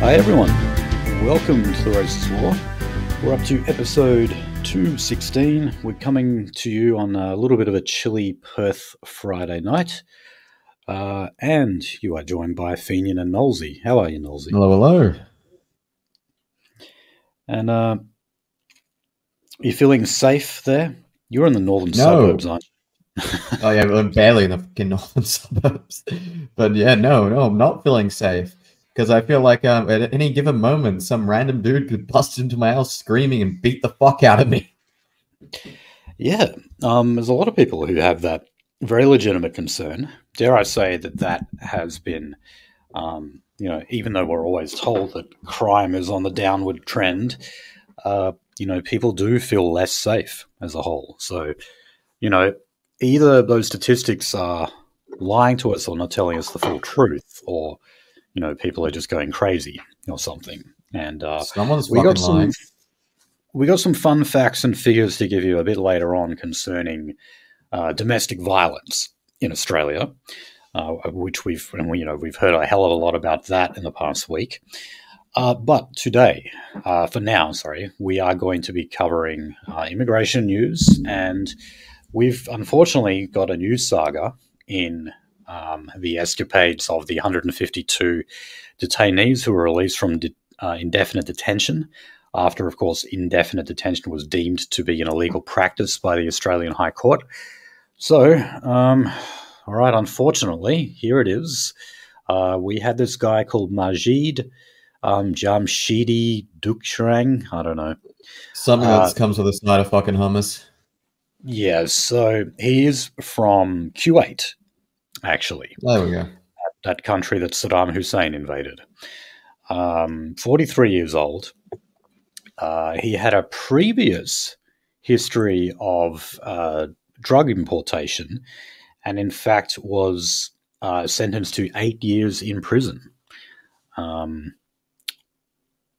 Hi everyone, welcome to the Racist War. We're up to episode 216. We're coming to you on a little bit of a chilly Perth Friday night. And you are joined by Fenian and Nolsey. How are you, Nolsey? Hello, hello. And you feeling safe there? You're in the northern suburbs, aren't you? Oh yeah, I'm barely in the fucking northern suburbs. But yeah, no, I'm not feeling safe. Because I feel like at any given moment, some random dude could bust into my house screaming and beat the fuck out of me. Yeah, there's a lot of people who have that very legitimate concern. Dare I say that has been, even though we're always told that crime is on the downward trend, people do feel less safe as a whole. So, either those statistics are lying to us or not telling us the full truth, or people are just going crazy or something. And someone's fucking lying. We got some fun facts and figures to give you a bit later on concerning domestic violence in Australia, which we've heard a hell of a lot about that in the past week. But today, we are going to be covering immigration news, and we've unfortunately got a news saga in the escapades of the 152 detainees who were released from indefinite detention after, of course, indefinite detention was deemed to be an illegal practice by the Australian High Court. So, all right, unfortunately, here it is. We had this guy called Majid Jamshidi Dukshrang. I don't know. Something that comes with a side of fucking hummus. Yeah, so he is from Kuwait. Actually, there we go. That country that Saddam Hussein invaded. 43 years old. He had a previous history of drug importation, and in fact was sentenced to 8 years in prison. And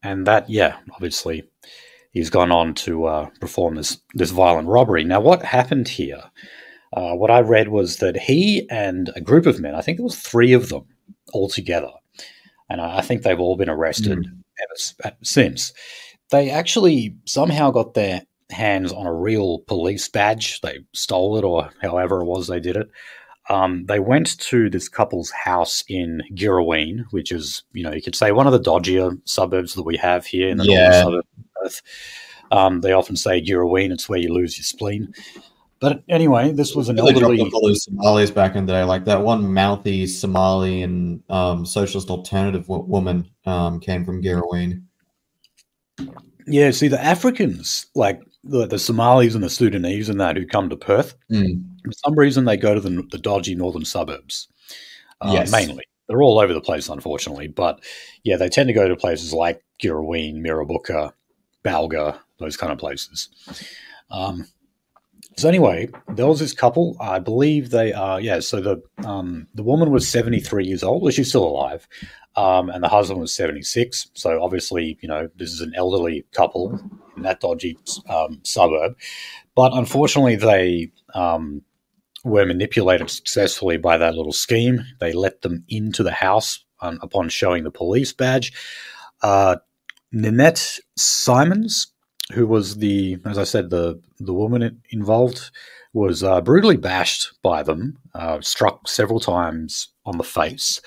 that, obviously, he's gone on to perform this violent robbery. Now, what happened here? What I read was that he and a group of men, I think there was 3 of them altogether, and I think they've all been arrested ever since. They actually somehow got their hands on a real police badge. They stole it, or however it was they did it. They went to this couple's house in Girraween, which is, you could say one of the dodgier suburbs that we have here in the northern suburb of Perth. They often say Girraween, it's where you lose your spleen. But anyway, this was an elderly... They dropped Somalis back in the day, like that one mouthy Somali and socialist alternative woman came from Girraween. Yeah, see, the Africans, like the Somalis and the Sudanese and that who come to Perth, for some reason they go to the dodgy northern suburbs, mainly. They're all over the place, unfortunately. But, yeah, they tend to go to places like Girraween, Mirrabooka, Balga, those kind of places. So anyway, there was this couple. I believe they are, so the woman was 73 years old. Well, she's still alive. And the husband was 76. So obviously, this is an elderly couple in that dodgy suburb. But unfortunately, they were manipulated successfully by that little scheme. They let them into the house upon showing the police badge. Nanette Simons, who was as I said, the woman involved, was brutally bashed by them, struck several times on the face.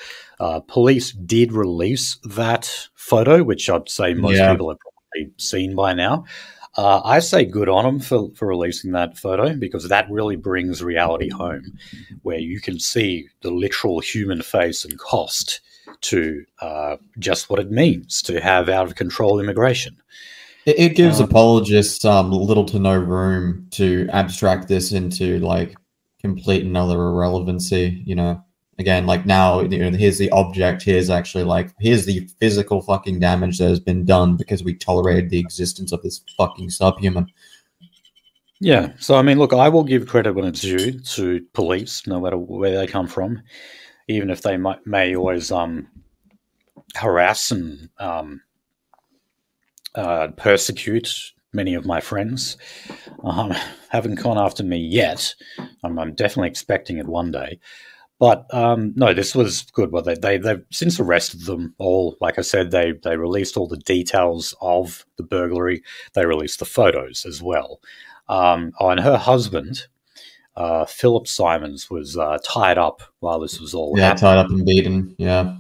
Police did release that photo, which I'd say most people have probably seen by now. I say good on them for releasing that photo, because that really brings reality home, where you can see the literal human face and cost to just what it means to have out-of-control immigration. It gives apologists little to no room to abstract this into like complete and utter irrelevancy. again, like now, here's the object, here's actually like, here's the physical fucking damage that has been done because we tolerated the existence of this fucking subhuman. Yeah. So, I mean, look, I will give credit when it's due to police, no matter where they come from, even if they may always harass and persecute many of my friends. Haven't gone after me yet. I'm definitely expecting it one day. But no, this was good. Well, they've since arrested them all. Like I said, they released all the details of the burglary. They released the photos as well. And her husband, Philip Simons, was tied up while this was all happening. Tied up and beaten. Yeah.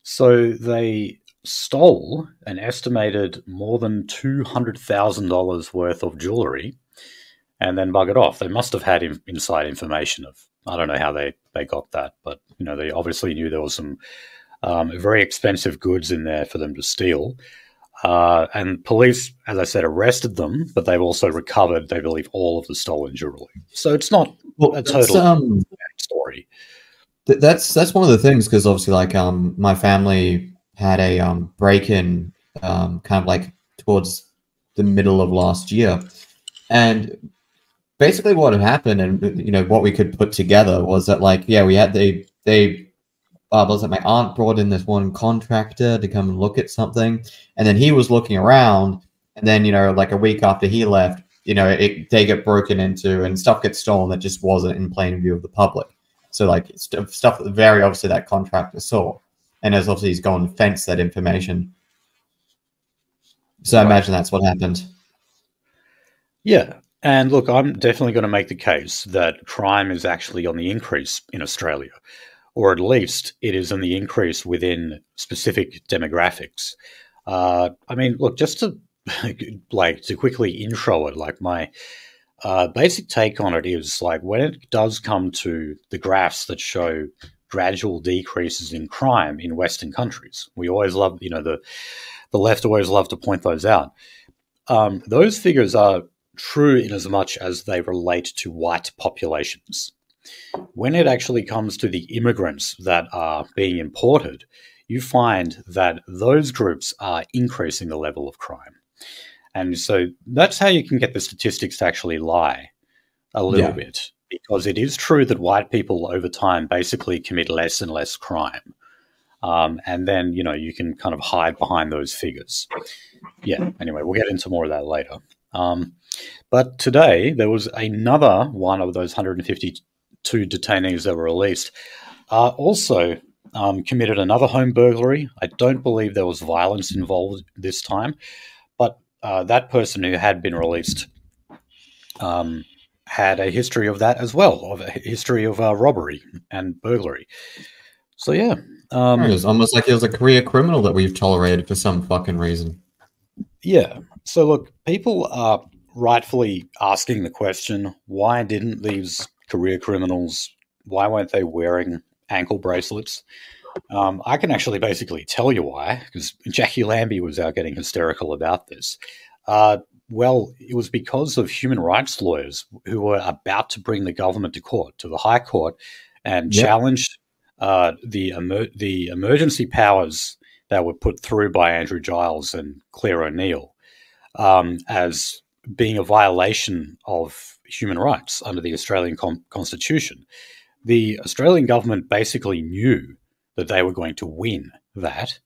So they stole an estimated more than $200,000 worth of jewelry and then buggered off. They must have had inside information of, I don't know how they got that, but they obviously knew there was some very expensive goods in there for them to steal. And police, as I said, arrested them, but they've also recovered, they believe, all of the stolen jewelry. So it's not a total story. That's one of the things, because obviously, like, my family had a break-in kind of like towards the middle of last year, and basically what had happened, and what we could put together was that, like, yeah, we had was it my aunt brought in this one contractor to come and look at something, and then he was looking around, and then like a week after he left, they get broken into and stuff gets stolen that just wasn't in plain view of the public. So like stuff that very obviously that contractor saw, and as obviously he's gone and fenced that information. So I imagine that's what happened. Yeah. And look, I'm definitely going to make the case that crime is actually on the increase in Australia, or at least it is on the increase within specific demographics. I mean, look, just to to quickly intro it, like my basic take on it is, like, when it does come to the graphs that show gradual decreases in crime in Western countries, we always love, the left always love to point those out. Those figures are true in as much as they relate to white populations. When it actually comes to the immigrants that are being imported, you find that those groups are increasing the level of crime. And so that's how you can get the statistics to actually lie a little bit, because it is true that white people over time basically commit less and less crime. And then, you can kind of hide behind those figures. Yeah, anyway, we'll get into more of that later. But today there was another one of those 152 detainees that were released. Also committed another home burglary. I don't believe there was violence involved this time, but that person who had been released had a history of that as well, of a history of robbery and burglary. So yeah. It was almost like he was a career criminal that we've tolerated for some fucking reason. Yeah. So look, people are rightfully asking the question, why didn't these career criminals, why weren't they wearing ankle bracelets? I can actually basically tell you why, because Jackie Lambie was out getting hysterical about this. Well, it was because of human rights lawyers who were about to bring the government to court, to the High Court, and challenge the emergency powers that were put through by Andrew Giles and Claire O'Neill as being a violation of human rights under the Australian Constitution. The Australian government basically knew that they were going to win that,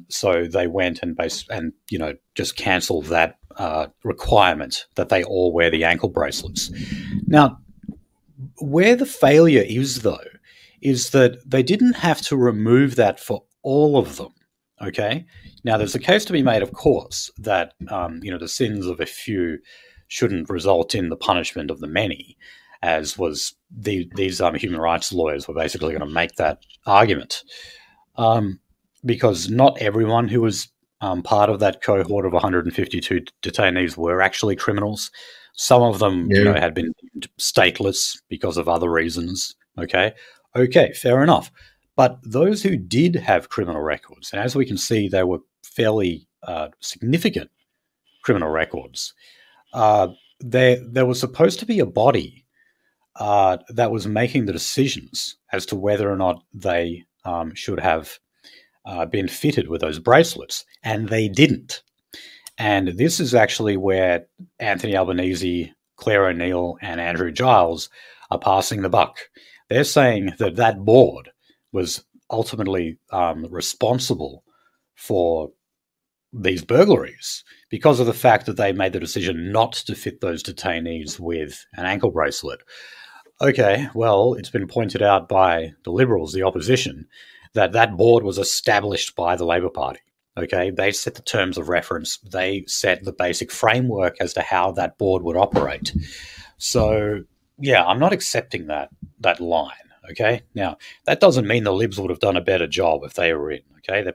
so they went and just cancelled that requirement that they all wear the ankle bracelets. Now, where the failure is, though, is that they didn't have to remove that for all of them. Okay. Now, there's a case to be made, of course, that the sins of a few shouldn't result in the punishment of the many, as was these human rights lawyers were basically going to make that argument, because not everyone who was part of that cohort of 152 detainees were actually criminals. Some of them, had been stateless because of other reasons. Okay, fair enough. But those who did have criminal records, and as we can see, they were fairly significant criminal records, there was supposed to be a body that was making the decisions as to whether or not they should have been fitted with those bracelets, and they didn't. And this is actually where Anthony Albanese, Claire O'Neill, and Andrew Giles are passing the buck. They're saying that that board was ultimately responsible for these burglaries because of the fact that they made the decision not to fit those detainees with an ankle bracelet. Okay, well, it's been pointed out by the Liberals, the opposition, that that board was established by the Labor Party. Okay, they set the terms of reference. They set the basic framework as to how that board would operate. So, yeah, I'm not accepting that line. Okay, now that doesn't mean the Libs would have done a better job if they were in. Okay,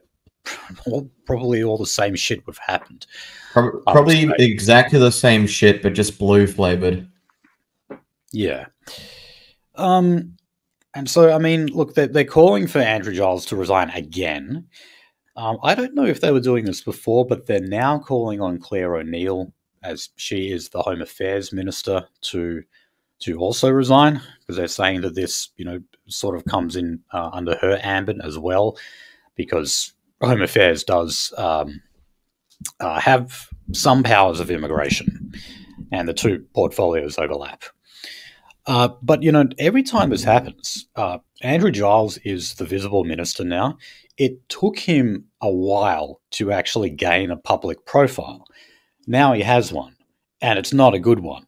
probably all the same shit would have happened. Probably exactly the same shit, but just blue flavored. Yeah. And so, I mean, look, they're calling for Andrew Giles to resign again. I don't know if they were doing this before, but they're now calling on Claire O'Neill, as she is the Home Affairs Minister, to also resign, because they're saying that this, sort of comes in under her ambit as well, because Home Affairs does have some powers of immigration, and the two portfolios overlap. But, every time this happens, Andrew Giles is the visible minister now. It took him a while to actually gain a public profile. Now he has one, and it's not a good one.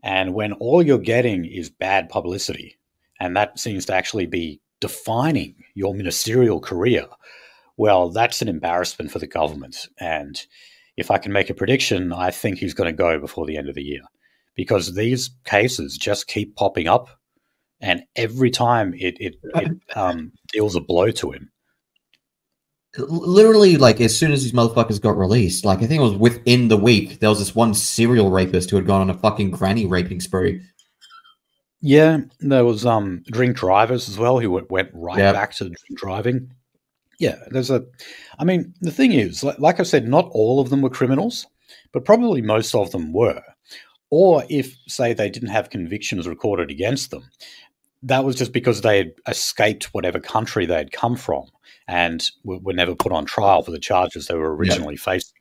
And when all you're getting is bad publicity, and that seems to actually be defining your ministerial career, well, that's an embarrassment for the government. And if I can make a prediction, I think he's going to go before the end of the year, because these cases just keep popping up, and every time it deals a blow to him. Literally, like, as soon as these motherfuckers got released, like, I think it was within the week, there was this one serial rapist who had gone on a fucking granny raping spree. Yeah, there was drink drivers as well who went right back to drink driving. Yeah, I mean, the thing is, like I said, not all of them were criminals, but probably most of them were. Or if, say, they didn't have convictions recorded against them, that was just because they had escaped whatever country they had come from and were never put on trial for the charges they were originally facing.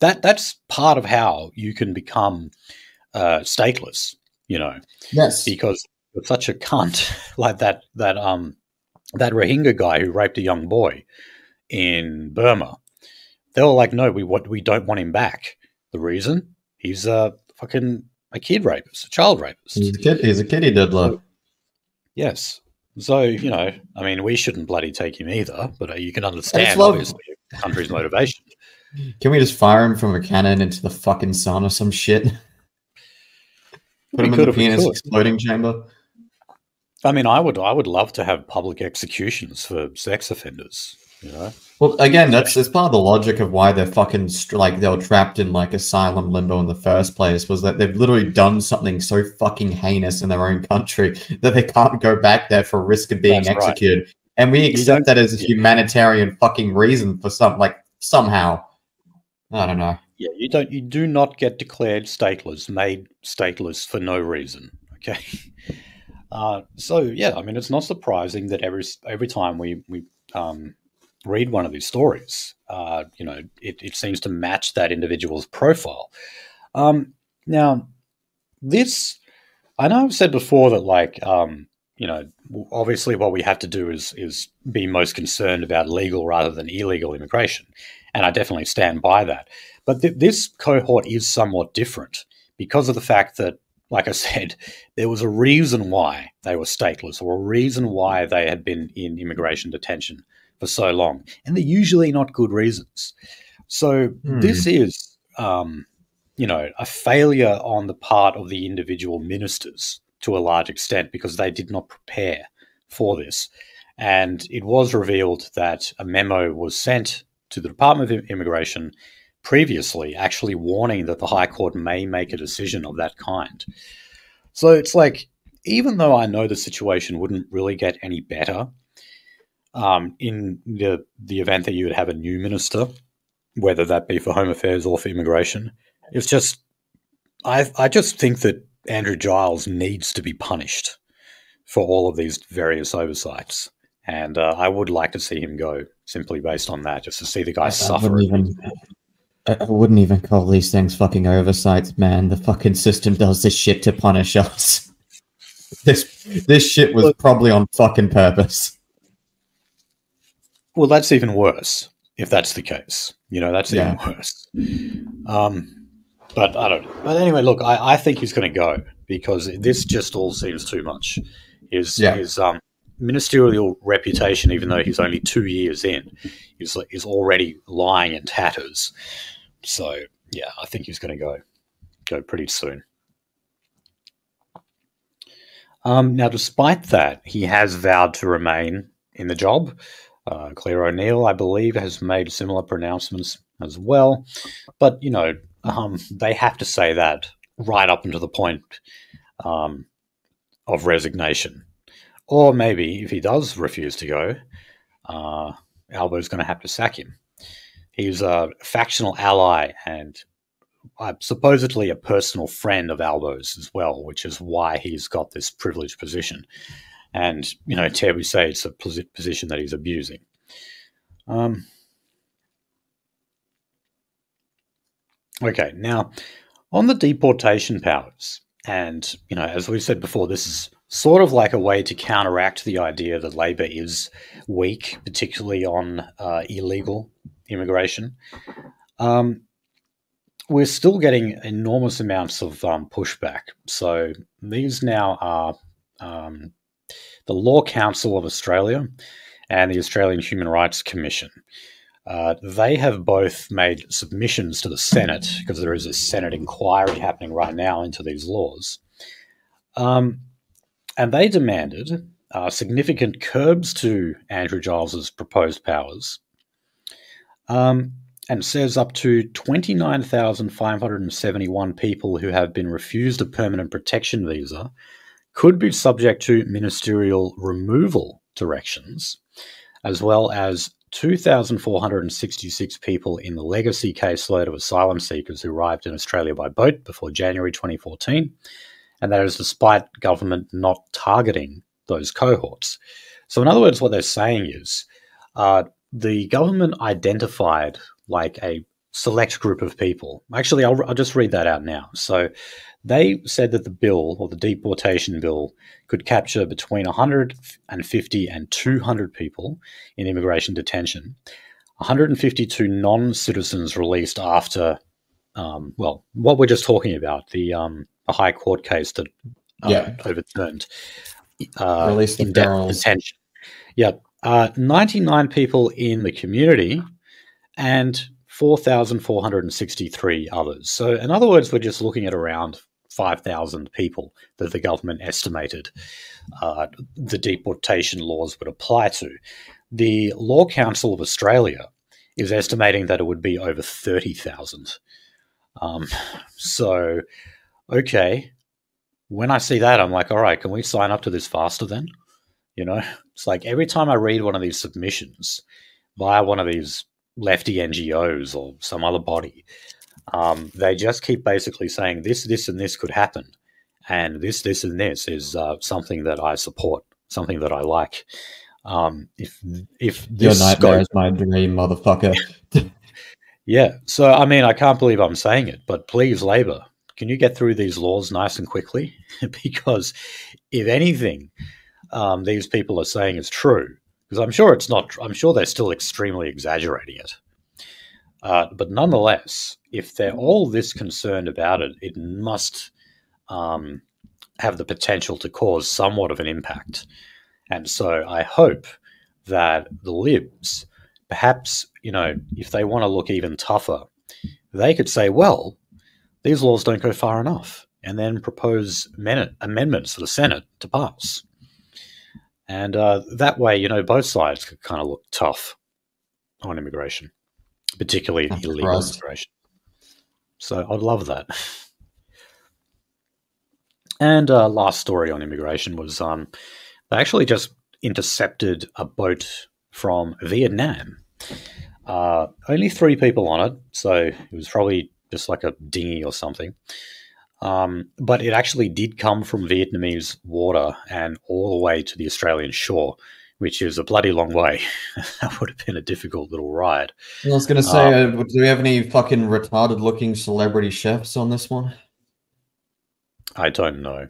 That's part of how you can become stateless, Yes. Because you're such a cunt like that Rohingya guy who raped a young boy in Burma. They were like, no, we don't want him back. The reason? He's a kid rapist, a child rapist. He's a kitty diddler. Yes. So, I mean, we shouldn't bloody take him either, but you can understand, obviously, the country's motivation. Can we just fire him from a cannon into the fucking sun or some shit? Put him in the penis exploding chamber? I mean, I would love to have public executions for sex offenders, Well, again, that's part of the logic of why they're fucking, they were trapped in, asylum limbo in the first place, was that they've literally done something so fucking heinous in their own country that they can't go back there for risk of being executed. Right. And we accept that as a humanitarian fucking reason for somehow. I don't know. Yeah, you do not get declared stateless, made stateless for no reason, okay? So, yeah, I mean, it's not surprising that every time we read one of these stories, it seems to match that individual's profile. Now, this, I know I've said before that, obviously what we have to do is be most concerned about legal rather than illegal immigration, and I definitely stand by that. But this cohort is somewhat different because of the fact that, like I said, there was a reason why they were stateless, or a reason why they had been in immigration detention for so long, and they're usually not good reasons. So this is, a failure on the part of the individual ministers to a large extent, because they did not prepare for this. And it was revealed that a memo was sent to the Department of Immigration previously, actually warning that the High Court may make a decision of that kind. So it's like, even though I know the situation wouldn't really get any better, in the event that you would have a new minister, whether that be for Home Affairs or for immigration, it's just, I just think that Andrew Giles needs to be punished for all of these various oversights. And I would like to see him go simply based on that, just to see the guy suffer. I wouldn't even call these things fucking oversights, man. The fucking system does this shit to punish us. This shit was probably on fucking purpose. Well, that's even worse, if that's the case. That's even worse. But I don't know. But anyway, look, I think he's going to go because this just all seems too much. His ministerial reputation, even though he's only 2 years in, is already lying in tatters. So, yeah, I think he's going to go pretty soon. Now, despite that, he has vowed to remain in the job. Claire O'Neill, I believe, has made similar pronouncements as well. But, they have to say that right up until the point of resignation. Or maybe, if he does refuse to go, Albo's going to have to sack him. He's a factional ally and supposedly a personal friend of Albo's as well, which is why he's got this privileged position. And, TRWOE it's a position that he's abusing. Okay, now, on the deportation powers, and, as we said before, this is sort of like a way to counteract the idea that Labor is weak, particularly on illegal immigration. We're still getting enormous amounts of pushback. So these now are the Law Council of Australia and the Australian Human Rights Commission. They have both made submissions to the Senate, because there is a Senate inquiry happening right now into these laws. And they demanded significant curbs to Andrew Giles's proposed powers, and says up to 29,571 people who have been refused a permanent protection visa could be subject to ministerial removal directions, as well as 2,466 people in the legacy caseload of asylum seekers who arrived in Australia by boat before January 2014, and that is despite government not targeting those cohorts. So in other words, what they're saying is the government identified like a select group of people. Actually, I'll just read that out now. So they said that the bill, or the deportation bill, could capture between 150 and 200 people in immigration detention, 152 non-citizens released after, what we're just talking about, the High Court case that overturned indefinite detention. Yeah, 99 people in the community and 4,463 others. So in other words, we're just looking at around 5,000 people that the government estimated the deportation laws would apply to. The Law Council of Australia is estimating that it would be over 30,000. So, okay, when I see that, I'm like, all right, can we sign up to this faster then? It's like every time I read one of these submissions via one of these lefty NGOs or some other body, they just keep basically saying this, and this could happen. And this, and this is something that I support, something that I like. If this your nightmare is my dream, motherfucker. Yeah. So, I mean, I can't believe I'm saying it, but please, Labor, can you get through these laws nice and quickly? Because if anything these people are saying is true, because I'm sure it's not. I'm sure they're still extremely exaggerating it. But nonetheless, if they're all this concerned about it, it must have the potential to cause somewhat of an impact. And so I hope that the Libs, perhaps, if they want to look even tougher, they could say, well, these laws don't go far enough, and then propose amendments for the Senate to pass. And that way, both sides could kind of look tough on immigration, particularly illegal immigration. So I'd love that. And last story on immigration was they actually just intercepted a boat from Vietnam. Only 3 people on it, so it was probably just like a dinghy or something. But it actually did come from Vietnamese water and all the way to the Australian shore, which is a bloody long way. That would have been a difficult little ride. I was going to say, do we have any fucking retarded-looking celebrity chefs on this one? I don't know.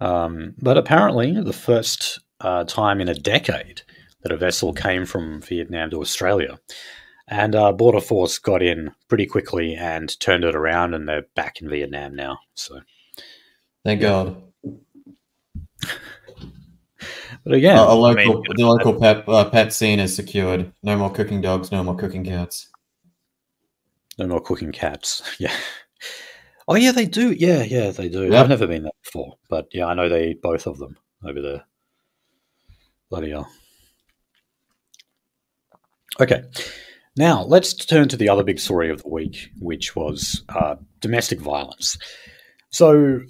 But apparently the first time in a decade that a vessel came from Vietnam to Australia. And Border Force got in pretty quickly and turned it around, and they're back in Vietnam now. So, thank God. But again, the local pet scene is secured. No more cooking dogs. No more cooking cats. No more cooking cats. Yeah. Oh yeah, they do. Yeah, they do. Yep. I've never been there before, but yeah, I know they eat both of them over there. Bloody hell. Okay. Now, let's turn to the other big story of the week, which was domestic violence. So,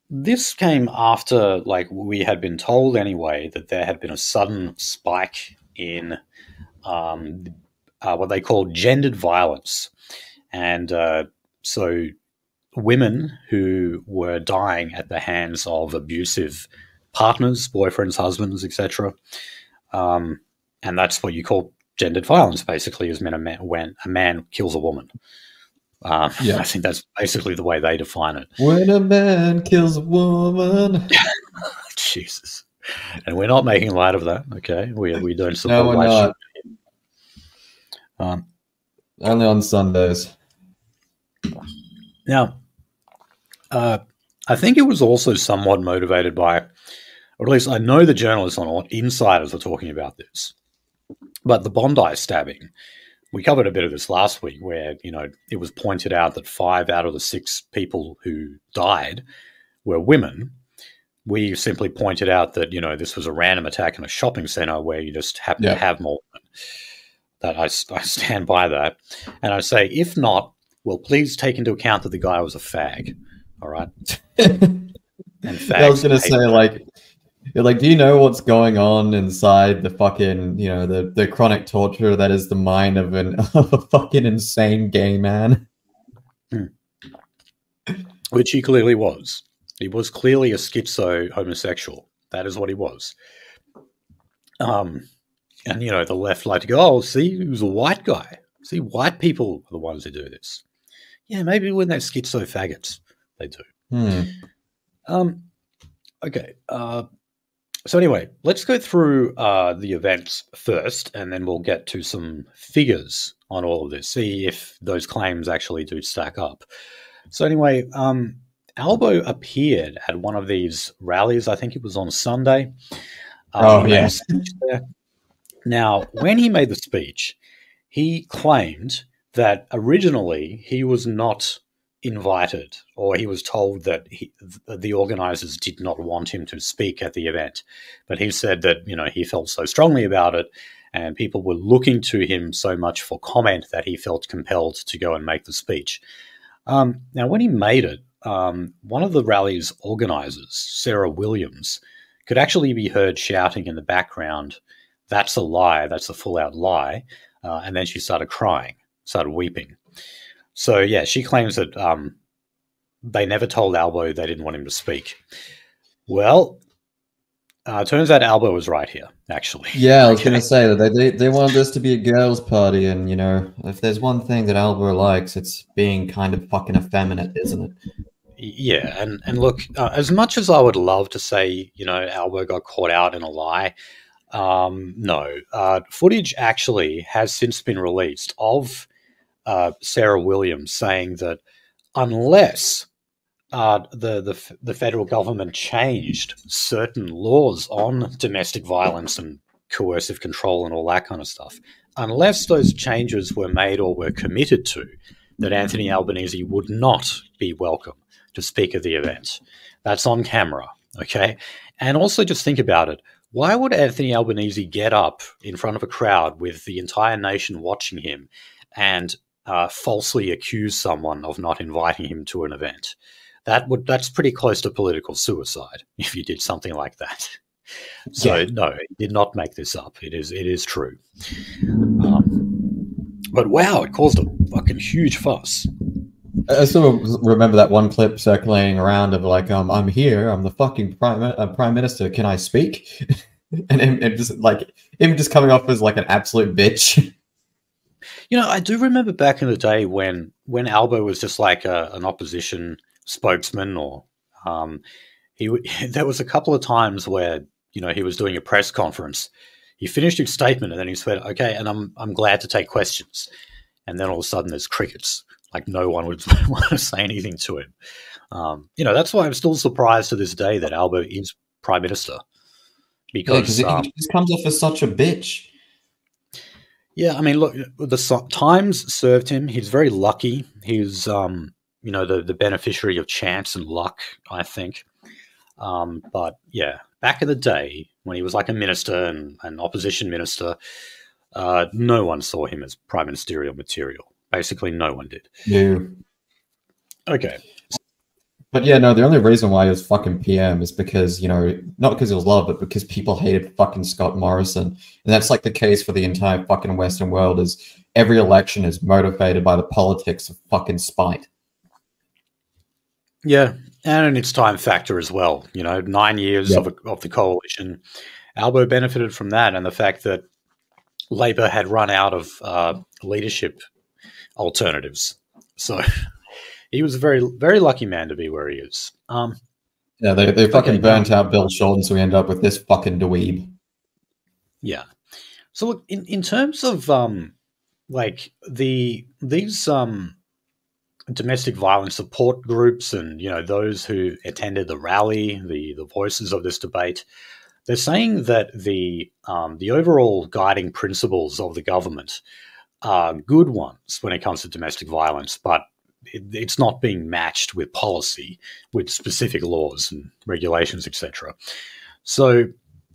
this came after, we had been told anyway, that there had been a sudden spike in what they call gendered violence. And so women who were dying at the hands of abusive partners, boyfriends, husbands, etc. And that's what you call gendered violence, basically, is when a man kills a woman. I think that's basically the way they define it. When a man kills a woman. Jesus. And we're not making light of that, okay? We don't support no, we're not. Only on Sundays. Now, I think it was also somewhat motivated by, or at least I know the journalists on Insiders are talking about this, but the Bondi stabbing, we covered a bit of this last week where, it was pointed out that 5 out of the 6 people who died were women. We simply pointed out that, this was a random attack in a shopping center where you just happen to have more women. That I stand by that. And I say, if not, well, please take into account that the guy was a fag. All right? And fags, I was going to say, do you know what's going on inside the fucking, the chronic torture that is the mind of a fucking insane gay man? Which he clearly was. He was clearly a schizo homosexual. That is what he was. And, the left like to go, oh, see, he was a white guy. See, white people are the ones who do this. Yeah, maybe when they're schizo faggots, they do. Okay. So anyway, let's go through the events first, and then we'll get to some figures on all of this, see if those claims actually do stack up. So anyway, Albo appeared at one of these rallies. I think it was on Sunday. Yes. Now, when he made the speech, he claimed that originally he was not invited, or he was told that the organizers did not want him to speak at the event. But he said that, he felt so strongly about it and people were looking to him so much for comment that he felt compelled to go and make the speech. Now, when he made it, one of the rally's organizers, Sarah Williams, could actually be heard shouting in the background, "That's a lie, that's a full-out lie." And then she started crying, started weeping. So, yeah, she claims that they never told Albo they didn't want him to speak. Well, turns out Albo was right here, actually. Yeah, I was going to say that they wanted this to be a girls' party, and, if there's one thing that Albo likes, it's being kind of fucking effeminate, isn't it? Yeah, and look, as much as I would love to say, Albo got caught out in a lie, no. Footage actually has since been released of Sarah Williams saying that unless the federal government changed certain laws on domestic violence and coercive control and all that kind of stuff, unless those changes were made or were committed to, that Anthony Albanese would not be welcome to speak at the event. That's on camera, okay? And also just think about it. Why would Anthony Albanese get up in front of a crowd with the entire nation watching him and falsely accuse someone of not inviting him to an event? That's pretty close to political suicide if you did something like that. So yeah. No, he did not make this up. It is true. But wow, it caused a fucking huge fuss. I still remember that one clip circulating around of like, I'm here, I'm the fucking prime minister. Can I speak? And him just like him just coming off as like an absolute bitch. You know, I do remember back in the day when Albo was just like an opposition spokesman, or he there was a couple of times where, you know, he was doing a press conference. He finished his statement and then he said, "Okay, and I'm glad to take questions." And then all of a sudden, there's crickets. Like no one would want to say anything to him. You know, that's why I'm still surprised to this day that Albo is prime minister, because Yeah, because he just comes off as such a bitch. yeah, I mean, look, the Times served him. He's very lucky. He's, you know, the beneficiary of chance and luck, I think. But yeah, back in the day when he was like a minister and an opposition minister, no one saw him as prime ministerial material. Basically, no one did. Yeah. Okay. But yeah, no, the only reason why he was fucking PM is because, you know, not because he was loved, but because people hated fucking Scott Morrison. And that's like the case for the entire fucking Western world, is every election is motivated by the politics of fucking spite. Yeah, and its time factor as well. You know, 9 years of the coalition. Albo benefited from that, and the fact that Labor had run out of leadership alternatives. So he was a very, very lucky man to be where he is. Yeah, they fucking burnt out Bill Shorten, so we end up with this fucking dweeb. Yeah. So look, in terms of like these domestic violence support groups, and you know, those who attended the rally, the voices of this debate, they're saying that the overall guiding principles of the government are good ones when it comes to domestic violence, but it's not being matched with policy, with specific laws and regulations, etc. So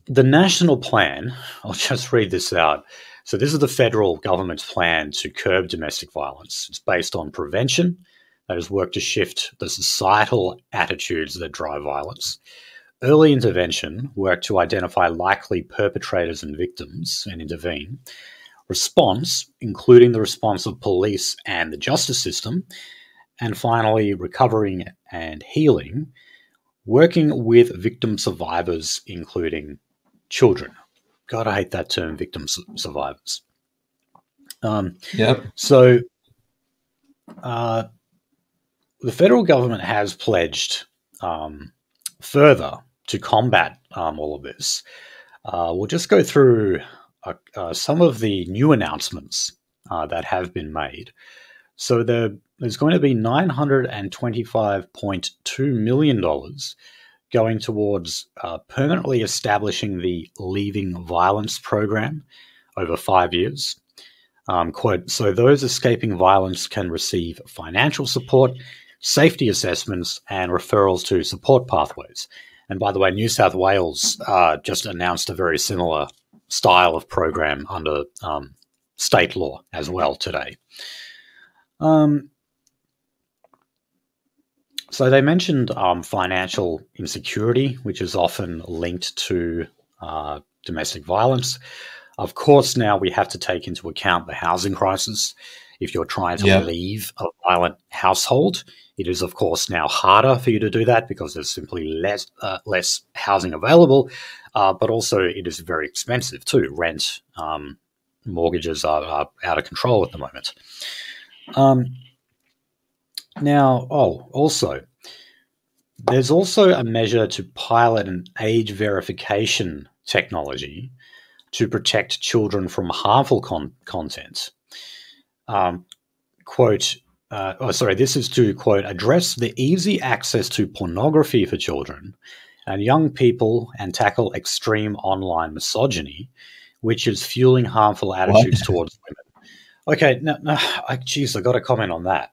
the national plan, I'll just read this out. So this is the federal government's plan to curb domestic violence. It's based on prevention, that is work to shift the societal attitudes that drive violence. Early intervention, work to identify likely perpetrators and victims and intervene. Response, including the response of police and the justice system. And finally, recovering and healing, working with victim survivors, including children. God, I hate that term, victim survivors. So the federal government has pledged further to combat all of this. We'll just go through some of the new announcements that have been made. So there's going to be $925.2 million going towards permanently establishing the Leaving Violence program over 5 years. Quote, so those escaping violence can receive financial support, safety assessments, and referrals to support pathways. And by the way, New South Wales just announced a very similar style of program under state law as well today. So they mentioned financial insecurity, which is often linked to domestic violence. Of course, now we have to take into account the housing crisis. If you're trying to leave a violent household, it is, of course, now harder for you to do that because there's simply less housing available, but also it is very expensive too. Rent, mortgages are out of control at the moment. Also, there's also a measure to pilot an age verification technology to protect children from harmful content. This is to, quote, address the easy access to pornography for children and young people and tackle extreme online misogyny, which is fueling harmful attitudes towards women. Okay, I got to comment on that.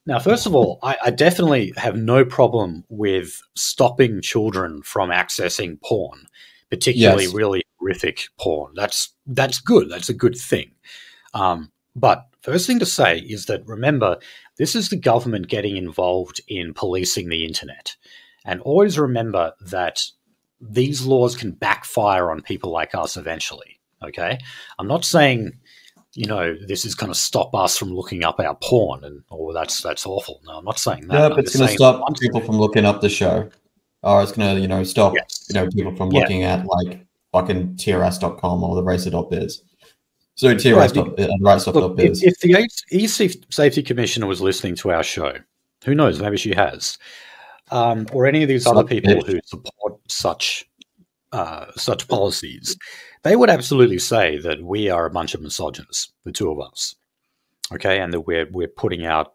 Now, first of all, I definitely have no problem with stopping children from accessing porn, particularly really horrific porn. That's good. That's a good thing. But first thing to say is that, remember, this is the government getting involved in policing the internet. And always remember that these laws can backfire on people like us eventually, okay? I'm not saying this is going to stop us from looking up our porn, and that's awful. No, I'm not saying that. Yeah, but it's going to stop people from looking up the show, or it's going to stop people from looking at like fucking trs.com or the racer.biz. So rightstuff.biz. If the e-safety commissioner was listening to our show, who knows? Maybe she has, or any of these other people who support such policies, they would absolutely say that we are a bunch of misogynists, the two of us, okay, and that we're putting out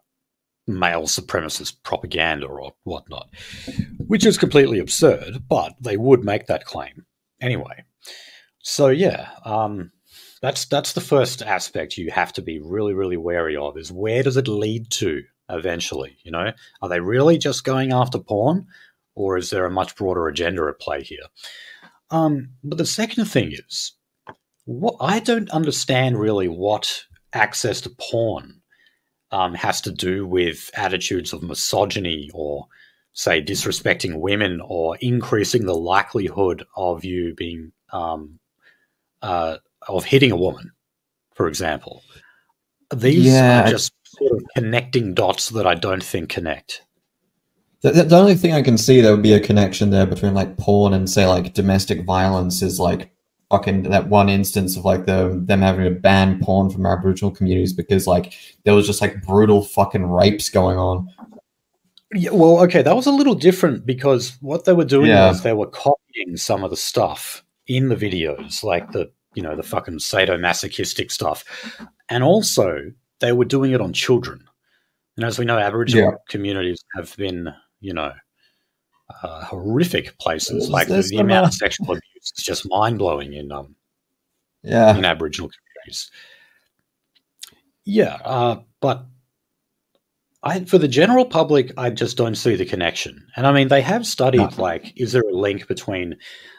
male supremacist propaganda or whatnot, which is completely absurd, but they would make that claim anyway. So that's the first aspect you have to be really, really wary of, is where does it lead to eventually? Are they really just going after porn, or is there a much broader agenda at play here? But the second thing is, I don't understand really what access to porn has to do with attitudes of misogyny, or say disrespecting women, or increasing the likelihood of you being of hitting a woman, for example. These are just sort of connecting dots that I don't think connect. The only thing I can see there would be a connection there between like porn and say like domestic violence is like fucking that one instance of like them having to ban porn from Aboriginal communities because like there was just like brutal fucking rapes going on. Yeah, well, okay, that was a little different because what they were doing was they were copying some of the stuff in the videos, like the fucking sadomasochistic stuff, and also they were doing it on children. And as we know, Aboriginal communities have been, horrific places. Like the amount of sexual abuse is just mind blowing in Aboriginal communities. Yeah, but for the general public, I just don't see the connection. And I mean, they have studied like, is there a link between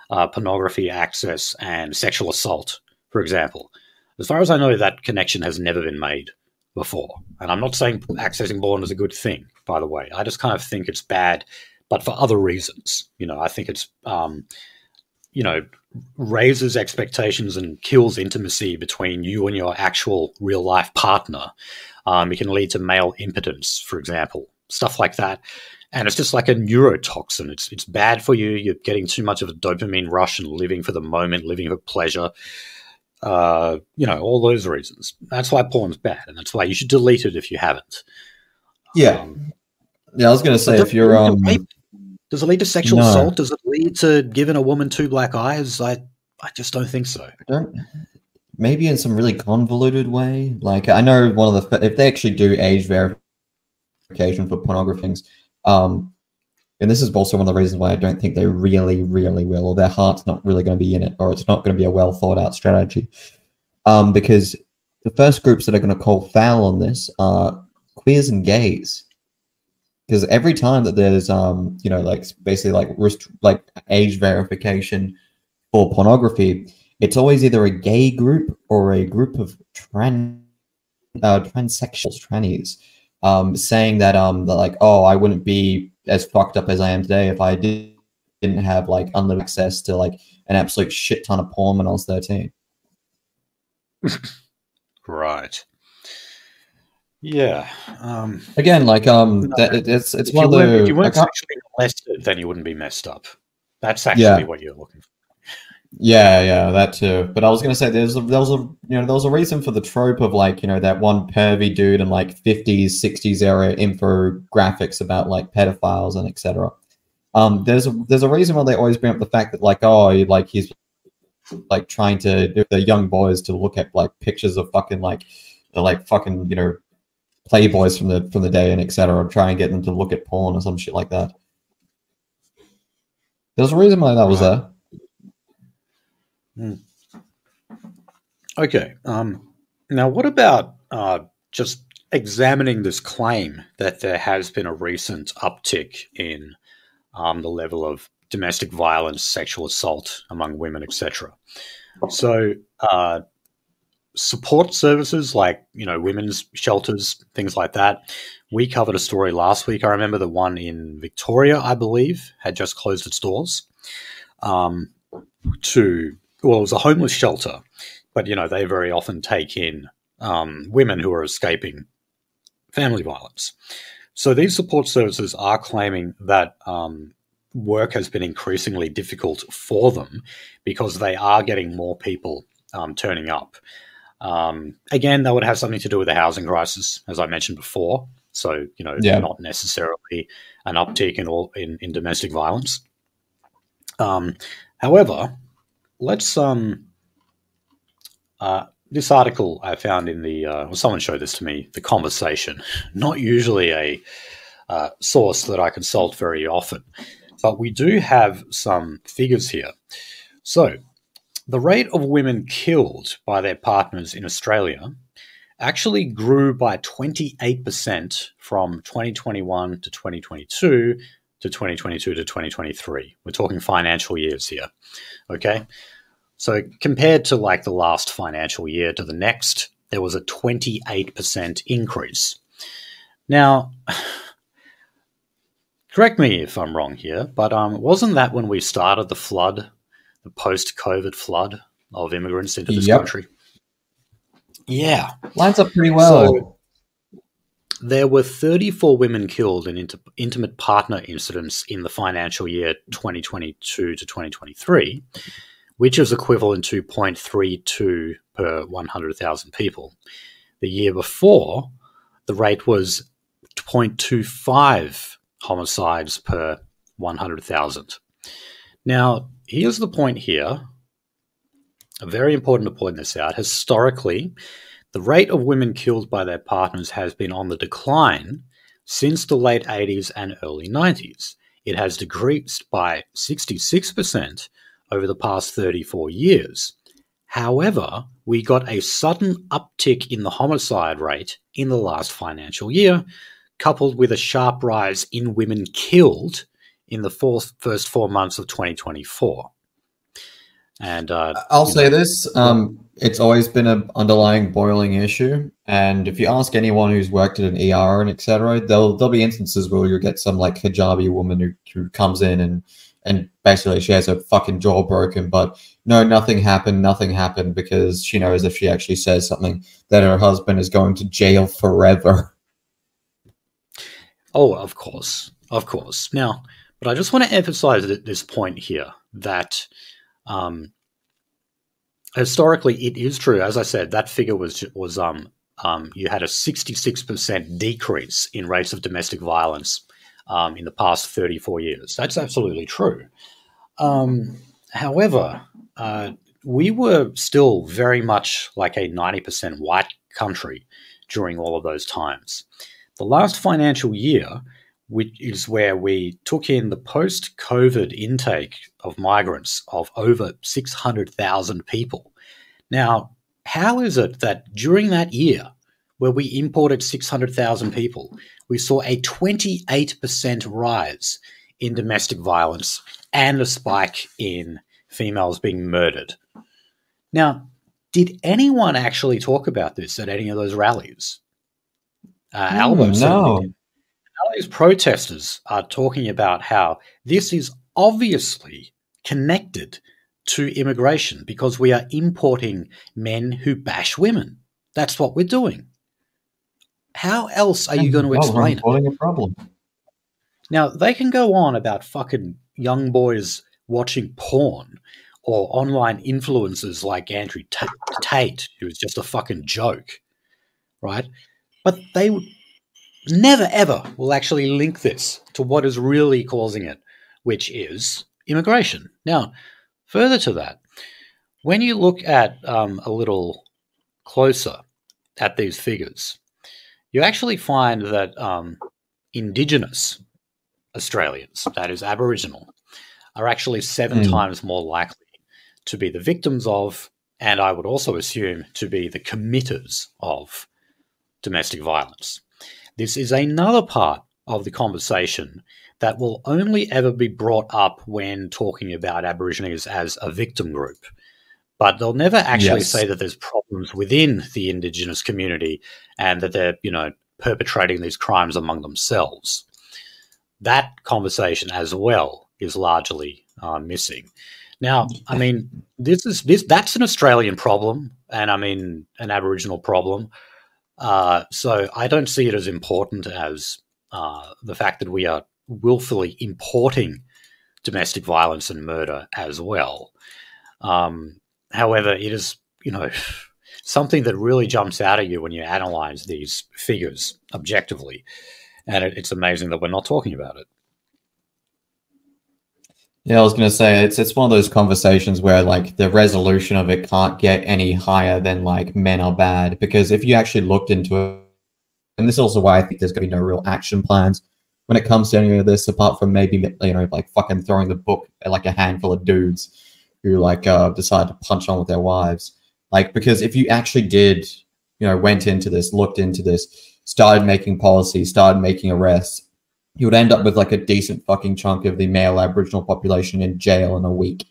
pornography access and sexual assault, for example? As far as I know, that connection has never been made before. And I'm not saying accessing porn is a good thing, by the way. I just kind of think it's bad, but for other reasons. I think it's, raises expectations and kills intimacy between you and your actual real life partner. It can lead to male impotence, for example, stuff like that. And it's just like a neurotoxin. It's bad for you. You're getting too much of a dopamine rush and living for the moment, living for pleasure. All those reasons. That's why porn's bad, and that's why you should delete it if you haven't. I was going to say, if you're does it lead to sexual assault? Does it lead to giving a woman two black eyes? I just don't think so. Maybe in some really convoluted way. Like I know if they actually do age verification for pornography things, and this is also one of the reasons why I don't think they really, really will, or their heart's not really going to be in it, or it's not going to be a well thought out strategy. Because the first groups that are going to call foul on this are queers and gays. Because every time that there's, basically age verification for pornography, it's always either a gay group or a group of transsexuals, trannies, saying that they're like, oh, I wouldn't be as fucked up as I am today if I didn't have like unlimited access to like an absolute shit ton of porn when I was 13. Right. Yeah. Again, like it's one of the. If you weren't sexually molested, then you wouldn't be messed up. That's actually what you're looking for. Yeah, that too. But I was gonna say there was a reason for the trope of like that one pervy dude in like 50s, 60s era infographics about like pedophiles and etc. There's a reason why they always bring up the fact that like he's like trying to get the young boys to look at like pictures of fucking playboys from the day and etc. Try and get them to look at porn or some shit like that. There's a reason why that was there. Okay. Now, what about just examining this claim that there has been a recent uptick in the level of domestic violence, sexual assault among women, etc. So, support services like women's shelters, things like that. We covered a story last week. I remember the one in Victoria, I believe, had just closed its doors. It was a homeless shelter, but they very often take in women who are escaping family violence. So these support services are claiming that work has been increasingly difficult for them because they are getting more people turning up. Again, that would have something to do with the housing crisis, as I mentioned before. So, not necessarily an uptick in domestic violence. However, let's this article I found in the someone showed this to me, The Conversation. Not usually a source that I consult very often, but we do have some figures here. So, the rate of women killed by their partners in Australia actually grew by 28% from 2021 to 2022 to 2022 to 2023. We're talking financial years here, okay? So compared to like the last financial year to the next, there was a 28% increase. Now, correct me if I'm wrong here, but wasn't that when we started the flood, the post-COVID flood of immigrants into this country? Yeah. Lines up pretty well. So, there were 34 women killed in intimate partner incidents in the financial year 2022 to 2023, which is equivalent to 0.32 per 100,000 people. The year before, the rate was 0.25 homicides per 100,000. Now, here's the point here. Very important to point this out. Historically, the rate of women killed by their partners has been on the decline since the late 80s and early 90s. It has decreased by 66% over the past 34 years. However, we got a sudden uptick in the homicide rate in the last financial year, coupled with a sharp rise in women killed in the first 4 months of 2024. And I'll say this, it's always been an underlying boiling issue. And if you ask anyone who's worked at an ER and etc., there'll be instances where you'll get some like hijabi woman who comes in and basically she has her fucking jaw broken, but no, nothing happened because she knows if she actually says something that her husband is going to jail forever. Oh, of course. Now, but I just want to emphasize this point here that historically it is true. As I said, that figure was you had a 66% decrease in rates of domestic violence in the past 34 years. That's absolutely true. However, we were still very much like a 90% white country during all of those times. The last financial year, which is where we took in the post-COVID intake of migrants of over 600,000 people. Now, how is it that during that year, where we imported 600,000 people, we saw a 28% rise in domestic violence and a spike in females being murdered? Now, did anyone actually talk about this at any of those rallies? Albert No. These protesters are talking about how this is obviously connected to immigration because we are importing men who bash women. That's what we're doing. How else are you going to explain it? A problem. Now, they can go on about fucking young boys watching porn or online influencers like Andrew Tate, who is just a fucking joke, right? But they never, ever will actually link this to what is really causing it, which is immigration. Now, further to that, when you look at a little closer at these figures, you actually find that Indigenous Australians, that is Aboriginal, are actually 7 times more likely to be the victims of, and I would also assume to be the committers of, domestic violence. This is another part of the conversation that will only ever be brought up when talking about Aborigines as a victim group. But they'll never actually say that there's problems within the Indigenous community and that they're, perpetrating these crimes among themselves. That conversation as well is largely missing. Now, I mean, that's an Australian problem, and I mean an Aboriginal problem. So I don't see it as important as the fact that we are willfully importing domestic violence and murder as well. However, it is, something that really jumps out at you when you analyze these figures objectively, and it's amazing that we're not talking about it. Yeah, I was going to say it's one of those conversations where like the resolution of it can't get any higher than like men are bad, because if you actually looked into it, and this is also why I think there's going to be no real action plans when it comes to any of this, apart from maybe like fucking throwing the book at like a handful of dudes who like decide to punch on with their wives. Like, because if you actually did, went into this, looked into this, started making policy, started making arrests, you would end up with like a decent fucking chunk of the male Aboriginal population in jail in a week.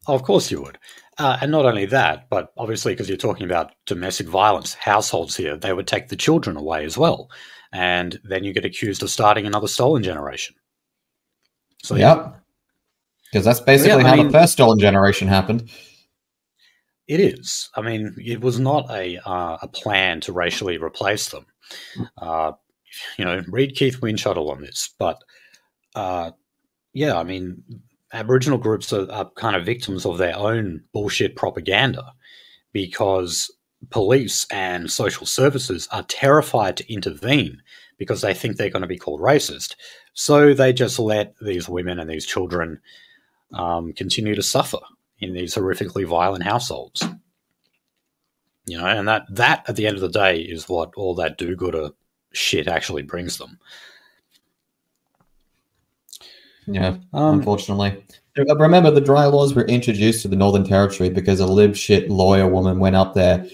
Of course you would. And not only that, but obviously because you're talking about domestic violence, households here, they would take the children away as well. And then you get accused of starting another stolen generation. So yep. Because that's basically how the first stolen generation happened. It is. I mean, it was not a plan to racially replace them. Read Keith Windshuttle on this. But, I mean, Aboriginal groups are kind of victims of their own bullshit propaganda, because police and social services are terrified to intervene because they think they're going to be called racist. So they just let these women and these children continue to suffer in these horrifically violent households. And that at the end of the day is what all that do-gooder shit actually brings them. Yeah, unfortunately. Remember, the dry laws were introduced to the Northern Territory because a lib shit lawyer woman went up there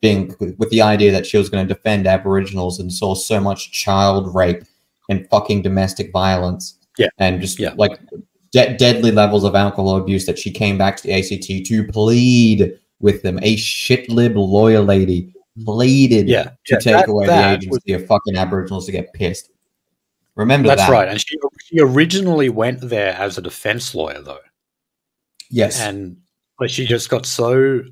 with the idea that she was going to defend Aboriginals and saw so much child rape and fucking domestic violence. Yeah. And just like deadly levels of alcohol abuse that she came back to the ACT to plead with them. A shit lib lawyer lady pleaded to take away the agency of fucking Aboriginals to get pissed. Remember that. That's right. And she originally went there as a defense lawyer, though. Yes. But she just got so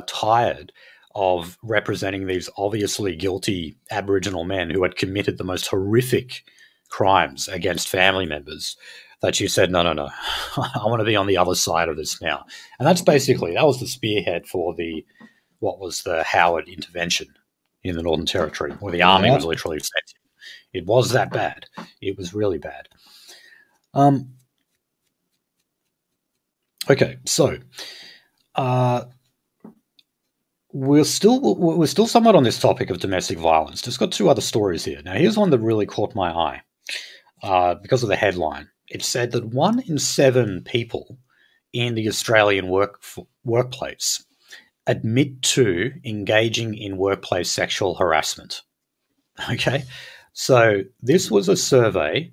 tired of representing these obviously guilty Aboriginal men who had committed the most horrific crimes against family members that she said, no, I want to be on the other side of this now. And that was the spearhead for what was the Howard intervention in the Northern Territory, where the army was literally sent in. It was that bad. It was really bad. Okay, so we're still somewhat on this topic of domestic violence. Just got two other stories here. Now, here's one that really caught my eye because of the headline. It said that 1 in 7 people in the Australian workplace admit to engaging in workplace sexual harassment. Okay, so this was a survey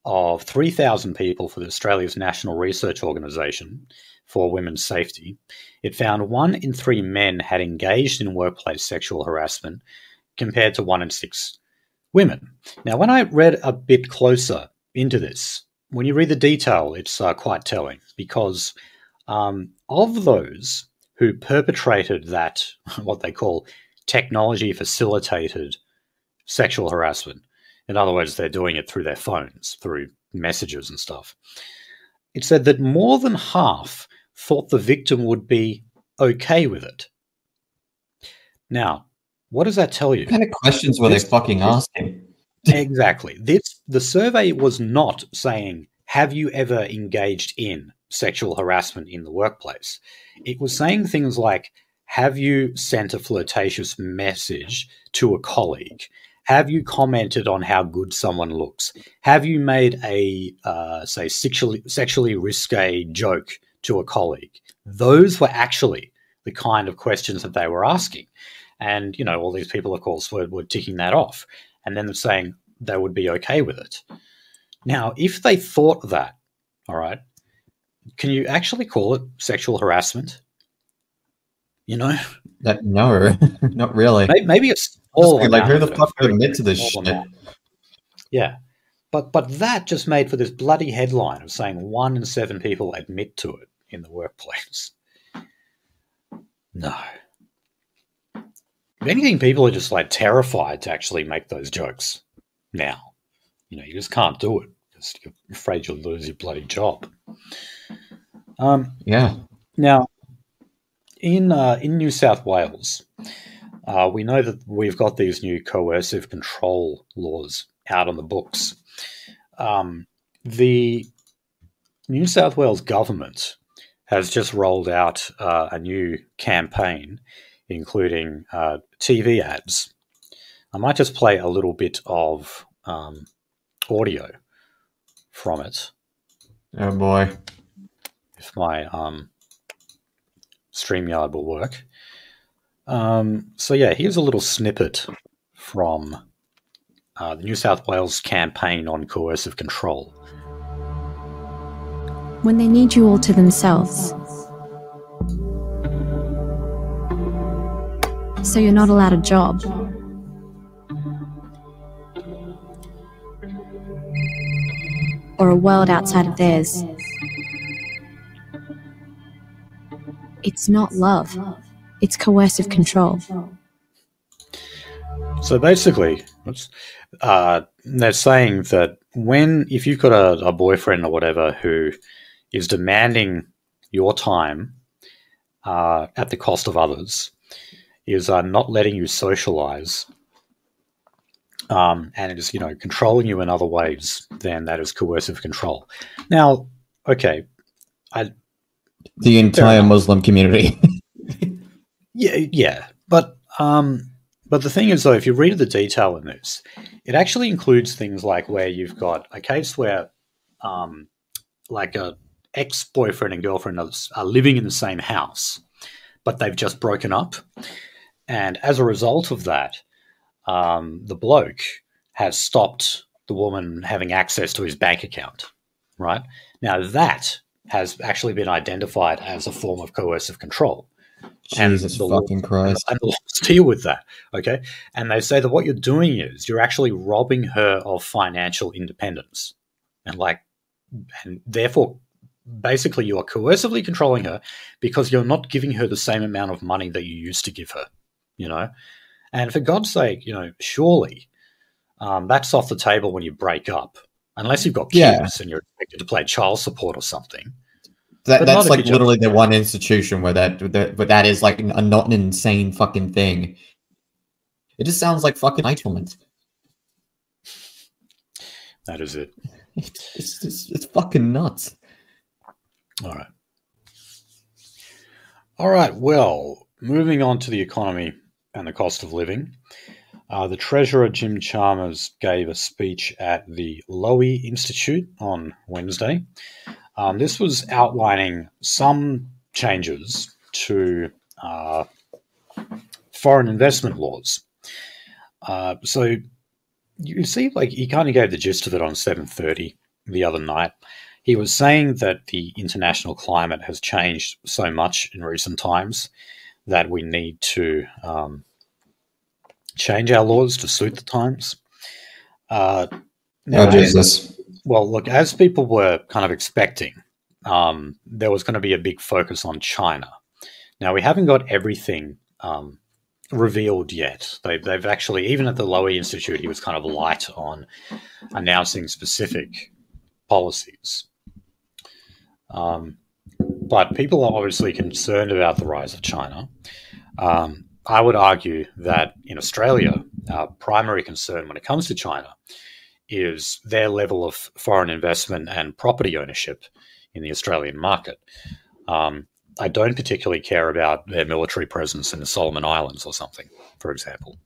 of 3,000 people for Australia's National Research Organisation for Women's Safety. It found 1 in 3 men had engaged in workplace sexual harassment, compared to 1 in 6 women. Now, when I read a bit closer into this, when you read the detail, it's quite telling, because of those who perpetrated that, what they call technology-facilitated sexual harassment, in other words, they're doing it through their phones, through messages and stuff, it said that more than half thought the victim would be okay with it. Now, what does that tell you? What kind of questions were they fucking asking? Exactly. The survey was not saying, have you ever engaged in sexual harassment in the workplace? It was saying things like, have you sent a flirtatious message to a colleague? Have you commented on how good someone looks? Have you made a, say, sexually risque joke to a colleague? Those were actually the kind of questions that they were asking. And, all these people, of course, were ticking that off. And then saying they would be okay with it. Now, if they thought that, all right, can you actually call it sexual harassment? No, not really. Maybe it's all like, who the fuck would admit to this shit? Yeah. But that just made for this bloody headline of saying 1 in 7 people admit to it in the workplace. No. If anything, people are just like terrified to actually make those jokes now. You know, you just can't do it because you're afraid you'll lose your bloody job. Yeah. Now, in New South Wales, we know that we've got these new coercive control laws out on the books. The New South Wales government has just rolled out a new campaign, including TV ads. I might just play a little bit of audio from it. Oh boy. If my StreamYard will work. So yeah, here's a little snippet from the New South Wales campaign on coercive control. When they need you all to themselves. So you're not allowed a job. Or a world outside of theirs. It's not love. It's coercive control. So basically, they're saying that if you've got a boyfriend or whatever who is demanding your time at the cost of others, is not letting you socialize, and it is, controlling you in other ways, then that is coercive control. Now, okay, the entire Muslim community. yeah, but the thing is, though, if you read the detail in this, it actually includes things like where you've got a case where, like a ex-boyfriend and girlfriend are living in the same house, but they've just broken up, and as a result of that, the bloke has stopped the woman having access to his bank account. Right now, that has actually been identified as a form of coercive control. Jesus fucking Christ. And the laws deal with that, okay? And they say that what you're doing is you're actually robbing her of financial independence. And therefore, basically you are coercively controlling her because you're not giving her the same amount of money that you used to give her, And for God's sake, surely that's off the table when you break up. Unless you've got kids and you're expected to pay child support or something. That's like literally the one institution where that is like not an insane fucking thing. It just sounds like fucking entitlement. That is it. It's fucking nuts. All right. Well, moving on to the economy and the cost of living. The Treasurer, Jim Chalmers, gave a speech at the GiveSendGo Institute on Wednesday. This was outlining some changes to foreign investment laws. So you see, he kind of gave the gist of it on 7:30 the other night. He was saying that the international climate has changed so much in recent times that we need to change our laws to suit the times. Jesus. Well, look, as people were kind of expecting, there was going to be a big focus on China. Now, we haven't got everything revealed yet. They've actually, even at the GiveSendGo Institute, he was kind of light on announcing specific policies. But people are obviously concerned about the rise of China. I would argue that in Australia, our primary concern when it comes to China is their level of foreign investment and property ownership in the Australian market. I don't particularly care about their military presence in the Solomon Islands or something, for example,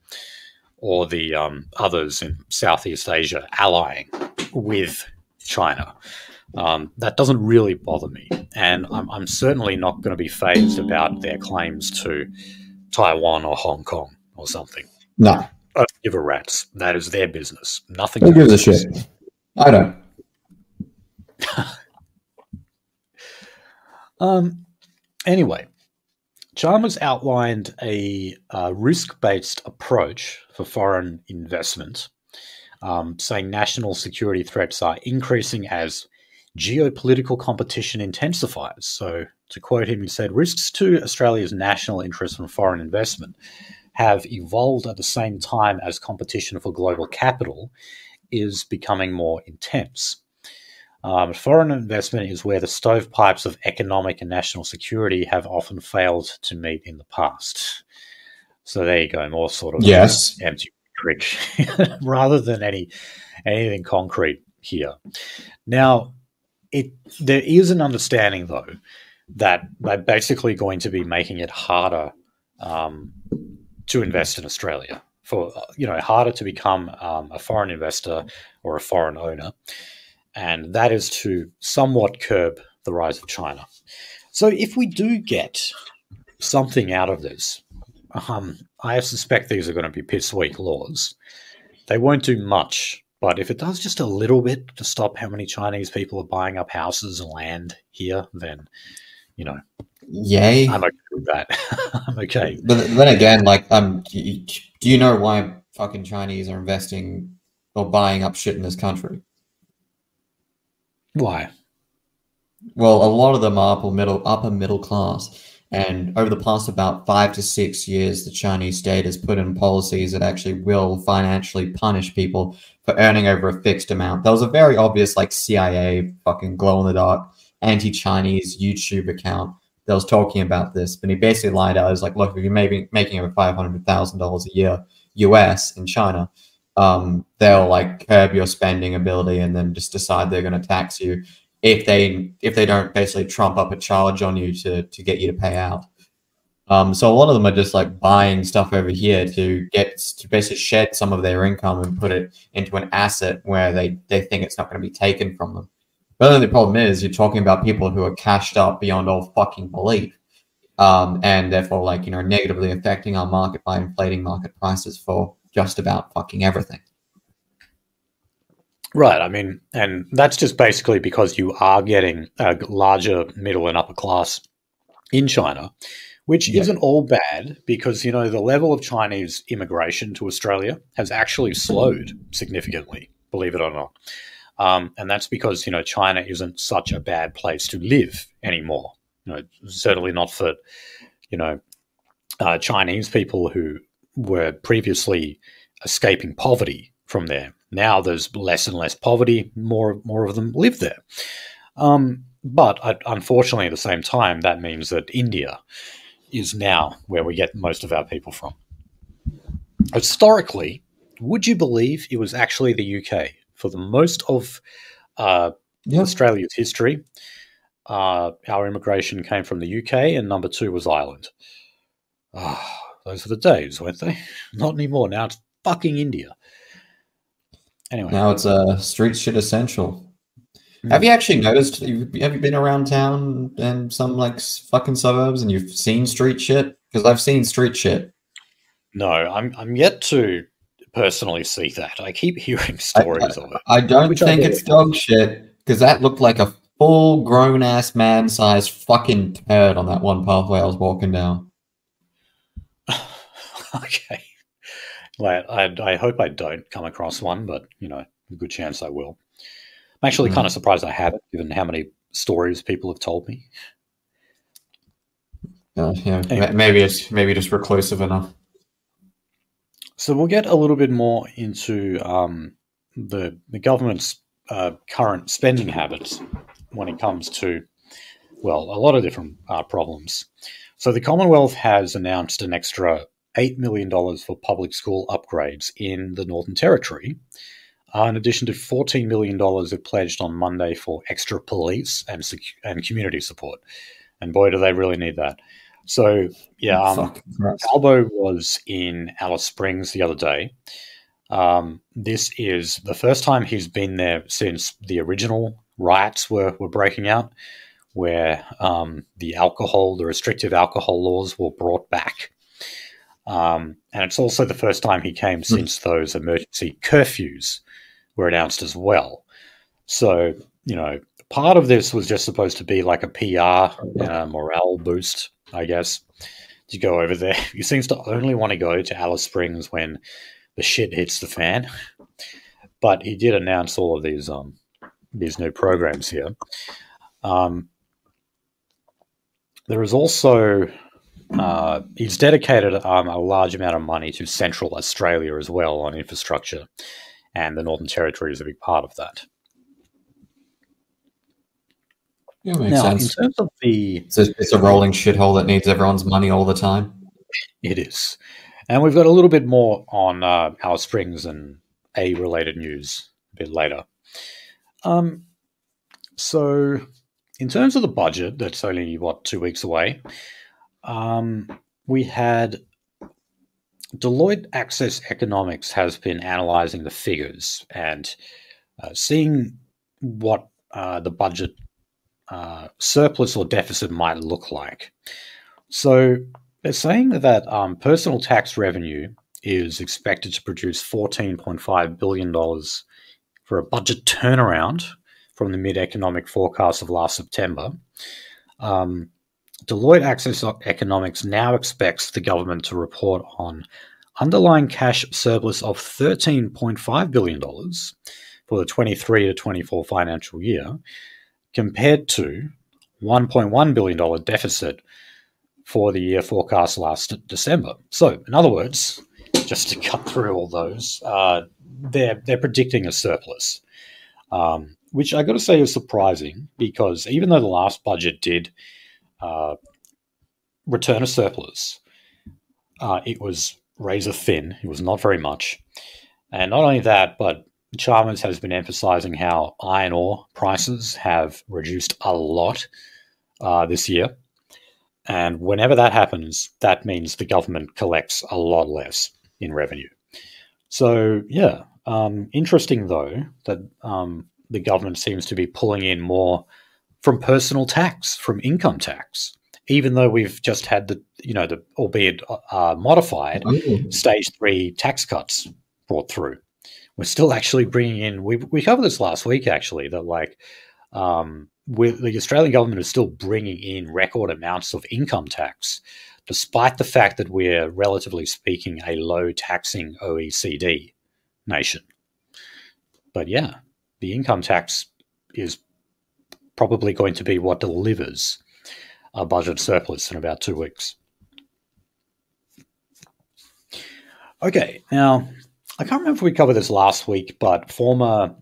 or the others in Southeast Asia allying with China. That doesn't really bother me. And I'm certainly not going to be fazed about their claims to Taiwan or Hong Kong or something. No. I don't give a rat's. That is their business. Nothing. Who gives a shit? I don't. Anyway, Chalmers outlined a risk-based approach for foreign investment saying national security threats are increasing as geopolitical competition intensifies. So, to quote him, he said, risks to Australia's national interest from foreign investment have evolved at the same time as competition for global capital is becoming more intense. Foreign investment is where the stovepipes of economic and national security have often failed to meet in the past. So there you go, more sort of empty rhetoric rather than anything concrete here. Now, there is an understanding, though, that they're basically going to be making it harder to invest in Australia, for harder to become a foreign investor or a foreign owner, and that is to somewhat curb the rise of China. So if we do get something out of this, I suspect these are going to be piss-weak laws. They won't do much, but if it does just a little bit to stop how many Chinese people are buying up houses and land here, then, yay. I'm okay with that. I'm okay. But then again, do you know why fucking Chinese are investing or buying up shit in this country? Why? Well, a lot of them are upper middle class. And over the past about 5 to 6 years, the Chinese state has put in policies that actually will financially punish people for earning over a fixed amount. There was a very obvious, CIA fucking glow-in-the-dark anti-Chinese YouTube account that was talking about this, but he basically lied out. He was like, look, if you're maybe making over $500,000 a year US in China, they'll curb your spending ability and then just decide they're going to tax you if they don't basically trump up a charge on you to get you to pay out. So a lot of them are just buying stuff over here to basically shed some of their income and put it into an asset where they think it's not going to be taken from them. But then the problem is you're talking about people who are cashed up beyond all fucking belief, and therefore negatively affecting our market by inflating market prices for just about fucking everything. Right. I mean, and that's just basically because you are getting a larger middle and upper class in China, which isn't all bad because, the level of Chinese immigration to Australia has actually slowed significantly, believe it or not. And that's because, China isn't such a bad place to live anymore. Certainly not for, Chinese people who were previously escaping poverty from there. Now there's less and less poverty, more of them live there. But unfortunately, at the same time, that means that India is now where we get most of our people from. Historically, would you believe it was actually the UK? For the most of Australia's history, our immigration came from the UK, and number 2 was Ireland. Those were the days, weren't they? Not anymore. Now it's fucking India. Anyway. Now it's street shit essential. Have you actually noticed, have you been around town and some fucking suburbs and you've seen street shit? Because I've seen street shit. No, I'm yet to personally see that. I keep hearing stories of it. I don't think it's dog shit, because that looked like a full grown-ass man-sized fucking turd on that one pathway I was walking down. Okay. I hope I don't come across one, but, a good chance I will. I'm actually kind of surprised I haven't, given how many stories people have told me. Anyway. Maybe just reclusive enough. So we'll get a little bit more into the government's current spending habits when it comes to, a lot of different problems. So the Commonwealth has announced an extra $8 million for public school upgrades in the Northern Territory, in addition to $14 million it pledged on Monday for extra police and community support. And boy, do they really need that. So, Albo was in Alice Springs the other day. This is the first time he's been there since the original riots were breaking out, where the restrictive alcohol laws were brought back. And it's also the first time he came since those emergency curfews were announced as well. So, part of this was just supposed to be like a PR morale boost, I guess, to go over there. He seems to only want to go to Alice Springs when the shit hits the fan. But he did announce all of these new programs here. There is also he's dedicated a large amount of money to Central Australia as well on infrastructure, and the Northern Territory is a big part of that. Yeah, makes sense. In terms of it's a rolling shithole that needs everyone's money all the time. It is. And we've got a little bit more on Alice Springs and A-related news a bit later. So in terms of the budget, that's only, 2 weeks away, we had Deloitte Access Economics has been analysing the figures and seeing what the budget surplus or deficit might look like. So they're saying that personal tax revenue is expected to produce $14.5 billion for a budget turnaround from the mid-economic forecast of last September. Deloitte Access Economics now expects the government to report on underlying cash surplus of $13.5 billion for the 23 to 24 financial year, compared to $1.1 billion deficit for the year forecast last December. So, in other words, just to cut through all those, they're predicting a surplus, which I got to say is surprising, because even though the last budget did return a surplus, it was razor thin. It was not very much. And not only that, but Chalmers has been emphasizing how iron ore prices have reduced a lot this year. And whenever that happens, that means the government collects a lot less in revenue. So, yeah, interesting, though, that the government seems to be pulling in more from personal tax, from income tax, even though we've just had the albeit modified stage 3 tax cuts brought through. We're still actually bringing in, we covered this last week, actually, that the Australian government is still bringing in record amounts of income tax, despite the fact that we're, relatively speaking, a low-taxing OECD nation. But yeah, the income tax is probably going to be what delivers a budget surplus in about 2 weeks. Okay, now, I can't remember if we covered this last week, but former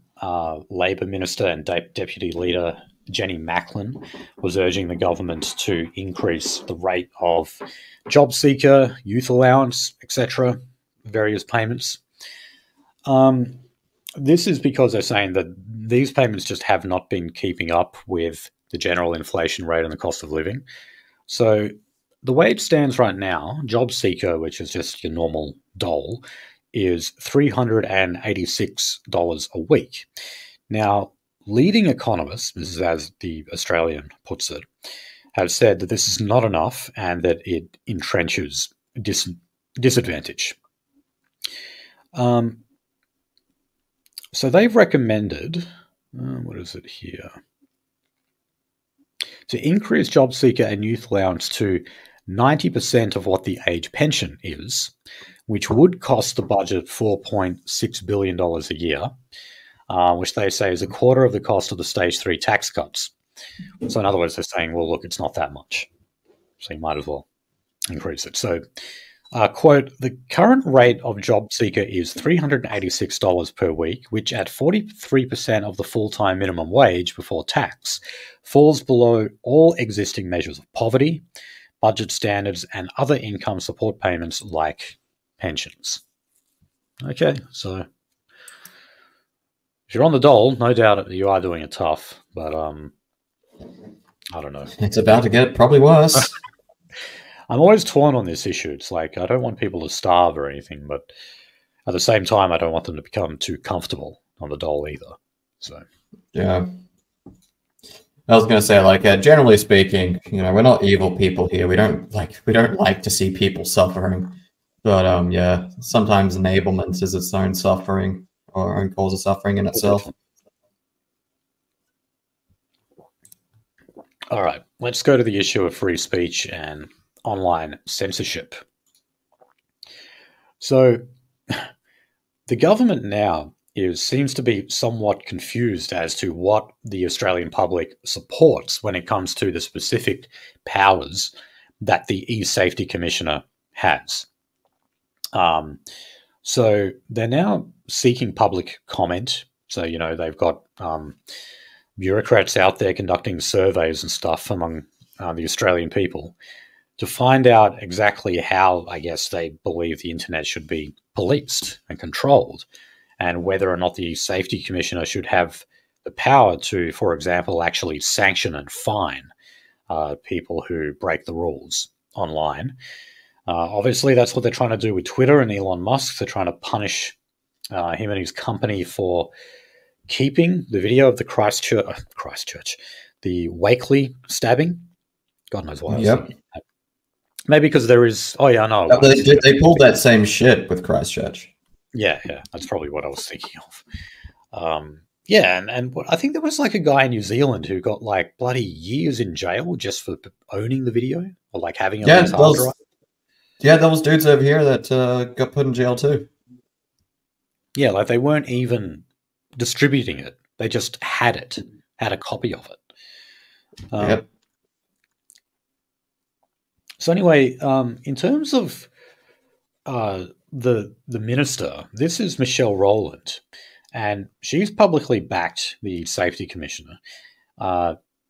Labor Minister and Deputy Leader Jenny Macklin was urging the government to increase the rate of job seeker, youth allowance, etc., various payments. This is because they're saying that these payments just have not been keeping up with the general inflation rate and the cost of living. So the way it stands right now, job seeker, which is just your normal dole, is $386 a week. Now, leading economists, this is as the Australian puts it, have said that this is not enough and that it entrenches disadvantage. So they've recommended, what is it here? To increase job seeker and youth allowance to 90% of what the age pension is, which would cost the budget $4.6 billion a year, which they say is a quarter of the cost of the stage 3 tax cuts. So in other words, they're saying, well, look, it's not that much, so you might as well increase it. So, quote, the current rate of job seeker is $386 per week, which at 43% of the full-time minimum wage before tax falls below all existing measures of poverty, budget standards, and other income support payments like pensions. Okay, so if you're on the dole, no doubt you are doing it tough, but I don't know. It's about to get probably worse. I'm always torn on this issue. It's like, I don't want people to starve or anything, but at the same time, I don't want them to become too comfortable on the dole either. So, yeah. I was going to say, generally speaking, we're not evil people here. We don't like to see people suffering. But yeah, sometimes enablement is its own suffering or own cause of suffering in itself. All right, let's go to the issue of free speech and online censorship. So the government now seems to be somewhat confused as to what the Australian public supports when it comes to the specific powers that the e-safety commissioner has. So they're now seeking public comment. So, they've got bureaucrats out there conducting surveys and stuff among the Australian people to find out exactly how, I guess, they believe the internet should be policed and controlled, and whether or not the Safety Commissioner should have the power to, for example, actually sanction and fine people who break the rules online. Obviously, that's what they're trying to do with Twitter and Elon Musk. They're trying to punish him and his company for keeping the video of the the Quay-Quay stabbing. God knows why. Yep. Maybe because there is. Oh yeah, I know. They pulled that same shit with Christchurch. Yeah, that's probably what I was thinking of. Yeah, and I think there was like a guy in New Zealand who got like bloody years in jail just for owning the video or like having it on his hard drive. Yeah, those dudes over here that got put in jail too. Yeah, like they weren't even distributing it; they just had a copy of it. Yep. So anyway, in terms of the minister, this is Michelle Rowland, and she's publicly backed the Safety Commissioner.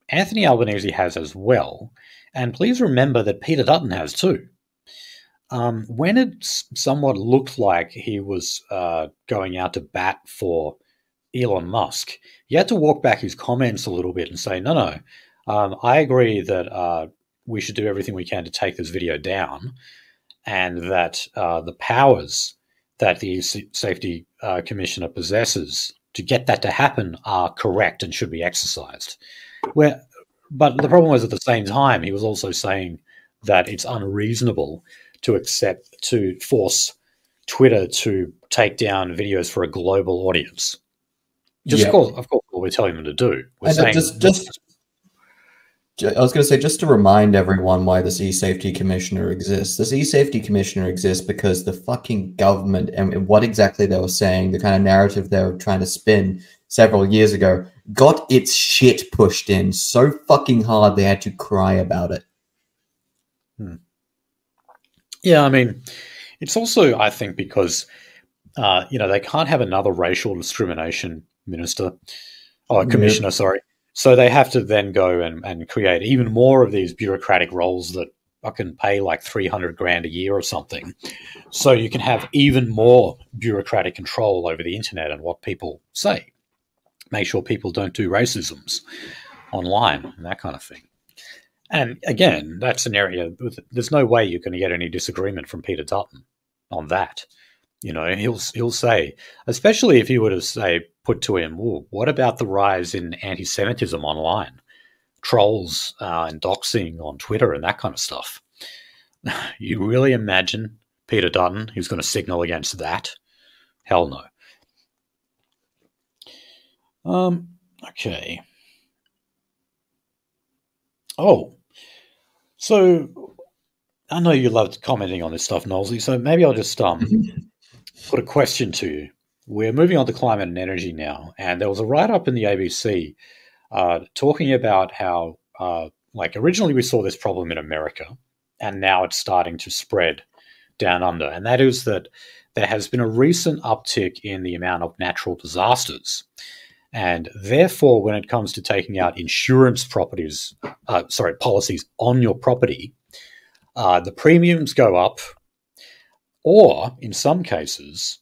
Anthony Albanese has as well, and please remember that Peter Dutton has too. When it somewhat looked like he was going out to bat for Elon Musk, he had to walk back his comments a little bit and say, no, I agree that we should do everything we can to take this video down, and that the powers that the Safety Commissioner possesses to get that to happen are correct and should be exercised. But the problem was, at the same time, he was also saying that it's unreasonable to force Twitter to take down videos for a global audience. Of course, what we're telling them to do. We're saying I was going to say, just to remind everyone why this e-safety commissioner exists. This e-safety commissioner exists because the fucking government and what exactly they were saying, the kind of narrative they were trying to spin several years ago, got its shit pushed in so fucking hard they had to cry about it. Yeah, I mean, it's also, I think, because, they can't have another racial discrimination commissioner, sorry. So they have to then go and create even more of these bureaucratic roles that fucking pay like $300,000 a year or something. So you can have even more bureaucratic control over the internet and what people say. Make sure people don't do racisms online and that kind of thing. And again, that's an area there's no way you're going to get any disagreement from Peter Dutton on that. He'll say, especially if you were to put to him, what about the rise in anti-Semitism online, trolls and doxing on Twitter and that kind of stuff? You really imagine Peter Dutton who's going to signal against that? Hell no. Okay. Oh, so I know you loved commenting on this stuff, Nolsey, so maybe I'll just put a question to you. We're moving on to climate and energy now, and there was a write-up in the ABC talking about how, originally we saw this problem in America, and now it's starting to spread down under, and that is that there has been a recent uptick in the amount of natural disasters. And therefore, when it comes to taking out insurance policies on your property, the premiums go up, or in some cases,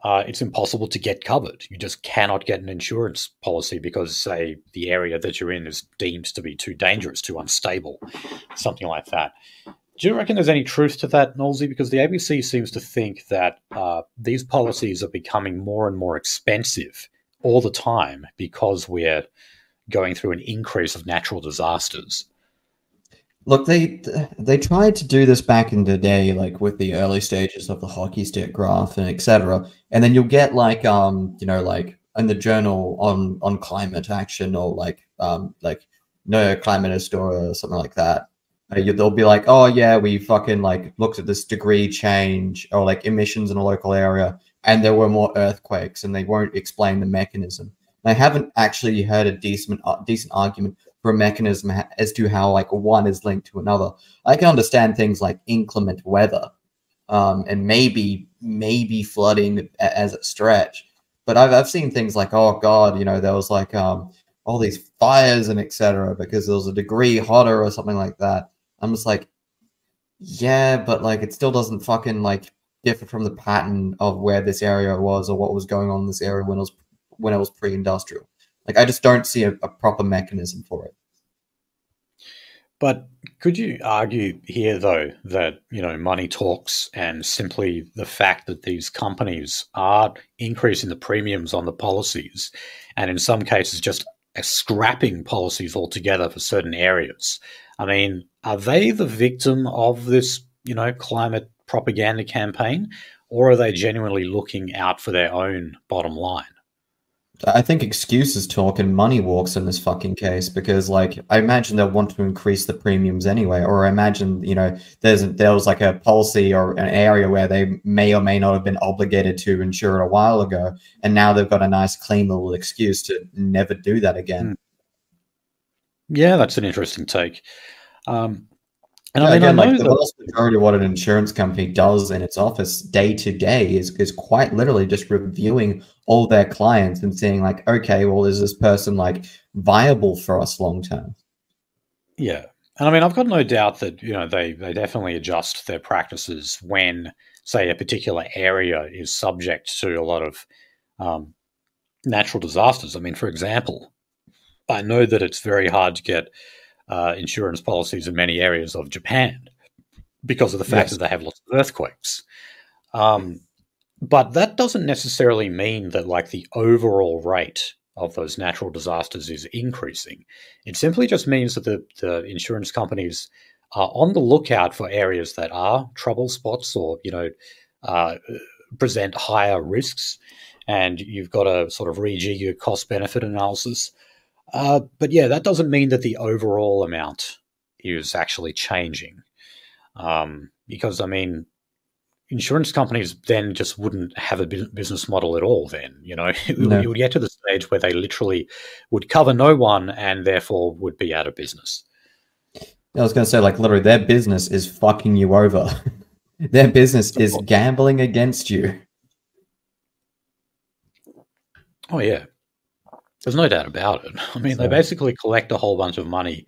it's impossible to get covered. You just cannot get an insurance policy because, say, the area that you're in is deemed to be too dangerous, too unstable, something like that. Do you reckon there's any truth to that, Nolsey? Because the ABC seems to think that these policies are becoming more and more expensive all the time because we're going through an increase of natural disasters. Look, they tried to do this back in the day, like with the early stages of the hockey stick graph and etc. And then you'll get like in the journal on climate action or no climatist or something like that. They'll be like, oh yeah, we fucking looked at this degree change or like emissions in a local area. and there were more earthquakes, and they won't explain the mechanism. I haven't actually heard a decent argument for a mechanism as to how like one is linked to another. I can understand things like inclement weather, and maybe flooding as a stretch, but I've seen things like, oh god, you know, there was like all these fires and etc. because there was a degree hotter or something like that. I'm just like, yeah, but like it still doesn't fucking like differ from the pattern of where this area was or what was going on in this area when it was pre-industrial. Like I just don't see a proper mechanism for it. But could you argue here, though, that, you know, money talks, and simply the fact that these companies are increasing the premiums on the policies, and in some cases just scrapping policies altogether for certain areas? I mean, are they the victim of this, you know, climate propaganda campaign, or are they genuinely looking out for their own bottom line? I think excuses talk and money walks in this fucking case, because like I imagine they'll want to increase the premiums anyway, or I imagine, you know, there was like a policy or an area where they may or may not have been obligated to insure it a while ago, and now they've got a nice clean little excuse to never do that again. Yeah, that's an interesting take. And yeah, I mean, again, I like know the that, vast majority of what an insurance company does in its office day to day is quite literally just reviewing all their clients and seeing like, okay, well, is this person like viable for us long term? yeah. And I mean, I've got no doubt that, you know, they definitely adjust their practices when, say, a particular area is subject to a lot of natural disasters. I mean, for example, I know that it's very hard to get insurance policies in many areas of Japan because of the fact Yes. that they have lots of earthquakes. But that doesn't necessarily mean that like the overall rate of those natural disasters is increasing. It simply just means that the insurance companies are on the lookout for areas that are trouble spots, or, you know, present higher risks, and you've got to sort of rejig your cost benefit analysis. But yeah, that doesn't mean that the overall amount is actually changing. Because I mean, insurance companies then just wouldn't have a business model at all. Then, you know, No. you would get to the stage where they literally would cover no one and therefore would be out of business. I was going to say, like, literally, their business is fucking you over. Their business is gambling against you. Oh yeah, there's no doubt about it. I mean, they basically collect a whole bunch of money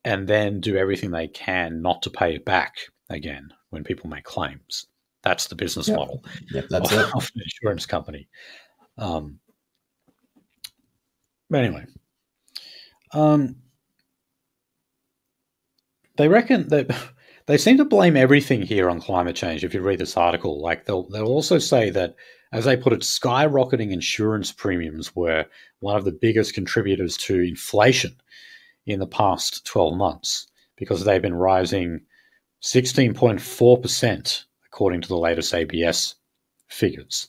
and then do everything they can not to pay it back again when people make claims. That's the business model That's of, it. of an insurance company. But anyway, they reckon that they seem to blame everything here on climate change. If you read this article, like they'll also say that, as they put it, skyrocketing insurance premiums were one of the biggest contributors to inflation in the past 12 months, because they've been rising 16.4%, according to the latest ABS figures.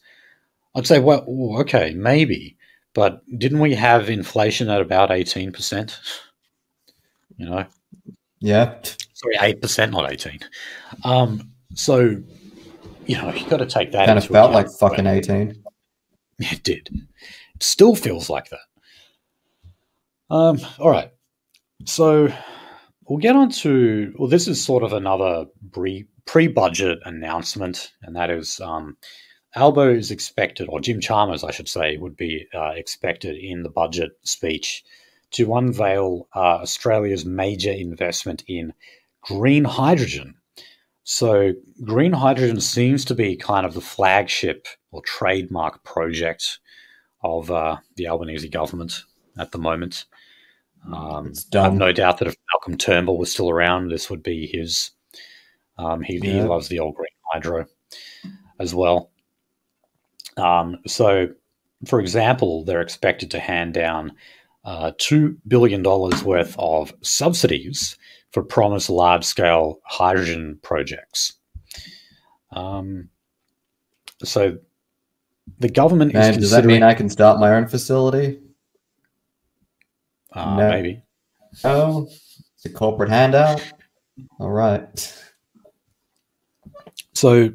I'd say, well, okay, maybe, but didn't we have inflation at about 18%? You know? Yeah. Sorry, 8%, not 18. So, you know, you've got to take that Kind of into felt account. like fucking 18. It did. It still feels like that. All right. So we'll get on to, well, this is sort of another pre-budget announcement, and that is Albo is expected, or Jim Chalmers, I should say, would be expected in the budget speech to unveil Australia's major investment in green hydrogen. So green hydrogen seems to be kind of the flagship or trademark project of the Albanese government at the moment. It's I have dumb. no doubt that if Malcolm Turnbull was still around, this would be his. He loves the old green hydro as well. So, for example, they're expected to hand down $2 billion worth of subsidies for promised large-scale hydrogen projects. So the government is considering... Does that mean I can start my own facility? No. Maybe. Oh, it's a corporate handout. All right. So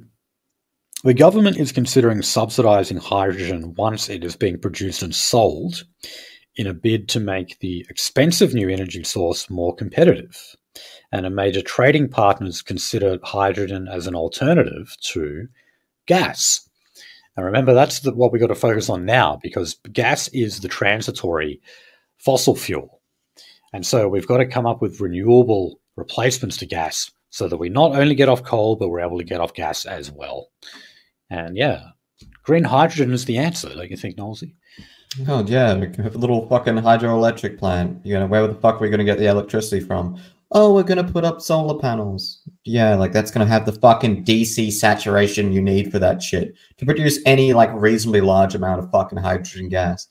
The government is considering subsidising hydrogen once it is being produced and sold in a bid to make the expensive new energy source more competitive. And a major trading partners consider hydrogen as an alternative to gas. And remember, that's what we've got to focus on now, because gas is the transitory fossil fuel. And so we've got to come up with renewable replacements to gas so that we not only get off coal, but we're able to get off gas as well. And yeah, green hydrogen is the answer, don't you think, Knowlesy? Oh yeah, a little fucking hydroelectric plant. Where the fuck are we gonna get the electricity from? Oh, we're gonna put up solar panels. Yeah, like that's gonna have the fucking DC saturation you need for that shit to produce any like reasonably large amount of fucking hydrogen gas.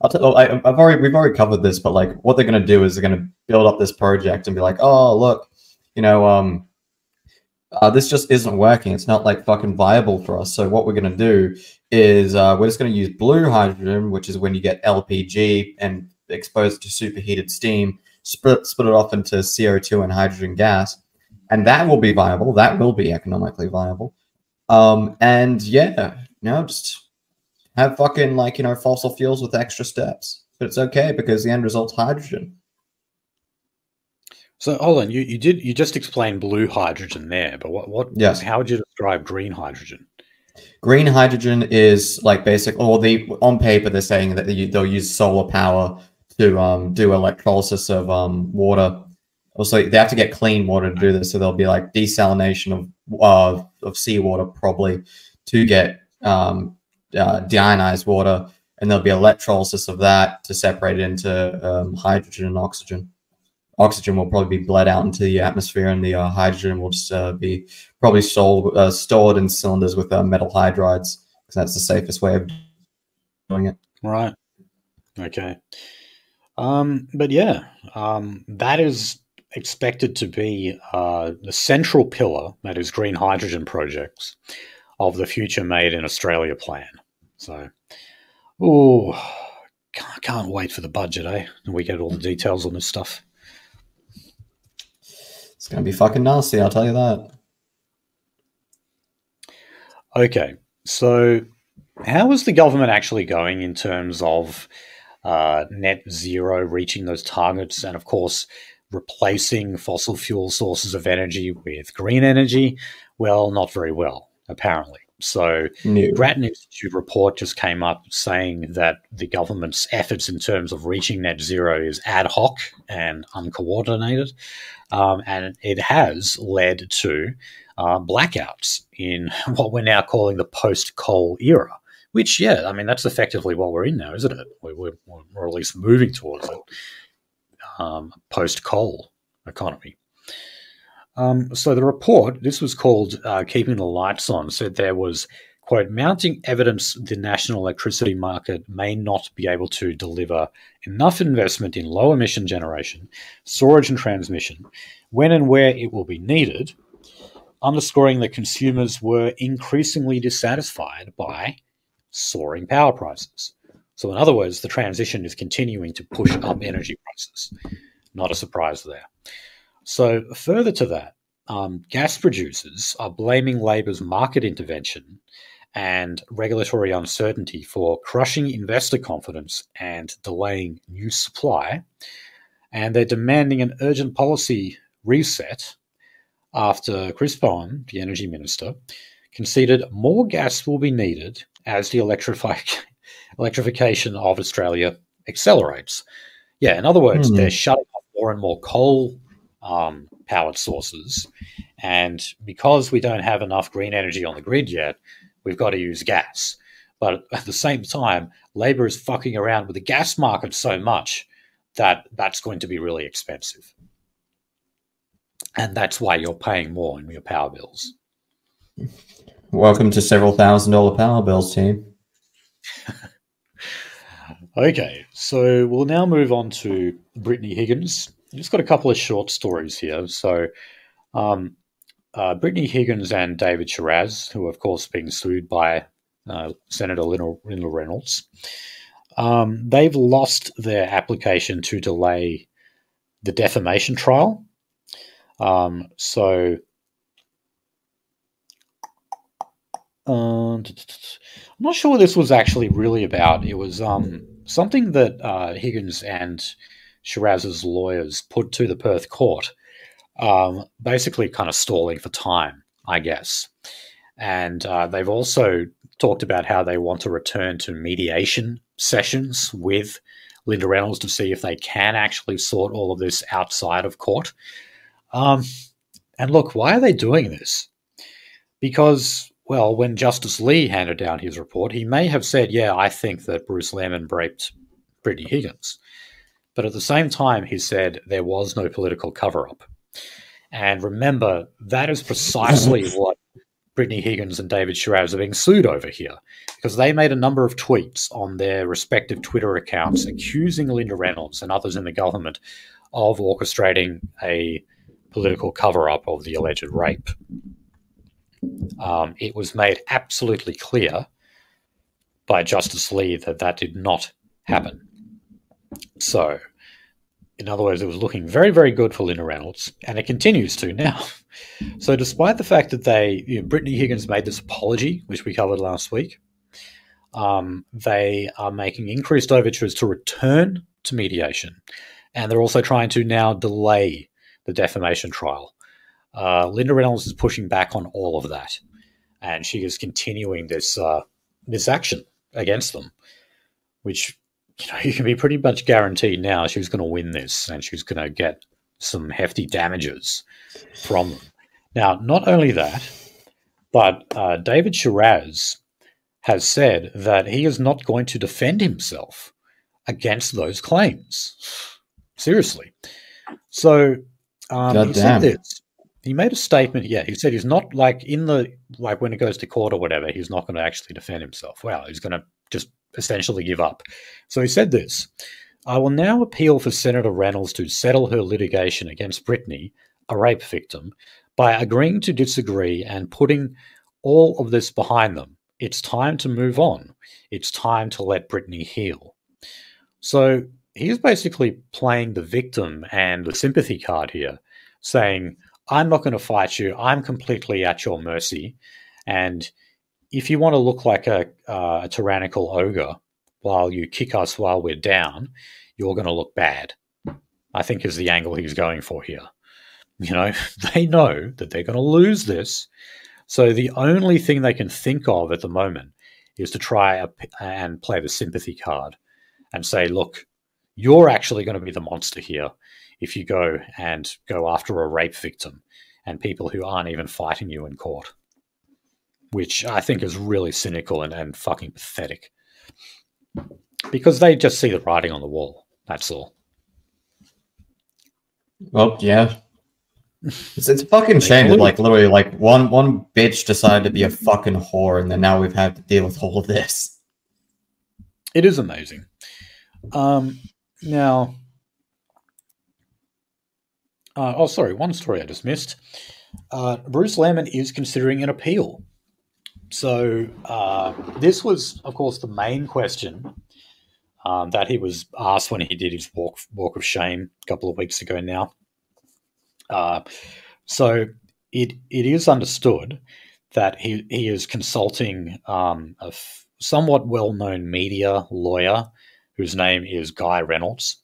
We've already covered this, but like what they're gonna do is they're gonna build up this project and be like, oh look, this just isn't working. It's not like fucking viable for us. So what we're gonna do is we're just gonna use blue hydrogen, which is when you get LPG and expose it to superheated steam, split it off into CO2 and hydrogen gas, and that will be viable. That will be economically viable. And yeah, just have fucking fossil fuels with extra steps, but it's okay because the end result's hydrogen. So hold on, you just explained blue hydrogen there, but what Yes. How would you describe green hydrogen? Green hydrogen is like on paper they're saying that they'll use solar power to do electrolysis of water. Also, they have to get clean water to do this, so there'll be like desalination of seawater probably to get deionized water, and there'll be electrolysis of that to separate it into hydrogen and oxygen. Oxygen will probably be bled out into the atmosphere, and the hydrogen will just be probably stored in cylinders with metal hydrides, because that's the safest way of doing it. Right. Okay. But yeah, that is expected to be the central pillar, that is green hydrogen projects, of the Future Made in Australia plan. So, can't wait for the budget, eh? And we get all the details on this stuff. It's going to be fucking nasty, I'll tell you that. Okay, so how is the government actually going in terms of net zero, reaching those targets, and of course, replacing fossil fuel sources of energy with green energy? Well, not very well, apparently. So, No. Grattan Institute report just came up saying that the government's efforts in terms of reaching net zero is ad hoc and uncoordinated, and it has led to blackouts in what we're now calling the post-coal era. Which, yeah, I mean, that's effectively what we're in now, isn't it? We're at least moving towards it. Post-coal economy. So the report, this was called Keeping the Lights On, said there was, quote, mounting evidence the national electricity market may not be able to deliver enough investment in low-emission generation, storage and transmission, when and where it will be needed, underscoring that consumers were increasingly dissatisfied by soaring power prices. So in other words, the transition is continuing to push up energy prices. Not a surprise there. So further to that, gas producers are blaming Labor's market intervention and regulatory uncertainty for crushing investor confidence and delaying new supply. And they're demanding an urgent policy reset after Chris Bowen, the energy minister, conceded more gas will be needed as the electrification of Australia accelerates. Yeah, in other words, they're shutting off more and more coal powered sources, and because we don't have enough green energy on the grid yet, we've got to use gas. But at the same time, Labor is fucking around with the gas market so much that that's going to be really expensive. And that's why you're paying more in your power bills. Welcome to several $1,000 power bills, team. Okay, so we'll now move on to Brittany Higgins. I've just got a couple of short stories here. So Brittany Higgins and David Shiraz, who are, of course, being sued by Senator Linda Reynolds, they've lost their application to delay the defamation trial. So I'm not sure what this was actually really about. It was something that Higgins and Shiraz's lawyers put to the Perth court, basically kind of stalling for time, I guess. And they've also talked about how they want to return to mediation sessions with Linda Reynolds to see if they can actually sort all of this outside of court. And look, why are they doing this? Because, well, when Justice Lee handed down his report, he may have said, yeah, I think that Bruce Lemon raped Brittany Higgins. But at the same time, he said there was no political cover-up. And remember, that is precisely what Brittany Higgins and David Shiraz are being sued over here, because they made a number of tweets on their respective Twitter accounts accusing Linda Reynolds and others in the government of orchestrating a political cover-up of the alleged rape. It was made absolutely clear by Justice Lee that that did not happen. So, in other words, it was looking very, very good for Linda Reynolds, and it continues to now. So despite the fact that Brittany Higgins made this apology, which we covered last week, they are making increased overtures to return to mediation, and they're also trying to now delay the defamation trial. Linda Reynolds is pushing back on all of that, and she is continuing this action against them, which you can be pretty much guaranteed now she's going to win this, and she's going to get some hefty damages from them. Now, not only that, but David Shiraz has said that he is not going to defend himself against those claims. Seriously. So he said this. He made a statement. Yeah, he said he's not when it goes to court or whatever, he's not going to actually defend himself. Well, he's going to just essentially give up. So he said this: I will now appeal for Senator Reynolds to settle her litigation against Brittany, a rape victim, by agreeing to disagree and putting all of this behind them. It's time to move on. It's time to let Brittany heal. So he's basically playing the victim and the sympathy card here, saying, I'm not going to fight you. I'm completely at your mercy. And if you want to look like a tyrannical ogre while you kick us while we're down, you're going to look bad, I think is the angle he's going for here. They know that they're going to lose this. So the only thing they can think of at the moment is to try and play the sympathy card and say, look, you're actually going to be the monster here if you go after a rape victim and people who aren't even fighting you in court, which I think is really cynical and fucking pathetic, because they just see the writing on the wall. That's all. Well, yeah. It's a fucking shame that literally one bitch decided to be a fucking whore, and then now we've had to deal with all of this. It is amazing. Now, one story I just missed. Bruce Lemon is considering an appeal. So this was, of course, the main question that he was asked when he did his walk of shame a couple of weeks ago now. So it is understood that he is consulting a somewhat well-known media lawyer whose name is Guy Reynolds.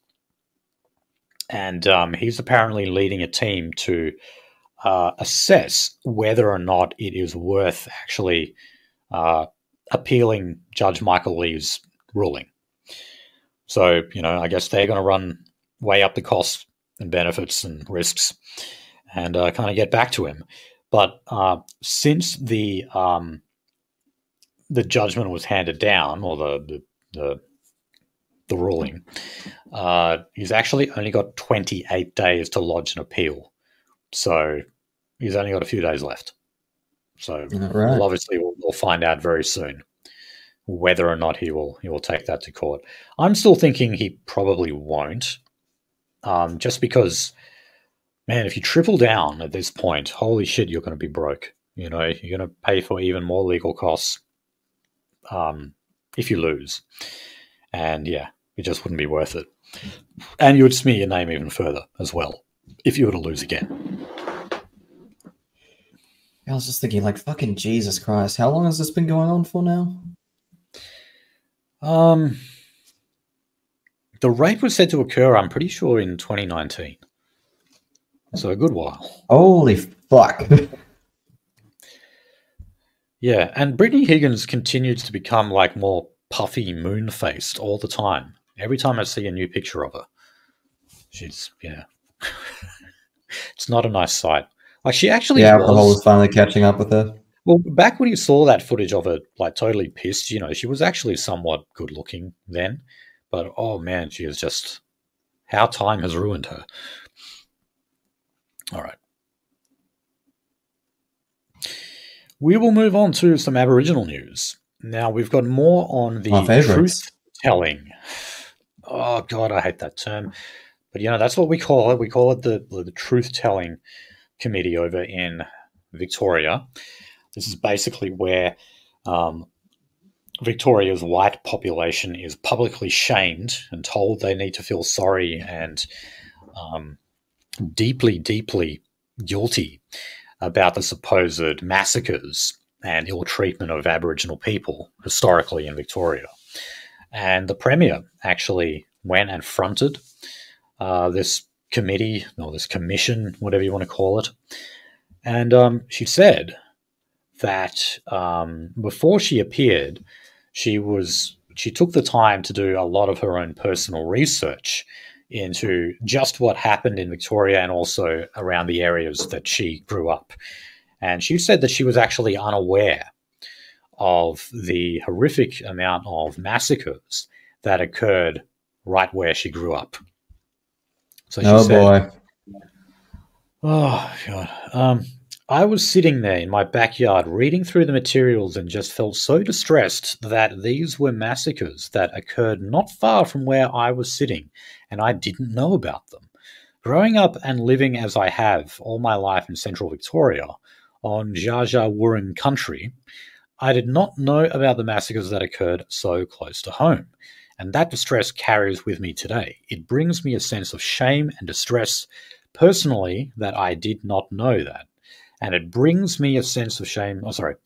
And he's apparently leading a team to assess whether or not it is worth actually appealing Judge Michael Lee's ruling. So, I guess they're going to weigh up the costs and benefits and risks and kind of get back to him. But since the judgment was handed down, or the ruling, he's actually only got 28 days to lodge an appeal. So he's only got a few days left. So we'll find out very soon whether or not he will take that to court. I'm still thinking he probably won't, just because, man, if you triple down at this point, holy shit, you're going to be broke. You're going to pay for even more legal costs if you lose. And yeah, it just wouldn't be worth it. And you would smear your name even further as well if you were to lose again. I was just thinking, like, fucking Jesus Christ, how long has this been going on for now? The rape was said to occur, I'm pretty sure, in 2019. So a good while. Holy fuck. Yeah, and Brittany Higgins continues to become like more puffy, moon-faced all the time. Every time I see a new picture of her, she's, yeah. It's not a nice sight. Like, she actually The alcohol was finally catching up with her. Well, back when you saw that footage of her, like, totally pissed, you know, she was actually somewhat good-looking then. But, oh, man, she is just... How time has ruined her. All right. We will move on to some Aboriginal news. Now, we've got more on the truth-telling. Oh, God, I hate that term. But, you know, that's what we call it. We call it the truth-telling committee over in Victoria. This is basically where Victoria's white population is publicly shamed and told they need to feel sorry and deeply, deeply guilty about the supposed massacres and ill treatment of Aboriginal people historically in Victoria. And the Premier actually went and fronted this committee, or this commission, whatever you want to call it. And she said that before she appeared, she took the time to do a lot of her own personal research into just what happened in Victoria and also around the areas that she grew up. And she said that she was actually unaware of the horrific amount of massacres that occurred right where she grew up. So she said, boy. Oh, God. I was sitting there in my backyard reading through the materials and just felt so distressed that these were massacres that occurred not far from where I was sitting, and I didn't know about them. Growing up and living as I have all my life in central Victoria, on Dja country, I did not know about the massacres that occurred so close to home, and that distress carries with me today. It brings me a sense of shame and distress personally that I did not know that. And it brings me a sense of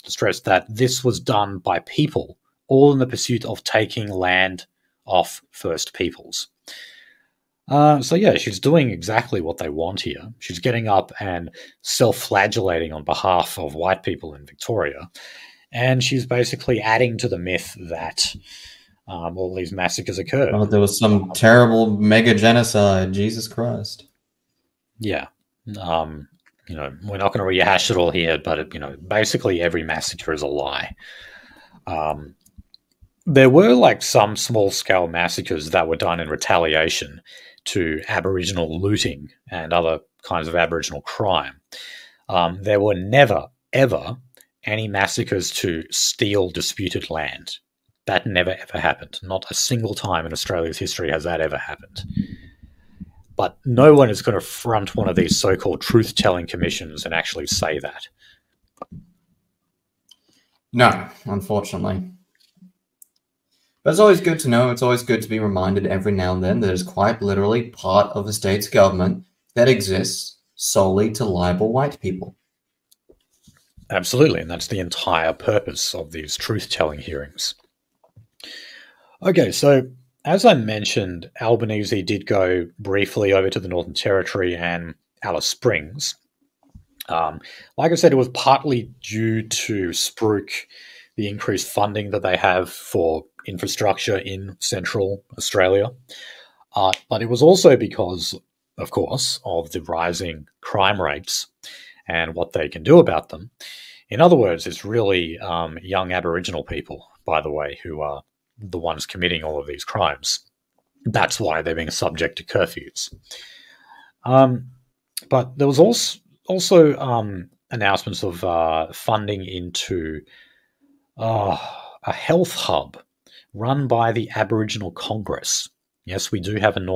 distress that this was done by people, all in the pursuit of taking land off First Peoples. So yeah, she's doing exactly what they want here. She's getting up and self-flagellating on behalf of white people in Victoria. And she's basically adding to the myth that all these massacres occurred. Oh, there was some terrible mega genocide. Jesus Christ. Yeah. You know, we're not going to rehash it all here, but, you know, basically every massacre is a lie. There were, like, some small-scale massacres that were done in retaliation to Aboriginal looting and other kinds of Aboriginal crime. There were never, ever any massacres to steal disputed land. That never, ever happened. Not a single time in Australia's history has that ever happened. But no one is going to front one of these so-called truth-telling commissions and actually say that. No, unfortunately. But it's always good to know, it's always good to be reminded every now and then that it's quite literally part of the state's government that exists solely to libel white people. Absolutely, and that's the entire purpose of these truth-telling hearings. Okay, so as I mentioned, Albanese did go briefly over to the Northern Territory and Alice Springs. Like I said, it was partly due to Spruik, the increased funding that they have for infrastructure in Central Australia. But it was also because, of course, of the rising crime rates and what they can do about them. In other words, it's really young Aboriginal people, by the way, who are the ones committing all of these crimes. That's why they're being subject to curfews. But there was also announcements of funding into a health hub run by the Aboriginal Congress. Yes, we do have an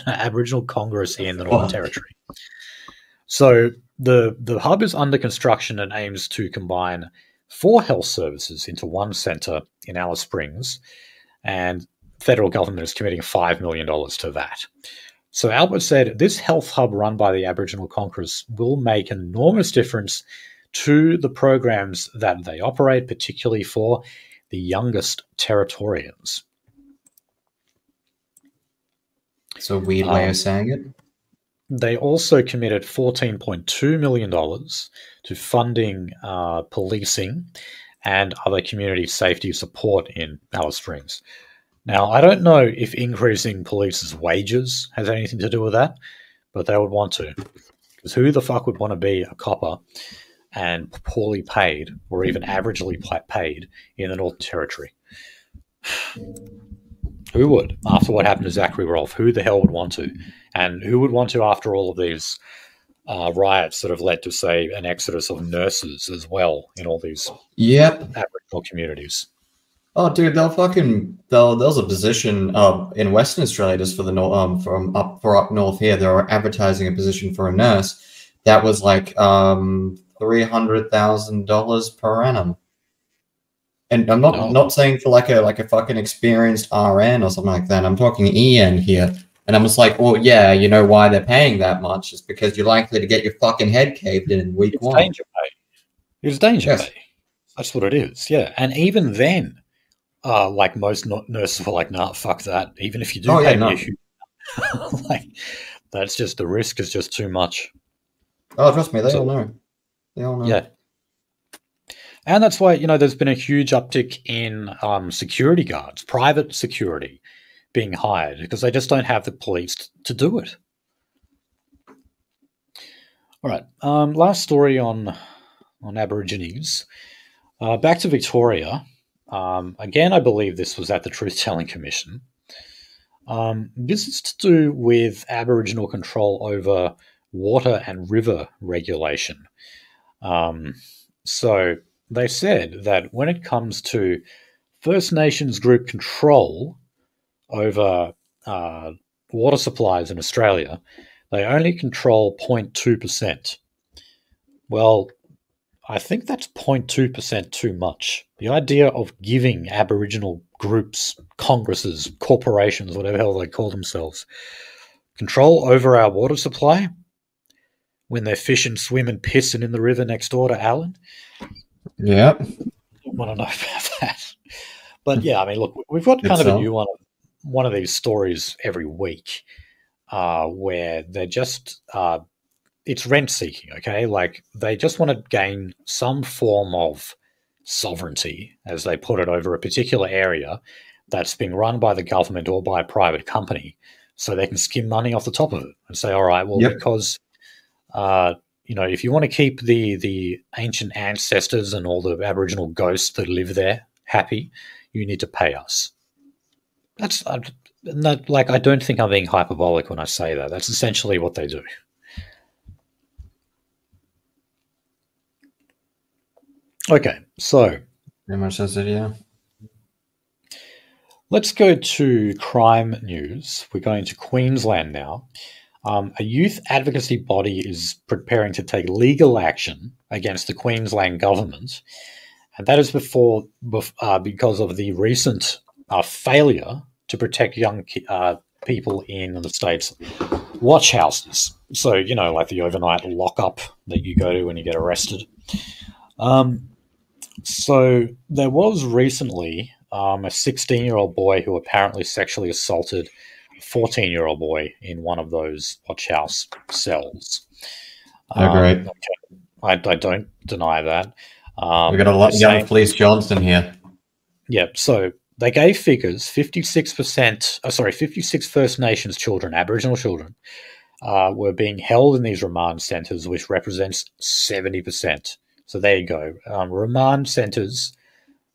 Aboriginal Congress in the Northern Territory. So the hub is under construction and aims to combine 4 health services into one centre in Alice Springs, and the federal government is committing $5 million to that. So Albert said, this health hub run by the Aboriginal Congress will make an enormous difference to the programs that they operate, particularly for the youngest Territorians. It's a weird way of saying it. They also committed $14.2 million to funding policing and other community safety support in Alice Springs. Now, I don't know if increasing police's wages has anything to do with that, but they would want to. Because who the fuck would want to be a copper and poorly paid, or even averagely paid, in the Northern Territory? Who would? After what happened to Zachary Rolfe, who the hell would want to? And who would want to after all of these riots that have led to, say, an exodus of nurses as well in all these Aboriginal communities? Oh, dude, there was a position in Western Australia just for the up north here. They were advertising a position for a nurse that was like $300,000 per annum. And I'm not saying for like a fucking experienced RN or something like that. I'm talking EN here. And I'm just like, well, yeah, you know why they're paying that much? It's because you're likely to get your fucking head caved in week one. Danger pay. It's danger pay. That's what it is, yeah. And even then, like most nurses were like, nah, fuck that. Even if you do pay me a huge like, that's just, the risk is just too much. Oh, trust me, they all know. They all know. Yeah. And that's why, there's been a huge uptick in security guards, private security, being hired because they just don't have the police to do it. All right. Last story on Aborigines. Back to Victoria. Again, I believe this was at the Truth-Telling Commission. This is to do with Aboriginal control over water and river regulation. So they said that when it comes to First Nations group control over water supplies in Australia, they only control 0.2%. Well, I think that's 0.2% too much. The idea of giving Aboriginal groups, congresses, corporations, whatever the hell they call themselves, control over our water supply when they're fishing, swimming, pissing in the river next door to Allen. Yeah. I want to know about that. But yeah, I mean, look, we've got kind of a new one of these stories every week where they're just it's rent seeking, okay? Like they just want to gain some form of sovereignty, as they put it, over a particular area that's being run by the government or by a private company, so they can skim money off the top of it and say, all right, well, because if you want to keep the ancient ancestors and all the Aboriginal ghosts that live there happy, you need to pay us. That's not, like, I don't think I'm being hyperbolic when I say that. That's essentially what they do. Okay, so pretty much that's it, yeah. Let's go to crime news. We're going to Queensland now. A youth advocacy body is preparing to take legal action against the Queensland government, and that is because of the recent failure to protect young people in the state's watch houses. So, like the overnight lockup that you go to when you get arrested. So there was recently a 16-year-old boy who apparently sexually assaulted a 14-year-old boy in one of those watch house cells. Great. I don't deny that. We've got a lot of young Police Johnson here. Yeah, so they gave figures. 56 First Nations children, Aboriginal children, were being held in these remand centres, which represents 70%. So there you go. Remand centres,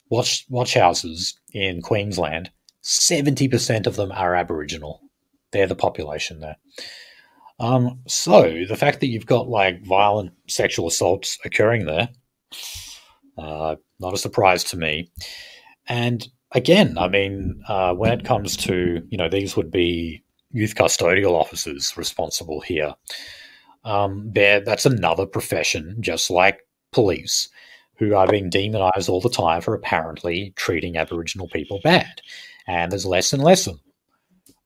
watch houses in Queensland, 70% of them are Aboriginal. They're the population there. So the fact that you've got like violent sexual assaults occurring there, not a surprise to me. And again, I mean, when it comes to, these would be youth custodial officers responsible here. That's another profession, just like police, who are being demonized all the time for apparently treating Aboriginal people bad. And there's less and less of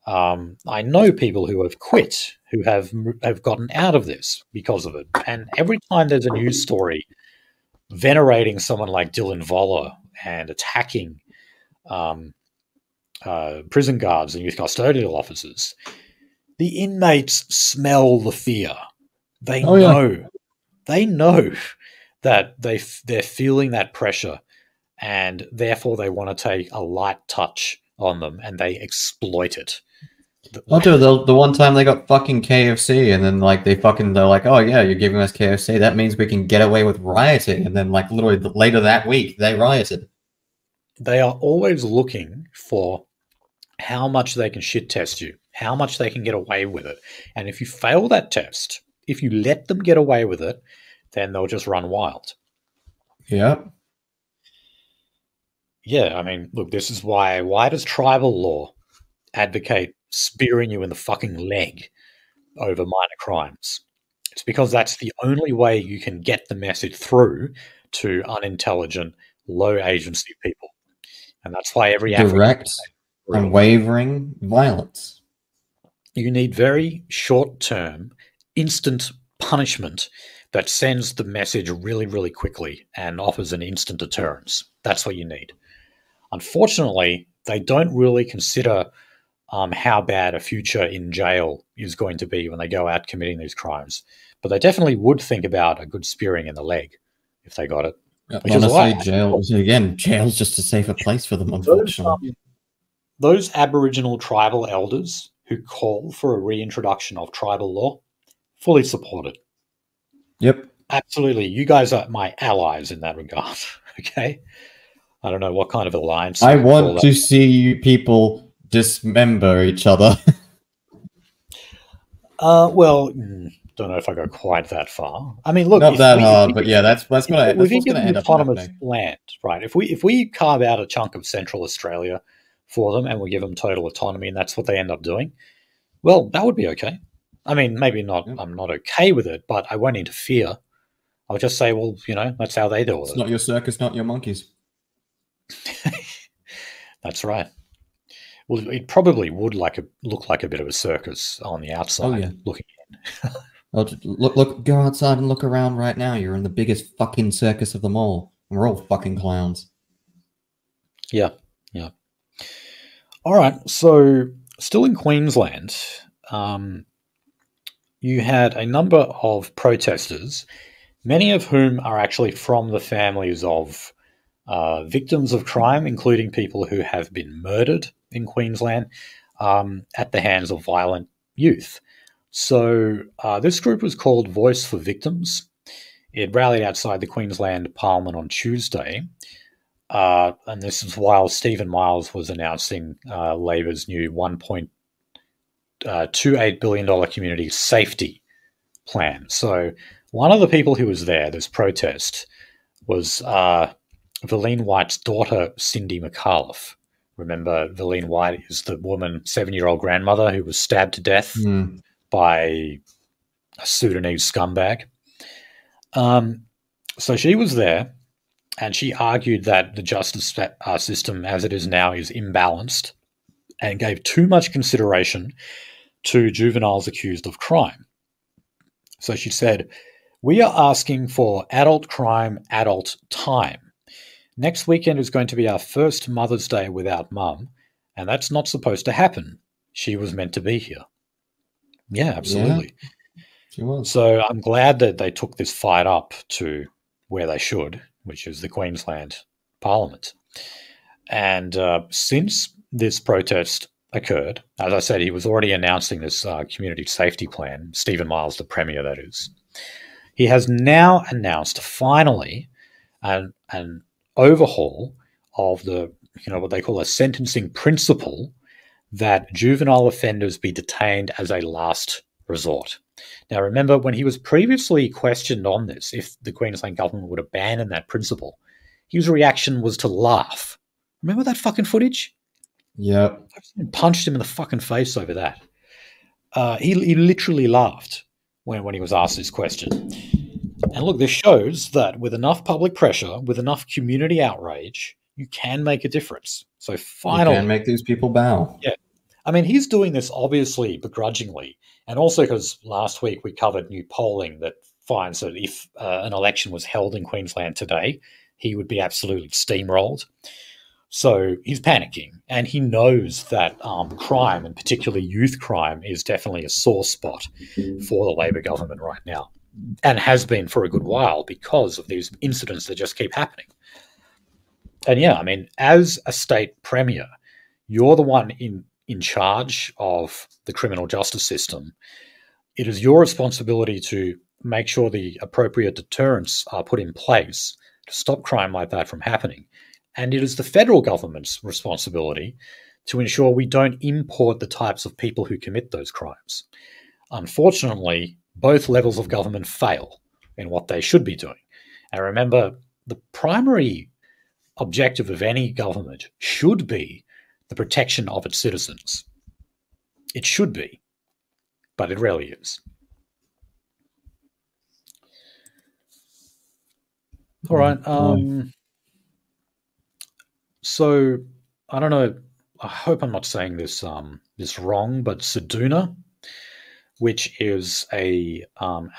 them. I know people who have quit, who have gotten out of this because of it. And every time there's a news story venerating someone like Dylan Voller and attacking prison guards and youth custodial officers, the inmates smell the fear. They know that they're feeling that pressure, and therefore they want to take a light touch on them, and they exploit it. I'll do the one time they got fucking KFC, and then like they're like, oh yeah, you're giving us KFC, that means we can get away with rioting, and then like literally later that week they rioted. They are always looking for how much they can shit test you, how much they can get away with it, and if you fail that test, if you let them get away with it, then they'll just run wild. Yeah. Yeah, I mean, look, this is why does tribal law advocate spearing you in the fucking leg over minor crimes? It's because that's the only way you can get the message through to unintelligent, low agency people. And that's why every direct, unwavering violence. You need very short-term, instant punishment that sends the message really, really quickly and offers an instant deterrence. That's what you need. Unfortunately, they don't really consider how bad a future in jail is going to be when they go out committing these crimes. But they definitely would think about a good spearing in the leg if they got it. Honestly, jail's just a safer place for them, unfortunately. Those Aboriginal tribal elders who call for a reintroduction of tribal law, fully supported. Yep. Absolutely. You guys are my allies in that regard, okay? I don't know what kind of alliance. I want to see people dismember each other. Well, don't know if I go quite that far. I mean, look, not that hard, but yeah, that's what's going to end up autonomous land, right? If we carve out a chunk of Central Australia for them and we give them total autonomy, and that's what they end up doing, well, that would be okay. I mean, maybe not. I'm not okay with it, but I won't interfere. I'll just say, well, that's how they do it. It's not your circus, not your monkeys. That's right. Well, it probably would look like a bit of a circus on the outside, looking in. Look, go outside and look around right now. You're in the biggest fucking circus of them all. We're all fucking clowns. Yeah. All right, so still in Queensland, you had a number of protesters, many of whom are actually from the families of victims of crime, including people who have been murdered in Queensland at the hands of violent youth. So this group was called Voice for Victims. It rallied outside the Queensland Parliament on Tuesday, and this is while Stephen Miles was announcing Labor's new $1.28 billion community safety plan. So one of the people who was there, this protest, was Verlene White's daughter, Cindy McAuliffe. Remember, Verlene White is the woman, 7-year-old grandmother, who was stabbed to death by a Sudanese scumbag. So she was there, and she argued that the justice system as it is now is imbalanced and gave too much consideration to juveniles accused of crime. So she said, "We are asking for adult crime, adult time. Next weekend is going to be our first Mother's Day without Mum, and that's not supposed to happen. She was meant to be here." Yeah, absolutely. Yeah, she was. So I'm glad that they took this fight up to where they should, which is the Queensland Parliament. And since this protest occurred, as I said, he was already announcing this community safety plan, Stephen Miles, the Premier, that is. He has now announced, finally, an overhaul of the, what they call a sentencing principle, that juvenile offenders be detained as a last resort. Now, remember, when he was previously questioned on this, if the Queensland government would abandon that principle, his reaction was to laugh. Remember that fucking footage? Yeah. I punched him in the fucking face over that. He literally laughed when he was asked this question. And look, this shows that with enough public pressure, with enough community outrage, you can make a difference. So finally, you can make these people bow. Yeah. I mean, he's doing this obviously begrudgingly, and also because last week we covered new polling that finds that if an election was held in Queensland today, he would be absolutely steamrolled. So he's panicking, and he knows that crime, and particularly youth crime, is definitely a sore spot for the Labor government right now, and has been for a good while because of these incidents that just keep happening. And yeah, I mean, as a state premier, you're the one in charge of the criminal justice system. It is your responsibility to make sure the appropriate deterrents are put in place to stop crime like that from happening. And it is the federal government's responsibility to ensure we don't import the types of people who commit those crimes. Unfortunately, both levels of government fail in what they should be doing. And remember, the primary objective of any government should be the protection of its citizens. It should be, but it rarely is. All right. So I don't know. I hope I'm not saying this wrong, but Seduna, which is an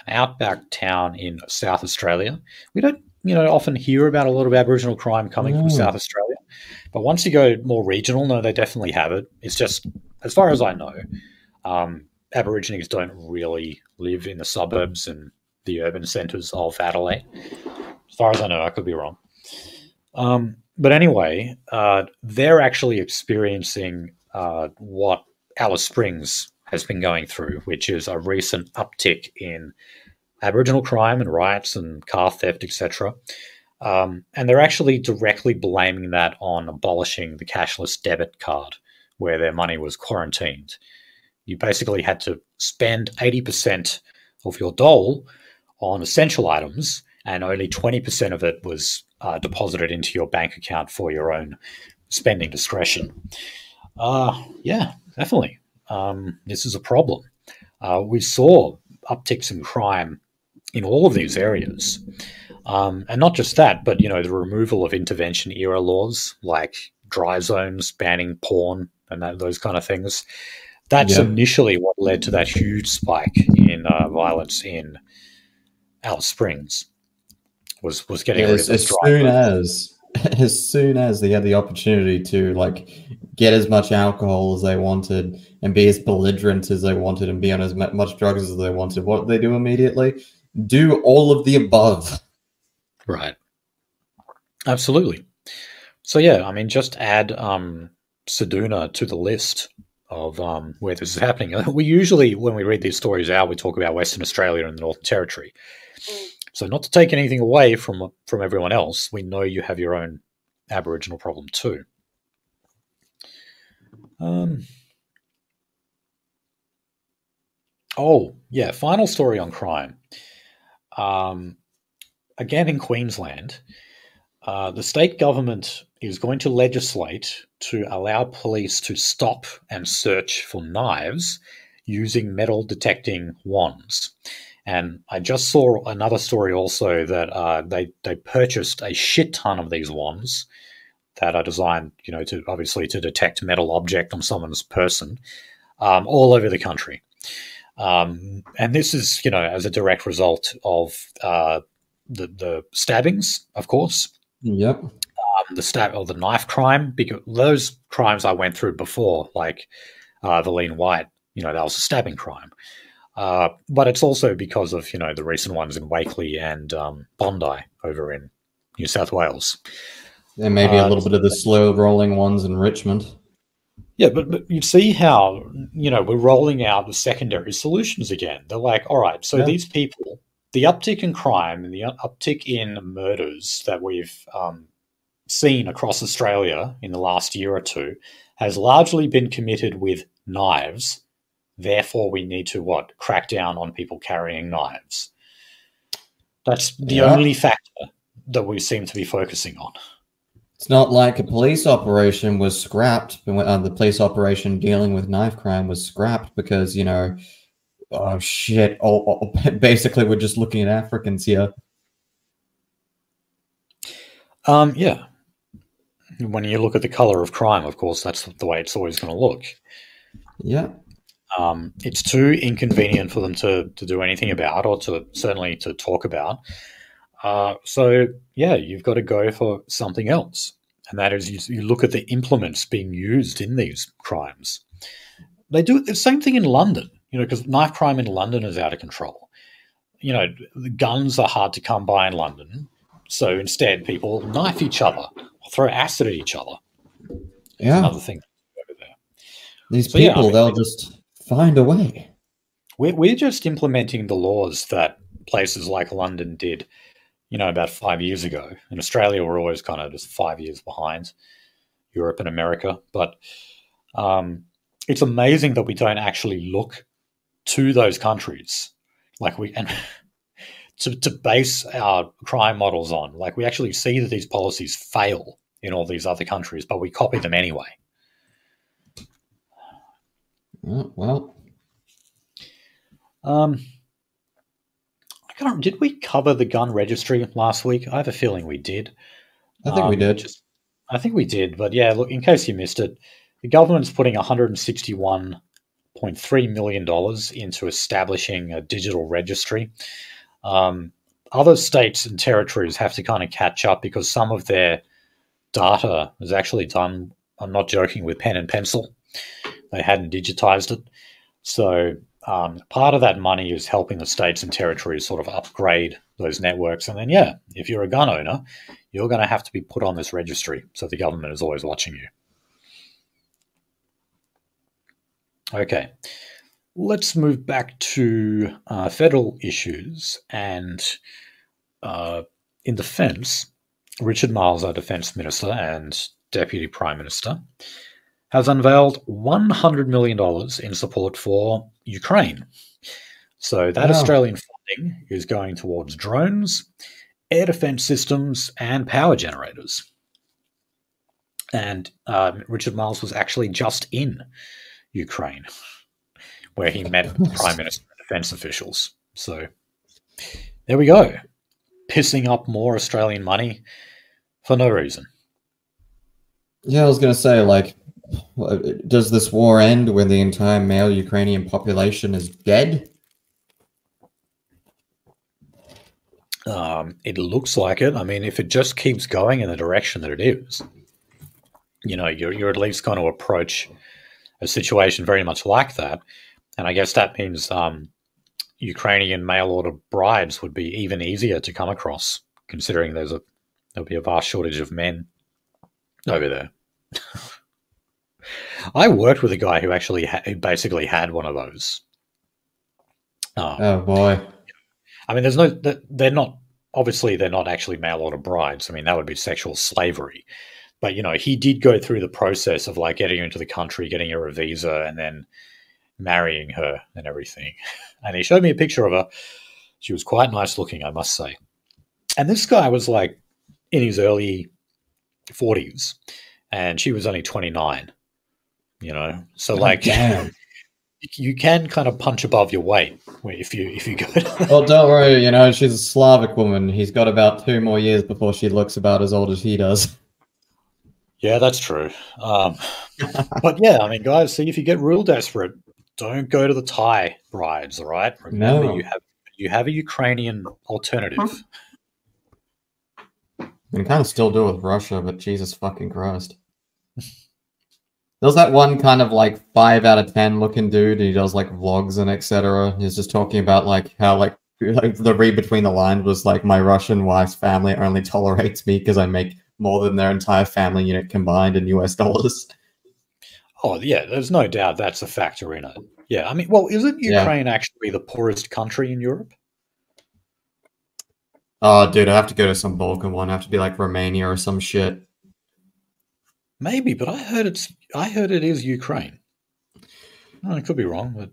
outback town in South Australia, we don't often hear about a lot of Aboriginal crime coming from South Australia, but once you go more regional, no, they definitely have it. It's just, as far as I know, Aborigines don't really live in the suburbs and the urban centres of Adelaide. As far as I know, I could be wrong. But anyway, they're actually experiencing what Alice Springs has been going through, which is a recent uptick in Aboriginal crime and riots and car theft, etc. And they're actually directly blaming that on abolishing the cashless debit card, where their money was quarantined. You basically had to spend 80% of your dole on essential items, and only 20% of it was deposited into your bank account for your own spending discretion. Yeah, definitely. This is a problem. We saw upticks in crime in all of these areas. And not just that, but, the removal of intervention era laws like dry zones, banning porn and those kind of things. That's initially what led to that huge spike in violence in Alice Springs. Was getting rid of those as soon as they had the opportunity to get as much alcohol as they wanted and be as belligerent as they wanted and be on as much drugs as they wanted, what did they do immediately? Do all of the above. Right. Absolutely. So yeah, I mean, just add Seduna to the list of where this is happening. We usually, when we read these stories out, we talk about Western Australia and the Northern Territory. So not to take anything away from everyone else, we know you have your own Aboriginal problem too. Final story on crime. Again in Queensland, the state government is going to legislate to allow police to stop and search for knives using metal detecting wands. And I just saw another story also that they purchased a shit ton of these wands that are designed, to detect metal object on someone's person, all over the country. And this is, as a direct result of the stabbings, of course. Yep. The knife crime, because those crimes I went through before, like the Lean White, that was a stabbing crime. But it's also because of, the recent ones in Wakeley and Bondi over in New South Wales. And maybe a little bit of the slow rolling ones in Richmond. Yeah, but you see how, we're rolling out the secondary solutions again. They're like, all right, so these people, the uptick in crime and the uptick in murders that we've seen across Australia in the last year or two has largely been committed with knives. Therefore, we need to, crack down on people carrying knives. That's the only factor that we seem to be focusing on. It's not like a police operation was scrapped. The police operation dealing with knife crime was scrapped because, basically we're just looking at Africans here. Yeah. When you look at the color of crime, of course, that's the way it's always going to look. Yeah. It's too inconvenient for them to do anything about, or certainly to talk about. So yeah, you've got to go for something else, and that is you look at the implements being used in these crimes. They do the same thing in London, because knife crime in London is out of control. The guns are hard to come by in London, so instead people knife each other or throw acid at each other. It's another thing over there. These people, they'll just find a way. We're just implementing the laws that places like London did, about 5 years ago. In Australia, we're always kind of just 5 years behind Europe and America. But it's amazing that we don't actually look to those countries to base our crime models on. Like, we actually see that these policies fail in all these other countries, but we copy them anyway. Well, did we cover the gun registry last week? I have a feeling we did. I think we did. I think we did, but yeah, look, in case you missed it, the government's putting $161.3 million into establishing a digital registry. Other states and territories have to kind of catch up because some of their data is actually done, I'm not joking, with pen and pencil. They hadn't digitized it. So part of that money is helping the states and territories sort of upgrade those networks. And then, yeah, if you're a gun owner, you're going to have to be put on this registry. So the government is always watching you. Okay, let's move back to federal issues. And in defense, Richard Marles, our defense minister and deputy prime minister, has unveiled $100 million in support for Ukraine. So that Australian funding is going towards drones, air defense systems, and power generators. And Richard Marles was actually just in Ukraine, where he met the prime minister and defense officials. So there we go. Pissing up more Australian money for no reason. Yeah, I was going to say, does this war end when the entire male Ukrainian population is dead? It looks like it. I mean, if it just keeps going in the direction that it is, you're at least going to approach a situation very much like that. And I guess that means Ukrainian mail-order brides would be even easier to come across, considering there'll be a vast shortage of men over there. I worked with a guy who actually who basically had one of those. Oh boy! I mean, they're not actually mail order brides. I mean, that would be sexual slavery. But he did go through the process of getting her into the country, getting her a visa, and then marrying her and everything. And he showed me a picture of her. She was quite nice looking, I must say. And this guy was in his early 40s, and she was only 29. So damn. You can kind of punch above your weight if you go. Well, don't worry. She's a Slavic woman. He's got about 2 more years before she looks about as old as he does. Yeah, that's true. But yeah, I mean, guys, see, if you get real desperate, don't go to the Thai brides. All right, remember you have a Ukrainian alternative. You can kind of still do it with Russia, but Jesus fucking Christ. There's that one kind of 5 out of 10 looking dude. He does vlogs and etc. He's just talking about how the read between the lines was my Russian wife's family only tolerates me because I make more than their entire family unit combined in US dollars. Oh yeah, there's no doubt that's a factor in it. Yeah, I mean, well, isn't Ukraine actually the poorest country in Europe? Oh, dude, I have to go to some Balkan one. I have to be Romania or some shit. Maybe, but I heard it is Ukraine. Oh, I could be wrong, but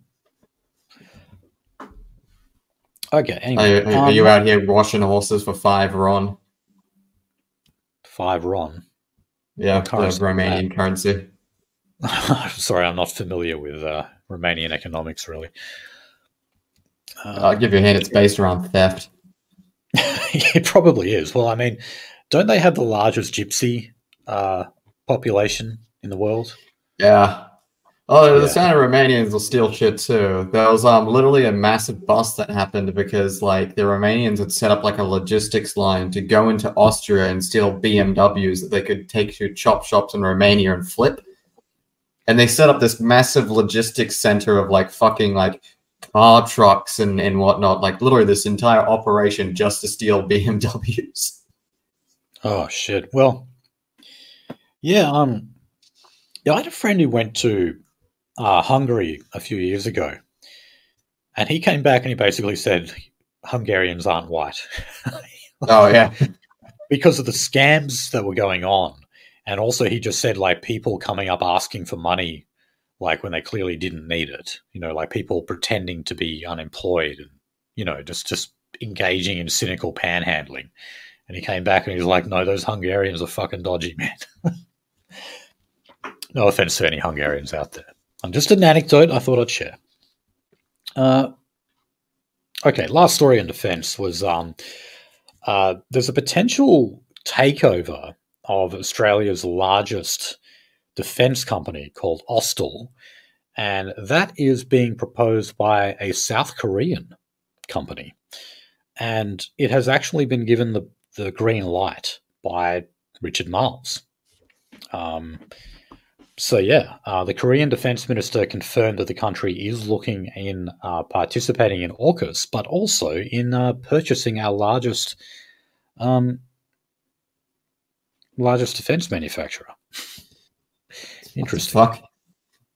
okay. Anyway, are you out here washing horses for 5 RON? 5 RON. Yeah, the Romanian currency. Sorry, I'm not familiar with Romanian economics, really. I'll give you a hint. It's based around theft. It probably is. Well, I mean, don't they have the largest gypsy population in the world? Yeah. Oh, the Yeah. Santa Romanians will steal shit too. There was literally a massive bust that happened because like the Romanians had set up like a logistics line to go into Austria and steal BMWs that they could take to chop shops in Romania and flip. And they set up this massive logistics center of like fucking like car trucks and whatnot, like literally this entire operation just to steal BMWs. Oh shit. Well, yeah. Yeah, I had a friend who went to Hungary a few years ago, and he came back and he basically said Hungarians aren't white Oh yeah. because of the scams that were going on, and also he just said like people coming up asking for money, like when they clearly didn't need it. You know, like people pretending to be unemployed and just engaging in cynical panhandling. And he came back and he was like, "No, those Hungarians are fucking dodgy, man." No offense to any Hungarians out there. Just an anecdote I thought I'd share. Okay, last story in defence was there's a potential takeover of Australia's largest defence company called Austal, and that is being proposed by a South Korean company. And it has actually been given the green light by Richard Marles. So yeah, the Korean defense minister confirmed that the country is looking in participating in AUKUS, but also in purchasing our largest defense manufacturer. Interesting. Fuck.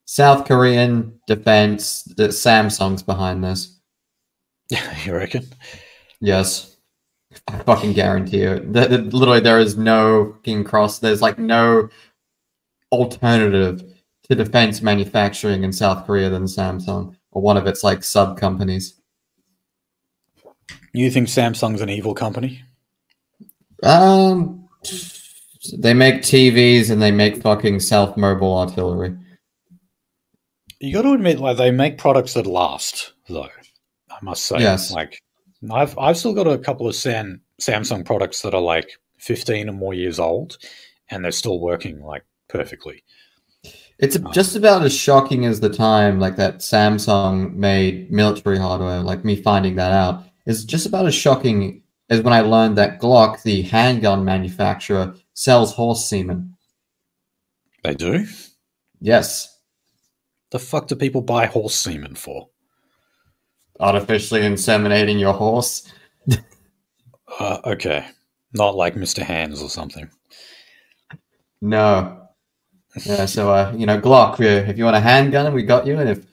South Korean defense. The Samsung's behind this. You reckon? Yes. I fucking guarantee you. Literally, there is no fucking cross. There's like no alternative to defense manufacturing in South Korea than Samsung or one of its like sub companies. You think Samsung's an evil company? They make TVs and they make fucking self-mobile artillery. You got to admit, like they make products that last, though. I must say, yes. Like I've still got a couple of Samsung products that are like 15 or more years old, and they're still working like perfectly. It's just about as shocking as the time like that Samsung made military hardware. Like me finding that out is just about as shocking as when I learned that Glock, the handgun manufacturer, sells horse semen. They do? Yes. The fuck do people buy horse semen for? Artificially inseminating your horse. Okay. Not like Mr. Hands or something. No. Yeah, so Glock, if you want a handgun, we got you, and if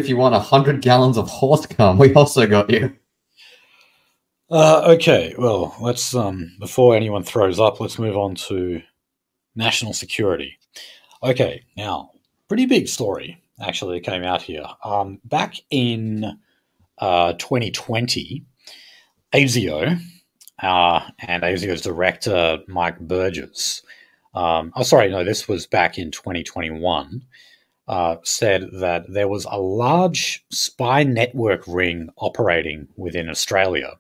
you want 100 gallons of horse cum, we also got you. Okay, well, let's before anyone throws up, let's move on to national security. Okay, now, pretty big story actually came out here. Back in 2020, ASIO and ASIO's director Mike Burgess. This was back in 2021. Said that there was a large spy network ring operating within Australia,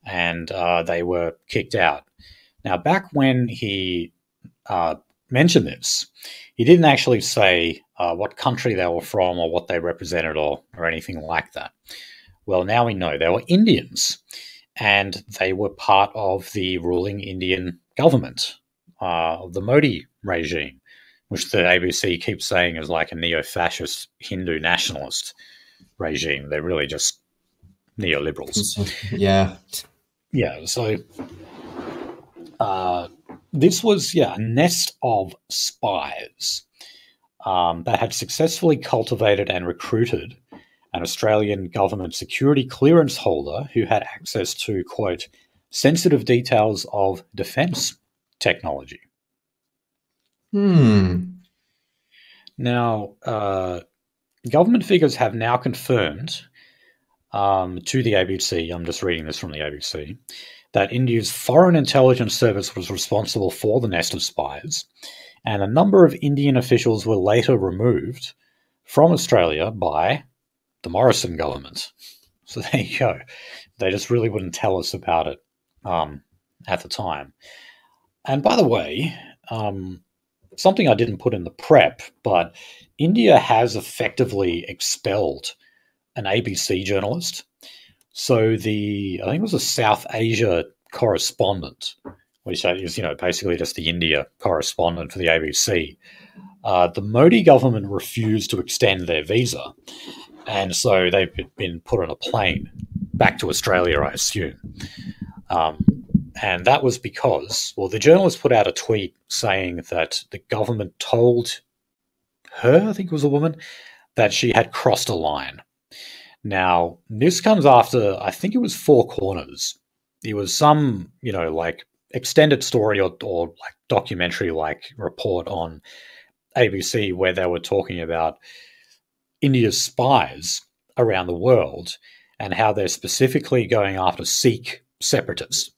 and they were kicked out. Now, back when he mentioned this, he didn't actually say what country they were from or what they represented or anything like that. Well, now we know they were Indians, and they were part of the ruling Indian government. Of the Modi regime, which the ABC keeps saying is like a neo-fascist Hindu nationalist regime. They're really just neoliberals. Yeah. Yeah, so this was, a nest of spies that had successfully cultivated and recruited an Australian government security clearance holder who had access to, quote, sensitive details of defence technology. Now, government figures have now confirmed to the ABC, I'm just reading this from the ABC, that India's Foreign Intelligence Service was responsible for the nest of spies, and a number of Indian officials were later removed from Australia by the Morrison government. So there you go. They just really wouldn't tell us about it at the time. And by the way, something I didn't put in the prep, but India has effectively expelled an ABC journalist. So I think it was a South Asia correspondent, which is, basically just the India correspondent for the ABC. The Modi government refused to extend their visa, and so they've been put on a plane back to Australia, I assume. And that was because, the journalist put out a tweet saying that the government told her, I think it was a woman, that she had crossed a line. Now, this comes after, I think it was Four Corners. It was some, extended story or like documentary report on ABC where they were talking about India's spies around the world and how they're specifically going after Sikh separatists.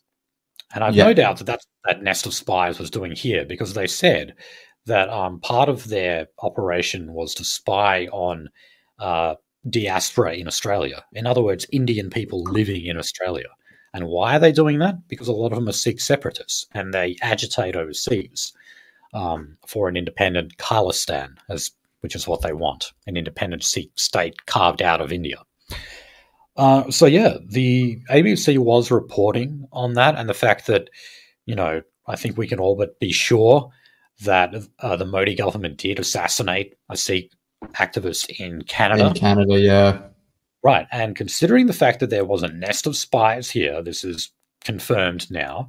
And I've no doubt that nest of spies was doing here, because they said that part of their operation was to spy on diaspora in Australia. In other words, Indian people living in Australia. And why are they doing that? Because a lot of them are Sikh separatists, and they agitate overseas for an independent Khalistan, which is what they want, an independent Sikh state carved out of India. The ABC was reporting on that, and the fact that, I think we can all but be sure that the Modi government did assassinate a Sikh activist in Canada. In Canada, yeah. Right, and considering the fact that there was a nest of spies here, this is confirmed now,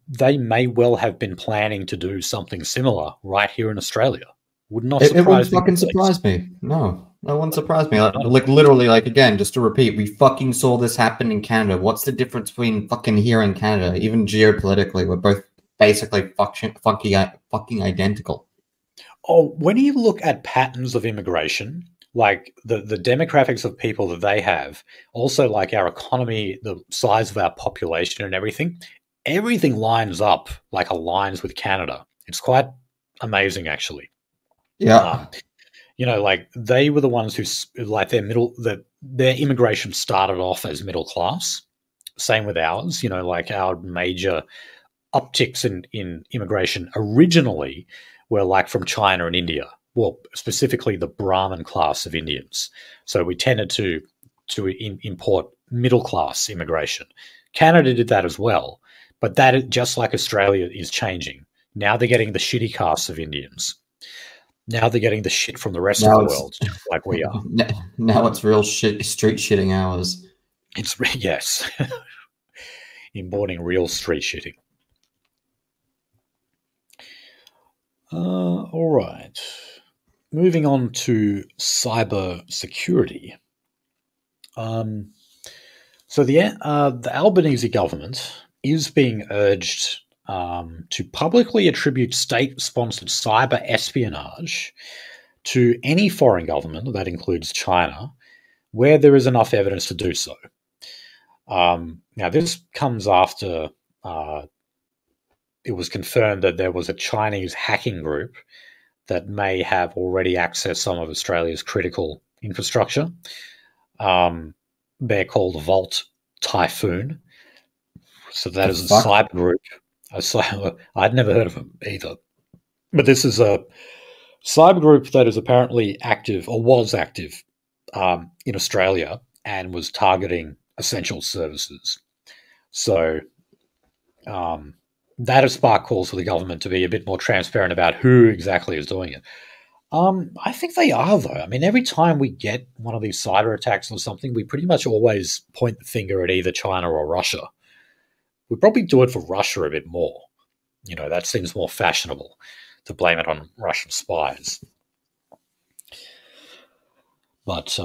they may well have been planning to do something similar right here in Australia. Would not surprise me. It wouldn't fucking surprise me. No, that wouldn't surprise me. Literally, again, just to repeat, we fucking saw this happen in Canada. What's the difference between fucking here and Canada? Even geopolitically, we're both basically fucking identical. Oh, when you look at patterns of immigration, like the demographics of people that they have, also like our economy, the size of our population and everything lines up like aligns with Canada. It's quite amazing, actually. Yeah. They were the ones who, their immigration started off as middle class. Same with ours, our major upticks in immigration originally were from China and India. Well, specifically the Brahmin class of Indians. So we tended to import middle class immigration. Canada did that as well, but that, just like Australia, is changing. Now they're getting the shitty casts of Indians. Now they're getting the shit from the rest of the world, like we are. Now it's real shit, street shitting hours. Yes. Importing real street shitting. All right. Moving on to cyber security. So the Albanese government is being urged to publicly attribute state-sponsored cyber espionage to any foreign government, that includes China, where there is enough evidence to do so. Now, this comes after it was confirmed that there was a Chinese hacking group that may have already accessed some of Australia's critical infrastructure. They're called Vault Typhoon. So that is a cyber group. I'd never heard of them either. But this is a cyber group that is apparently active, or was active, in Australia, and was targeting essential services. So that has sparked calls for the government to be a bit more transparent about who exactly is doing it. I think they are, though. I mean, every time we get one of these cyber attacks or something, we pretty much always point the finger at either China or Russia. We probably do it for Russia a bit more. That seems more fashionable, to blame it on Russian spies. But,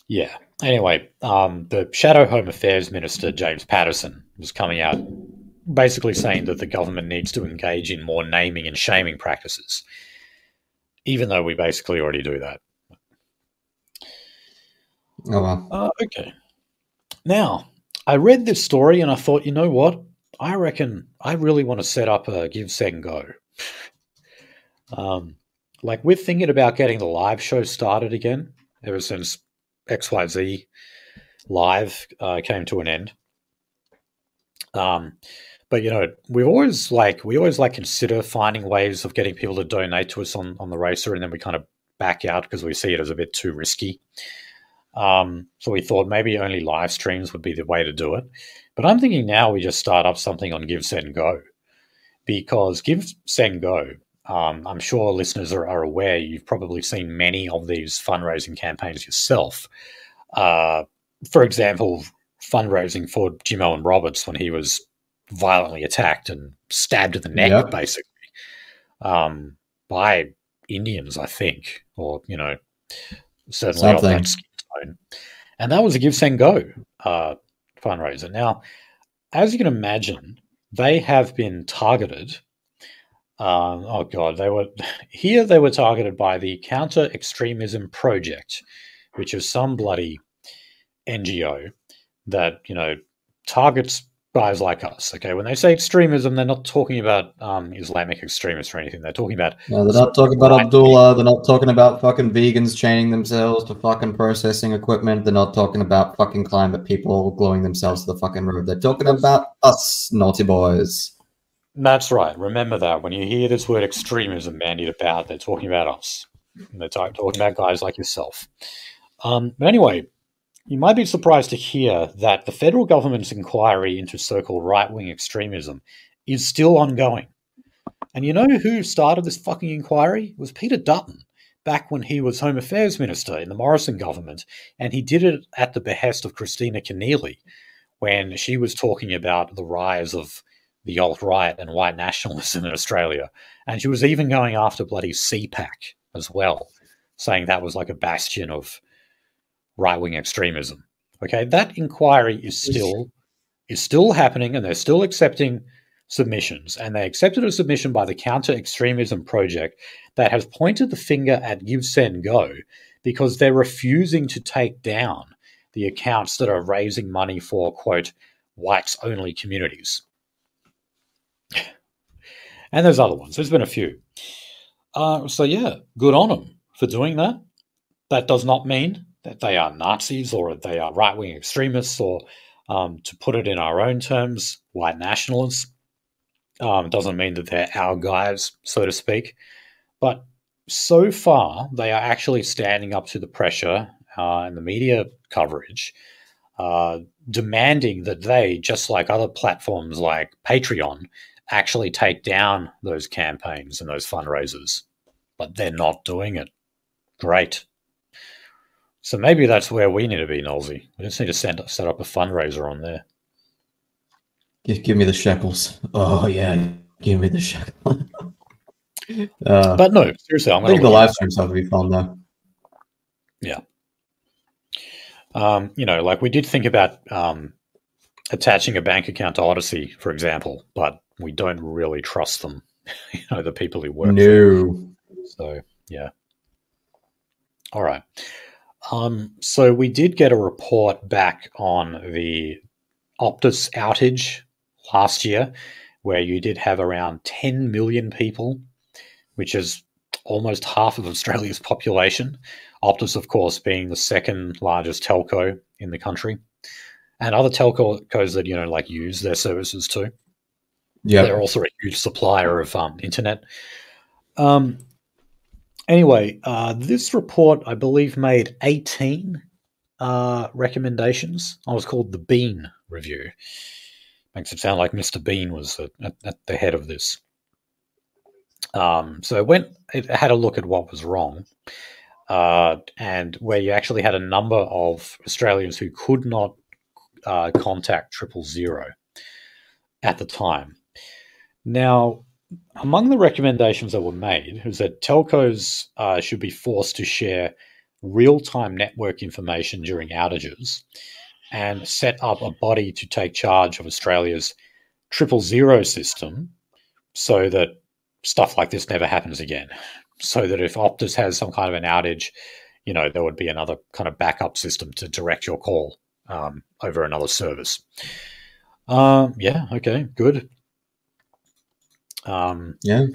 yeah. Anyway, the Shadow Home Affairs Minister, James Patterson, was coming out basically saying that the government needs to engage in more naming and shaming practices, even though we basically already do that. Oh, well. Okay. Now, I read this story and I thought, you know what? I reckon I really want to set up a GiveSendGo. We're thinking about getting the live show started again ever since XYZ Live came to an end. But we always consider finding ways of getting people to donate to us on the Racer, and then we kind of back out because we see it as a bit too risky. So we thought maybe only live streams would be the way to do it. But I'm thinking now we just start up something on GiveSendGo, because GiveSendGo, I'm sure listeners are aware, you've probably seen many of these fundraising campaigns yourself. For example, fundraising for Jim Owen Roberts when he was violently attacked and stabbed in the neck, basically, by Indians, I think, or, certainly of that skin tone. And that was a GiveSendGo fundraiser. Now, as you can imagine, they have been targeted. They were targeted by the Counter Extremism Project, which is some bloody NGO that, targets guys like us. Okay, when they say extremism, they're not talking about Islamic extremists or anything. They're talking about... No, they're not talking about Abdullah. They're not talking about fucking vegans chaining themselves to fucking processing equipment. They're not talking about fucking climate people gluing themselves to the fucking road. They're talking about us, naughty boys. That's right. Remember that. When you hear this word extremism bandied about, they're talking about us. And they're talking about guys like yourself. But anyway, you might be surprised to hear that the federal government's inquiry into so-called right-wing extremism is still ongoing. And you know who started this fucking inquiry? It was Peter Dutton, back when he was Home Affairs Minister in the Morrison government, and he did it at the behest of Christina Keneally when she was talking about the rise of the alt-right and white nationalism in Australia. And she was even going after bloody CPAC as well, saying that was like a bastion of right-wing extremism. Okay, that inquiry is still happening, and they're still accepting submissions. And they accepted a submission by the Counter Extremism Project that has pointed the finger at GiveSendGo because they're refusing to take down the accounts that are raising money for, quote, whites-only communities. And there's other ones. There's been a few. So yeah, good on them for doing that. That does not mean that they are Nazis or they are right-wing extremists or, to put it in our own terms, white nationalists. Doesn't mean that they're our guys, so to speak. But so far, they are actually standing up to the pressure and the media coverage, demanding that they, just like other platforms like Patreon, actually take down those campaigns and those fundraisers. But they're not doing it. Great. So maybe that's where we need to be, Nolsey. We just need to set up a fundraiser on there. Give me the shekels. Oh, yeah. Give me the shekels. But no, seriously, I think the live stream stuff would be fun, though. Yeah. Like we did think about attaching a bank account to Odyssey, for example, but we don't really trust them, the people who work there. So, yeah. All right. So we did get a report back on the Optus outage last year, where you did have around 10 million people, which is almost half of Australia's population. Optus, of course, being the second largest telco in the country. And other telcos that, use their services too. Yeah. They're also a huge supplier of internet. Anyway, this report, I believe, made 18 recommendations. I was called the Bean Review. Makes it sound like Mr. Bean was at the head of this. So it had a look at what was wrong, and where you actually had a number of Australians who could not contact 000 at the time. Now, among the recommendations that were made is that telcos should be forced to share real-time network information during outages and set up a body to take charge of Australia's 000 system so that stuff like this never happens again. So that if Optus has some kind of an outage, there would be another kind of backup system to direct your call over another service. Yeah, okay, good. Yeah.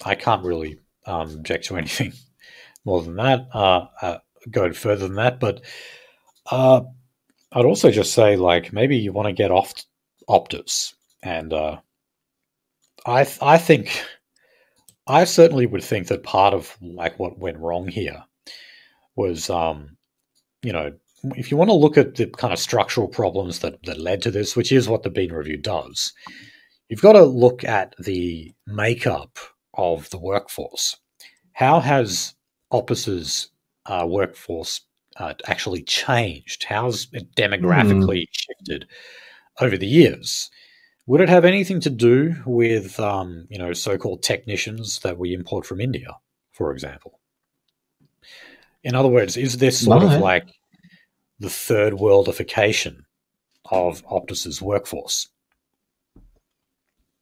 I can't really object to anything more than that, go further than that, but I'd also just say, maybe you want to get off Optus And I think I certainly would think that part of like what went wrong here was, you know, if you want to look at the kind of structural problems that led to this, which is what the Bean Review does, you've got to look at the makeup of the workforce. How has Optus's workforce actually changed? How's it demographically shifted over the years? Would it have anything to do with, so-called technicians that we import from India, for example? In other words, is this sort of like the third worldification of Optus's workforce?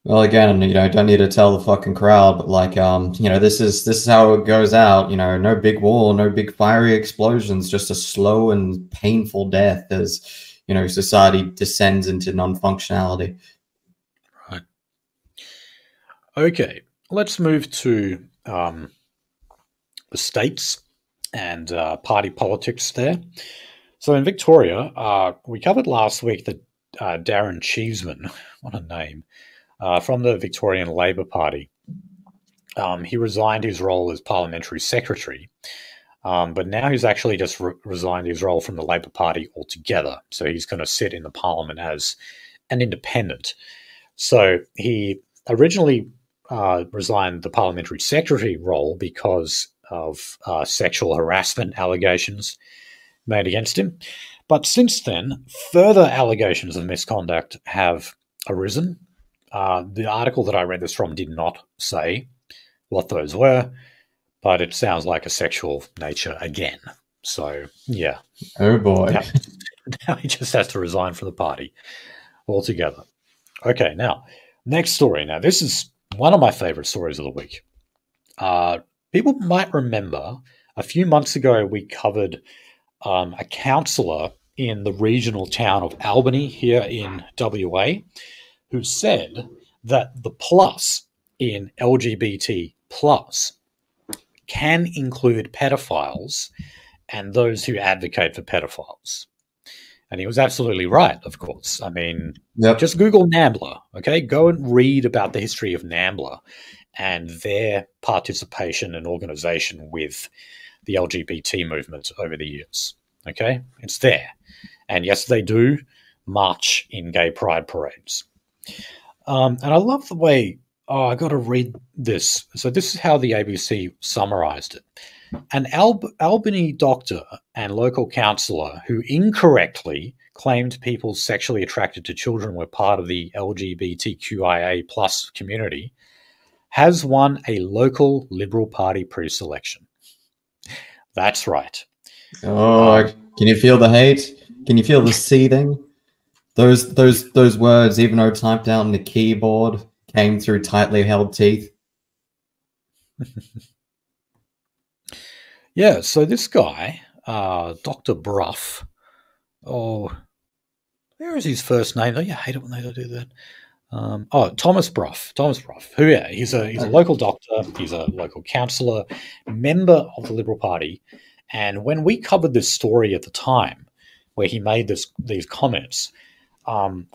Well, again, don't need to tell the fucking crowd, but like, this is how it goes out. No big war, no big fiery explosions, just a slow and painful death as, society descends into non-functionality. Right. Okay, let's move to the states and party politics there. So in Victoria, we covered last week that Darren Cheeseman, what a name, from the Victorian Labor Party, he resigned his role as parliamentary secretary, but now he's actually just resigned his role from the Labor Party altogether. So he's going to sit in the parliament as an independent. So he originally resigned the parliamentary secretary role because of sexual harassment allegations made against him. But since then, further allegations of misconduct have arisen. The article that I read this from did not say what those were, but it sounds like a sexual nature again. So, yeah. Oh, boy. Now he just has to resign from the party altogether. Okay, now, next story. Now, this is one of my favorite stories of the week. People might remember a few months ago we covered a councillor in the regional town of Albany here in WA who said that the plus in LGBT plus can include pedophiles and those who advocate for pedophiles. And he was absolutely right, of course. I mean, Just Google NAMBLA, okay? Go and read about the history of NAMBLA and their participation and organization with the LGBT movement over the years, okay? It's there. And yes, they do march in gay pride parades. And I love the way, I got to read this. So this is how the ABC summarized it. An Albany doctor and local councillor who incorrectly claimed people sexually attracted to children were part of the LGBTQIA plus community has won a local Liberal Party pre-selection. That's right. Oh, can you feel the hate? Can you feel the seething? Those words, even though typed out on the keyboard, came through tightly held teeth. Yeah, so this guy, Dr. Bruff, where is his first name? Don't you hate it when they do that? Thomas Bruff. Who? Yeah, he's a local doctor. He's a local councillor, member of the Liberal Party. And when we covered this story at the time, where he made these comments,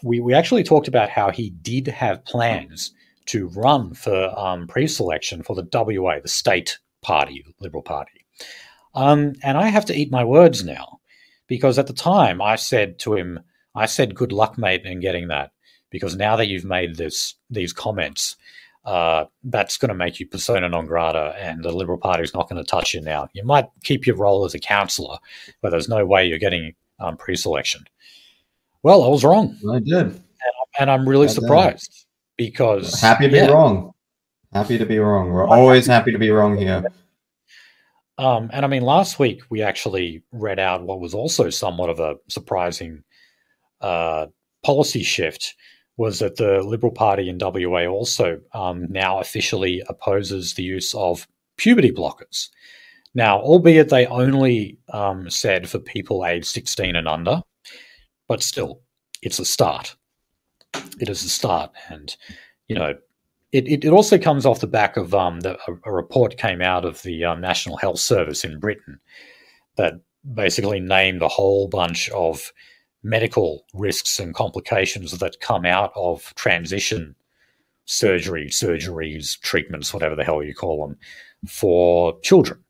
we actually talked about how he did have plans to run for pre-selection for the WA, the state party, Liberal Party. And I have to eat my words now, because at the time I said to him, good luck, mate, in getting that, because now that you've made these comments, that's going to make you persona non grata, and the Liberal Party is not going to touch you now. You might keep your role as a councillor, but there's no way you're getting pre-selection. Well, I was wrong. I did. And I'm really surprised because... Happy to be wrong. Happy to be wrong. We're always happy to be wrong here. And I mean, last week we actually read out what was also somewhat of a surprising policy shift, was that the Liberal Party in WA also now officially opposes the use of puberty blockers. Now, albeit they only said for people aged 16 and under, but still, it's a start. It is a start. And, it also comes off the back of a report came out of the National Health Service in Britain that basically named a whole bunch of medical risks and complications that come out of transition surgeries, treatments, whatever the hell you call them, for children.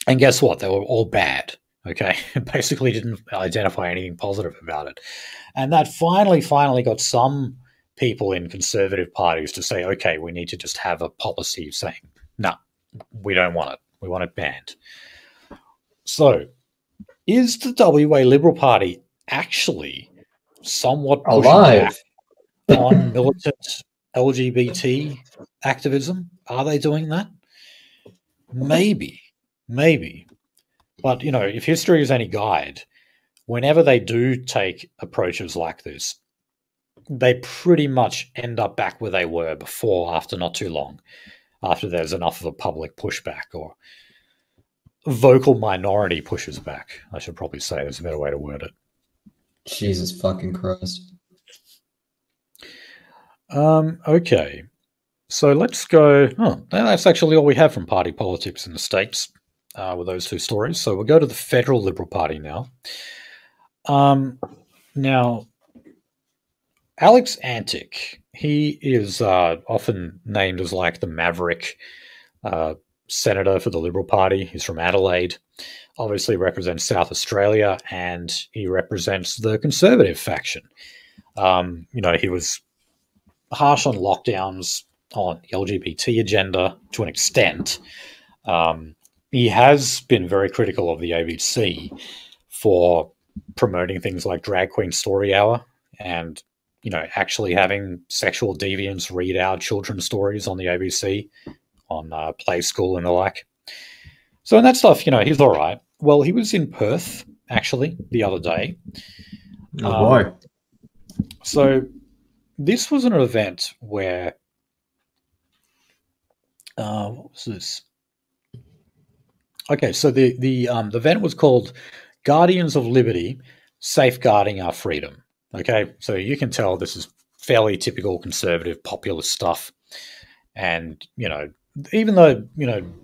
And guess what? They were all bad. Okay, basically didn't identify anything positive about it. And that finally got some people in conservative parties to say, okay, we need to just have a policy saying, no, we don't want it. We want it banned. So is the WA Liberal Party actually somewhat pushing back on militant LGBT activism? Are they doing that? Maybe. But, if history is any guide, whenever they do take approaches like this, they pretty much end up back where they were before, after not too long, after there's enough of a public pushback or vocal minority pushes back, I should probably say. There's a better way to word it. Jesus fucking Christ. Okay. So let's go. Oh, that's actually all we have from party politics in the States. With those two stories. So we'll go to the Federal Liberal Party now. Now, Alex Antic, he is often named as like the maverick senator for the Liberal Party. He's from Adelaide, obviously represents South Australia, and he represents the Conservative faction. He was harsh on lockdowns, on the LGBT agenda to an extent. He has been very critical of the ABC for promoting things like Drag Queen Story Hour and, actually having sexual deviants read out children's stories on the ABC, on Play School and the like. So in that stuff, he's all right. Well, he was in Perth, actually, the other day. Oh, boy. So this was an event where... what was this? Okay, so the event was called Guardians of Liberty, Safeguarding Our Freedom. Okay, so you can tell this is fairly typical conservative populist stuff. And, even though,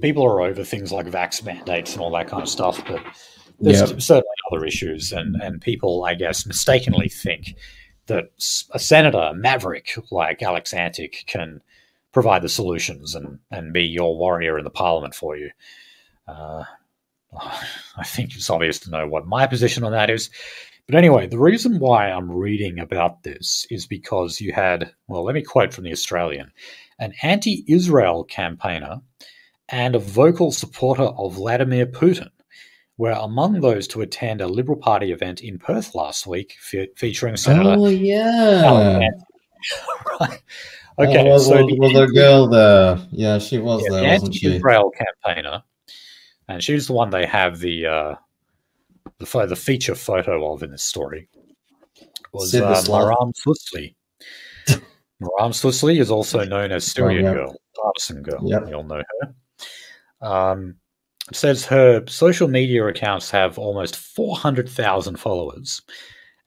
people are over things like vax mandates and all that kind of stuff, but there's certainly other issues. And people, I guess, mistakenly think that a senator, a maverick like Alex Antic, can provide the solutions and be your warrior in the parliament for you. I think it's obvious to know what my position on that is. But anyway, the reason why I'm reading about this is because you had, well, let me quote from The Australian, an anti-Israel campaigner and a vocal supporter of Vladimir Putin were among those to attend a Liberal Party event in Perth last week featuring Senator... Oh, yeah. Right. Okay, was a girl there. Yeah, she was there, wasn't she? Anti-Israel campaigner. And she's the one they have the feature photo of in this story. Was Maram Swisley. Maram Swisley is also known as Syrian girl, partisan girl. Yep. We all know her. It says her social media accounts have almost 400,000 followers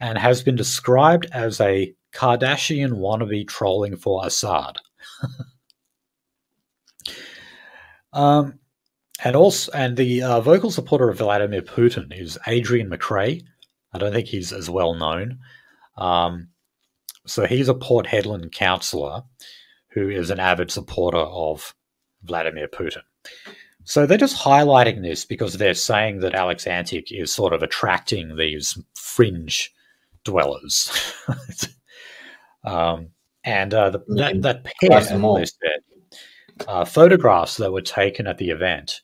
and has been described as a Kardashian wannabe trolling for Assad. And the vocal supporter of Vladimir Putin is Adrian McRae. I don't think he's as well known. So he's a Port Hedland councillor who is an avid supporter of Vladimir Putin. So they're just highlighting this because they're saying that Alex Antic is sort of attracting these fringe dwellers. That pair, they said, photographs that were taken at the event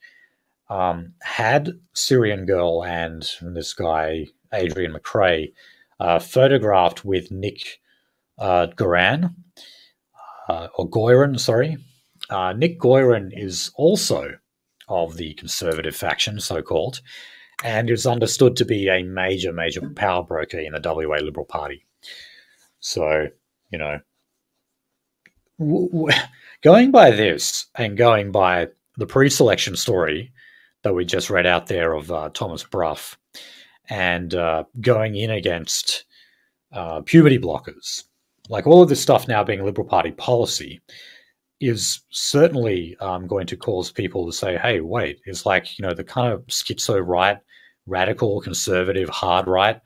had Syrian girl and this guy, Adrian McRae, photographed with Nick Goiran, sorry. Nick Goiran is also of the Conservative faction, so-called, and is understood to be a major power broker in the WA Liberal Party. So, going by this and going by the pre-selection story that we just read out there of Thomas Bruff and going in against puberty blockers, like all of this stuff now being Liberal Party policy, is certainly going to cause people to say, hey, wait, it's like, the kind of schizo right, radical, conservative, hard right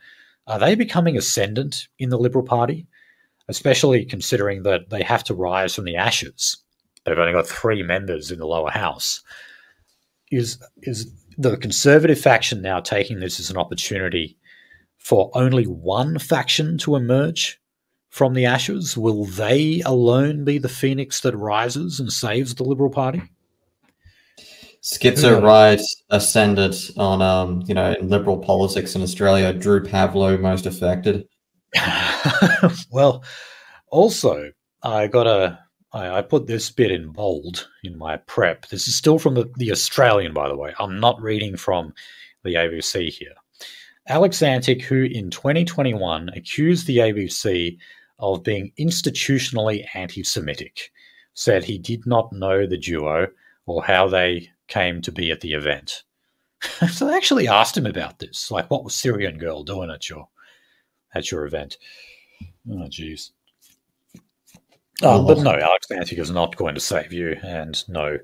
are they becoming ascendant in the Liberal Party? Especially considering that they have to rise from the ashes. They've only got 3 members in the lower house. Is the Conservative faction now taking this as an opportunity for only one faction to emerge from the ashes? Will they alone be the phoenix that rises and saves the Liberal Party? Schizo right ascended on, in Liberal politics in Australia. Drew Pavlo most affected. Well, also, I put this bit in bold in my prep. This is still from the Australian, by the way. I'm not reading from the ABC here. Alex Antic, who in 2021 accused the ABC of being institutionally anti-Semitic, said he did not know the duo or how they came to be at the event. So they actually asked him about this. Like, what was Syrian girl doing at your event? Oh, jeez. But no, Alex Antic is not going to save you, and no,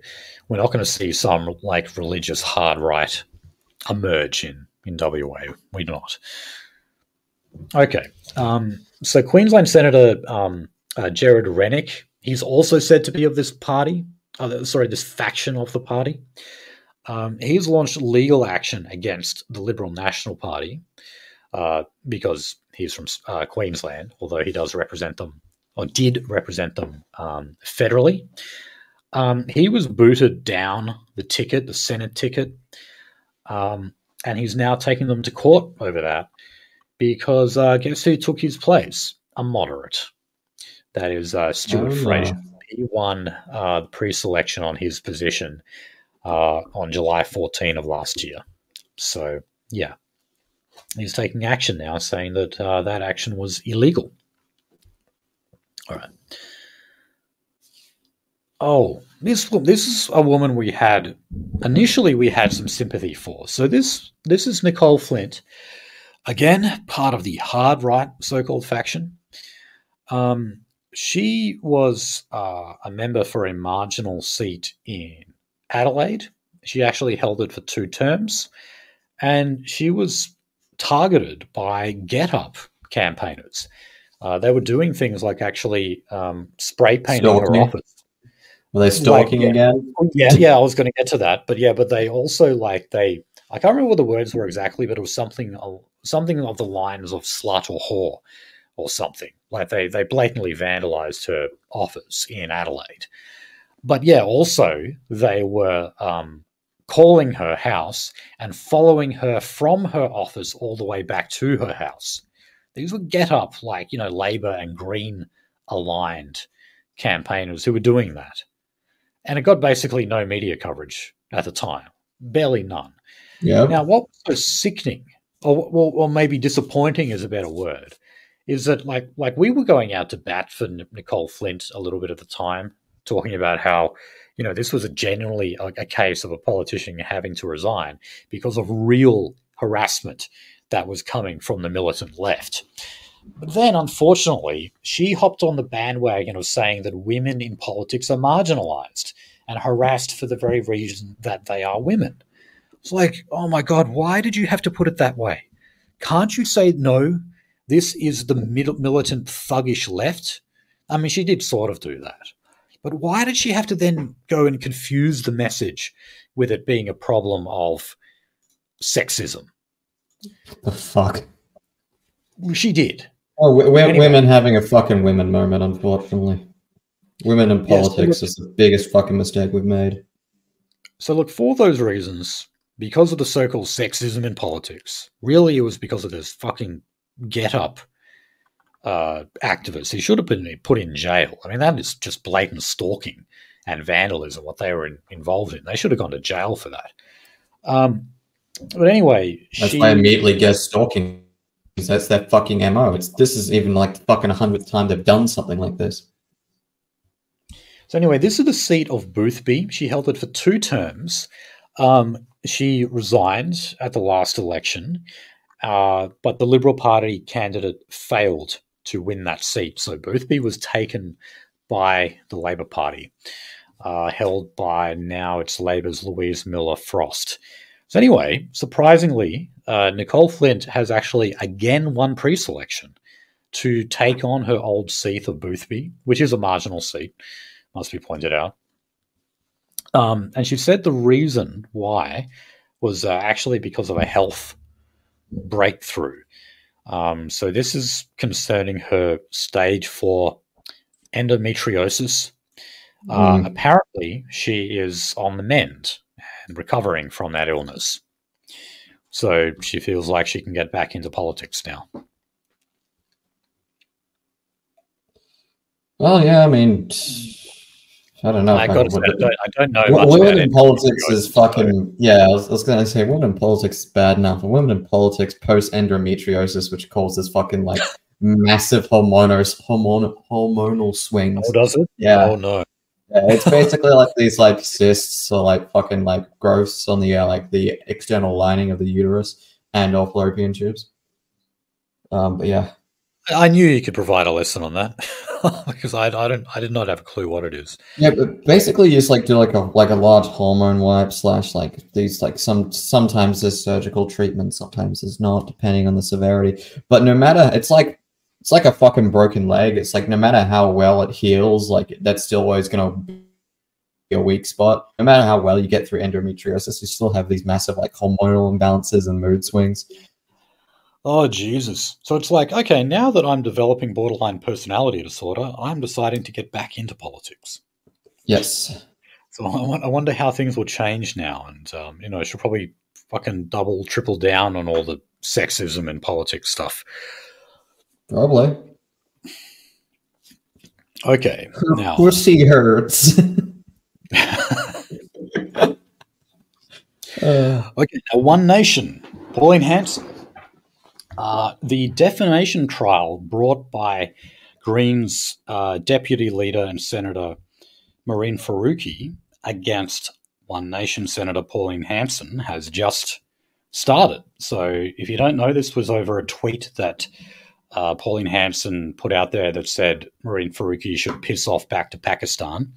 we're not going to see some like religious hard right emerge in WA. We're not. Okay, so Queensland Senator Jared Rennick, he's also said to be of this party. This faction of the party. He's launched legal action against the Liberal National Party because he's from Queensland, although he does represent them, or did represent them federally. He was booted down the Senate ticket, and he's now taking them to court over that because guess who took his place? A moderate. That is Stuart Fraser. He won the pre-selection on his position on July 14 of last year. So, yeah. He's taking action now, saying that that action was illegal. All right. Oh, this is a woman we had some sympathy for. So this is Nicole Flint, again part of the hard right so-called faction. She was a member for a marginal seat in Adelaide. She actually held it for 2 terms, and she was targeted by get-up campaigners. They were doing things like actually spray painting her office. Were they stalking again? Yeah, I was going to get to that. But they also I can't remember what the words were exactly, but it was something of the lines of slut or whore or something. Like they blatantly vandalized her office in Adelaide. But yeah, also they were calling her house and following her from her office all the way back to her house. These were get-up, Labor and Green aligned campaigners who were doing that. And it got basically no media coverage at the time. Barely none. Yeah. Now, what was so sickening, or maybe disappointing is a better word, is that like we were going out to bat for Nicole Flint a little bit at the time, talking about how, this was genuinely a case of a politician having to resign because of real harassment that was coming from the militant left. But then, unfortunately, she hopped on the bandwagon of saying that women in politics are marginalized and harassed for the very reason that they are women. It's like, oh my God, why did you have to put it that way? Can't you say, no, this is the militant thuggish left? I mean, she did sort of do that. But why did she have to then go and confuse the message with it being a problem of sexism? The fuck? She did. Oh, women having a fucking women moment, unfortunately. Women in politics is the biggest fucking mistake we've made. So look, for those reasons, because of the so-called sexism in politics, really it was because of this fucking get-up activists. He should have been put in jail. I mean, that is just blatant stalking and vandalism, what they were involved in. They should have gone to jail for that. But anyway, that's why I immediately guess stalking. That's their fucking MO. This is even like the fucking 100th time they've done something like this. So anyway, this is the seat of Boothby. She held it for 2 terms. She resigned at the last election, but the Liberal Party candidate failed to win that seat. So Boothby was taken by the Labor Party, held by now it's Labor's Louise Miller-Frost. So anyway, surprisingly, Nicole Flint has actually again won pre-selection to take on her old seat of Boothby, which is a marginal seat, must be pointed out. And she said the reason why was actually because of a health breakthrough. So this is concerning her stage 4 endometriosis. Apparently, she is on the mend and recovering from that illness. So she feels like she can get back into politics now. Well, yeah, I mean, I don't know. I don't know much women about in politics is fucking I was going to say women in politics is bad enough. And women in politics post endometriosis, which causes fucking like massive hormonal swings. Oh, does it? Yeah. Oh no. Yeah, it's basically like these like cysts or like fucking like growths on the like the external lining of the uterus and or fallopian tubes. But yeah. I knew you could provide a lesson on that because I did not have a clue what it is. Yeah, but basically, you just like do like a large hormone wipe / like these like sometimes there's surgical treatment, sometimes there's not, depending on the severity. But no matter, it's like a fucking broken leg. It's like no matter how well it heals, like that's still always gonna be a weak spot. No matter how well you get through endometriosis, you still have these massive like hormonal imbalances and mood swings. Oh, Jesus. So it's like, okay, now that I'm developing borderline personality disorder, I'm deciding to get back into politics. Yes. So I wonder how things will change now. And, I should probably fucking double, triple down on all the sexism and politics stuff. Probably. Okay. Now. Pussy hurts. Okay. Now, One Nation. Pauline Hanson. The defamation trial brought by Greens Deputy Leader and Senator Maureen Faruqi against One Nation Senator Pauline Hanson has just started. So if you don't know, this was over a tweet that Pauline Hanson put out there that said Maureen Faruqi should piss off back to Pakistan.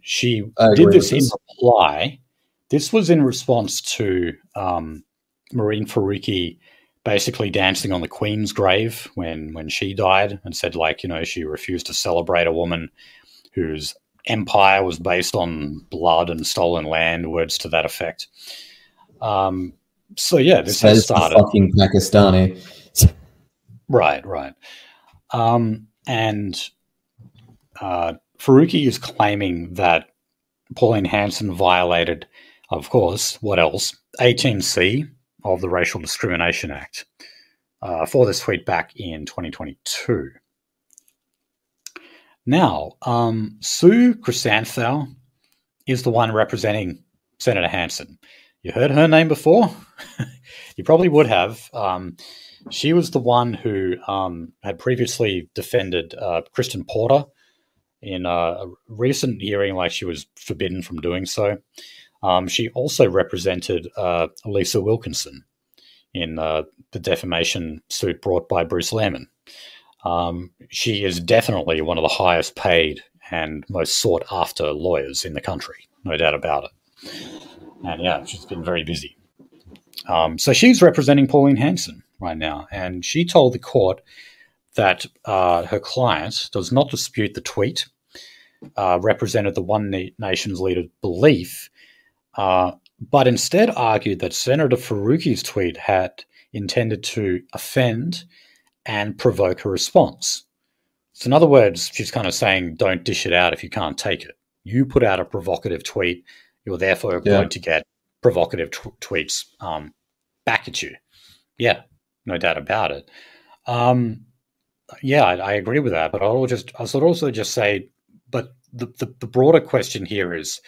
She did this in reply. This was in response to Maureen Faruqi basically dancing on the Queen's grave when she died and said, like, she refused to celebrate a woman whose empire was based on blood and stolen land, words to that effect. So, yeah, this has started. Fucking Pakistani. Right. And Faruqi is claiming that Pauline Hanson violated, of course, what else? 18C of the Racial Discrimination Act for this tweet back in 2022. Now, Sue Chrysanthou is the one representing Senator Hanson. You heard her name before? You probably would have. She was the one who had previously defended Kristen Porter in a recent hearing, like she was forbidden from doing so. She also represented Lisa Wilkinson in the defamation suit brought by Bruce Lehrmann. She is definitely one of the highest paid and most sought after lawyers in the country, no doubt about it. And yeah, she's been very busy. So she's representing Pauline Hanson right now, and she told the court that her client does not dispute the tweet, represented the One Nation's leader's belief, but instead argued that Senator Faruqi's tweet had intended to offend and provoke a response. So in other words, she's kind of saying, don't dish it out if you can't take it. You put out a provocative tweet, you're therefore going to get provocative tweets back at you. Yeah, no doubt about it. I agree with that, but I would also just say, but the broader question here is,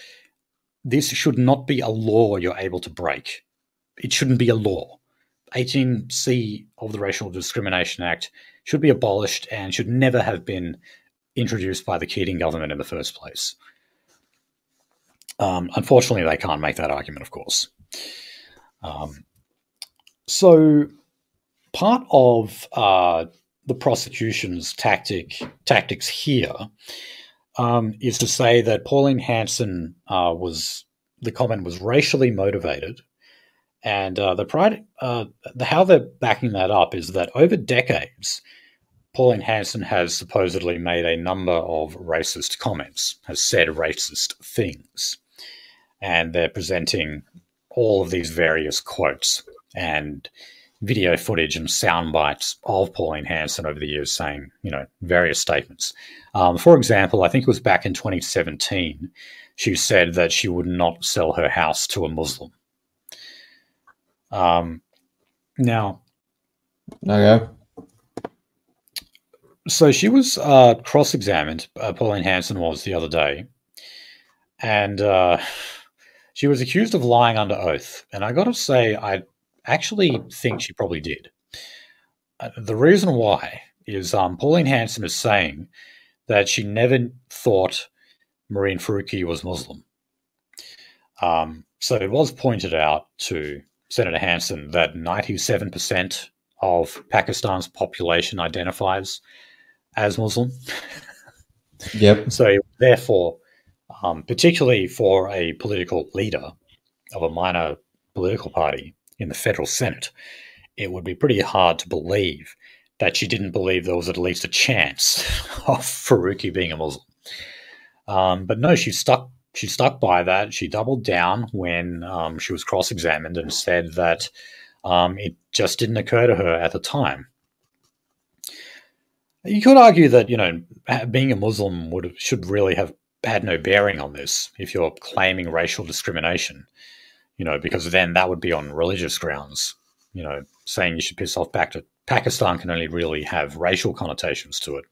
this should not be a law you're able to break. It shouldn't be a law. 18C of the Racial Discrimination Act should be abolished and should never have been introduced by the Keating government in the first place. Unfortunately, they can't make that argument, of course. So part of the prosecution's tactics here is to say that Pauline Hanson was the comment was racially motivated. And how they're backing that up is that over decades, Pauline Hanson has supposedly made a number of racist comments, has said racist things. And they're presenting all of these various quotes and video footage and sound bites of Pauline Hanson over the years saying, various statements. For example, I think it was back in 2017, she said that she would not sell her house to a Muslim. Now, okay. So she was cross-examined, Pauline Hanson was the other day, and she was accused of lying under oath. And I got to say, I actually think she probably did. The reason why is Pauline Hanson is saying that she never thought Marine Faruqi was Muslim. So it was pointed out to Senator Hanson that 97% of Pakistan's population identifies as Muslim. Yep. So therefore, particularly for a political leader of a minor political party in the federal Senate, it would be pretty hard to believe that she didn't believe there was at least a chance of Faruqi being a Muslim. But no, she stuck by that. She doubled down when she was cross-examined and said that it just didn't occur to her at the time. You could argue that, being a Muslim should really have had no bearing on this if you're claiming racial discrimination, because then that would be on religious grounds. Saying you should piss off back to Pakistan can only really have racial connotations to it.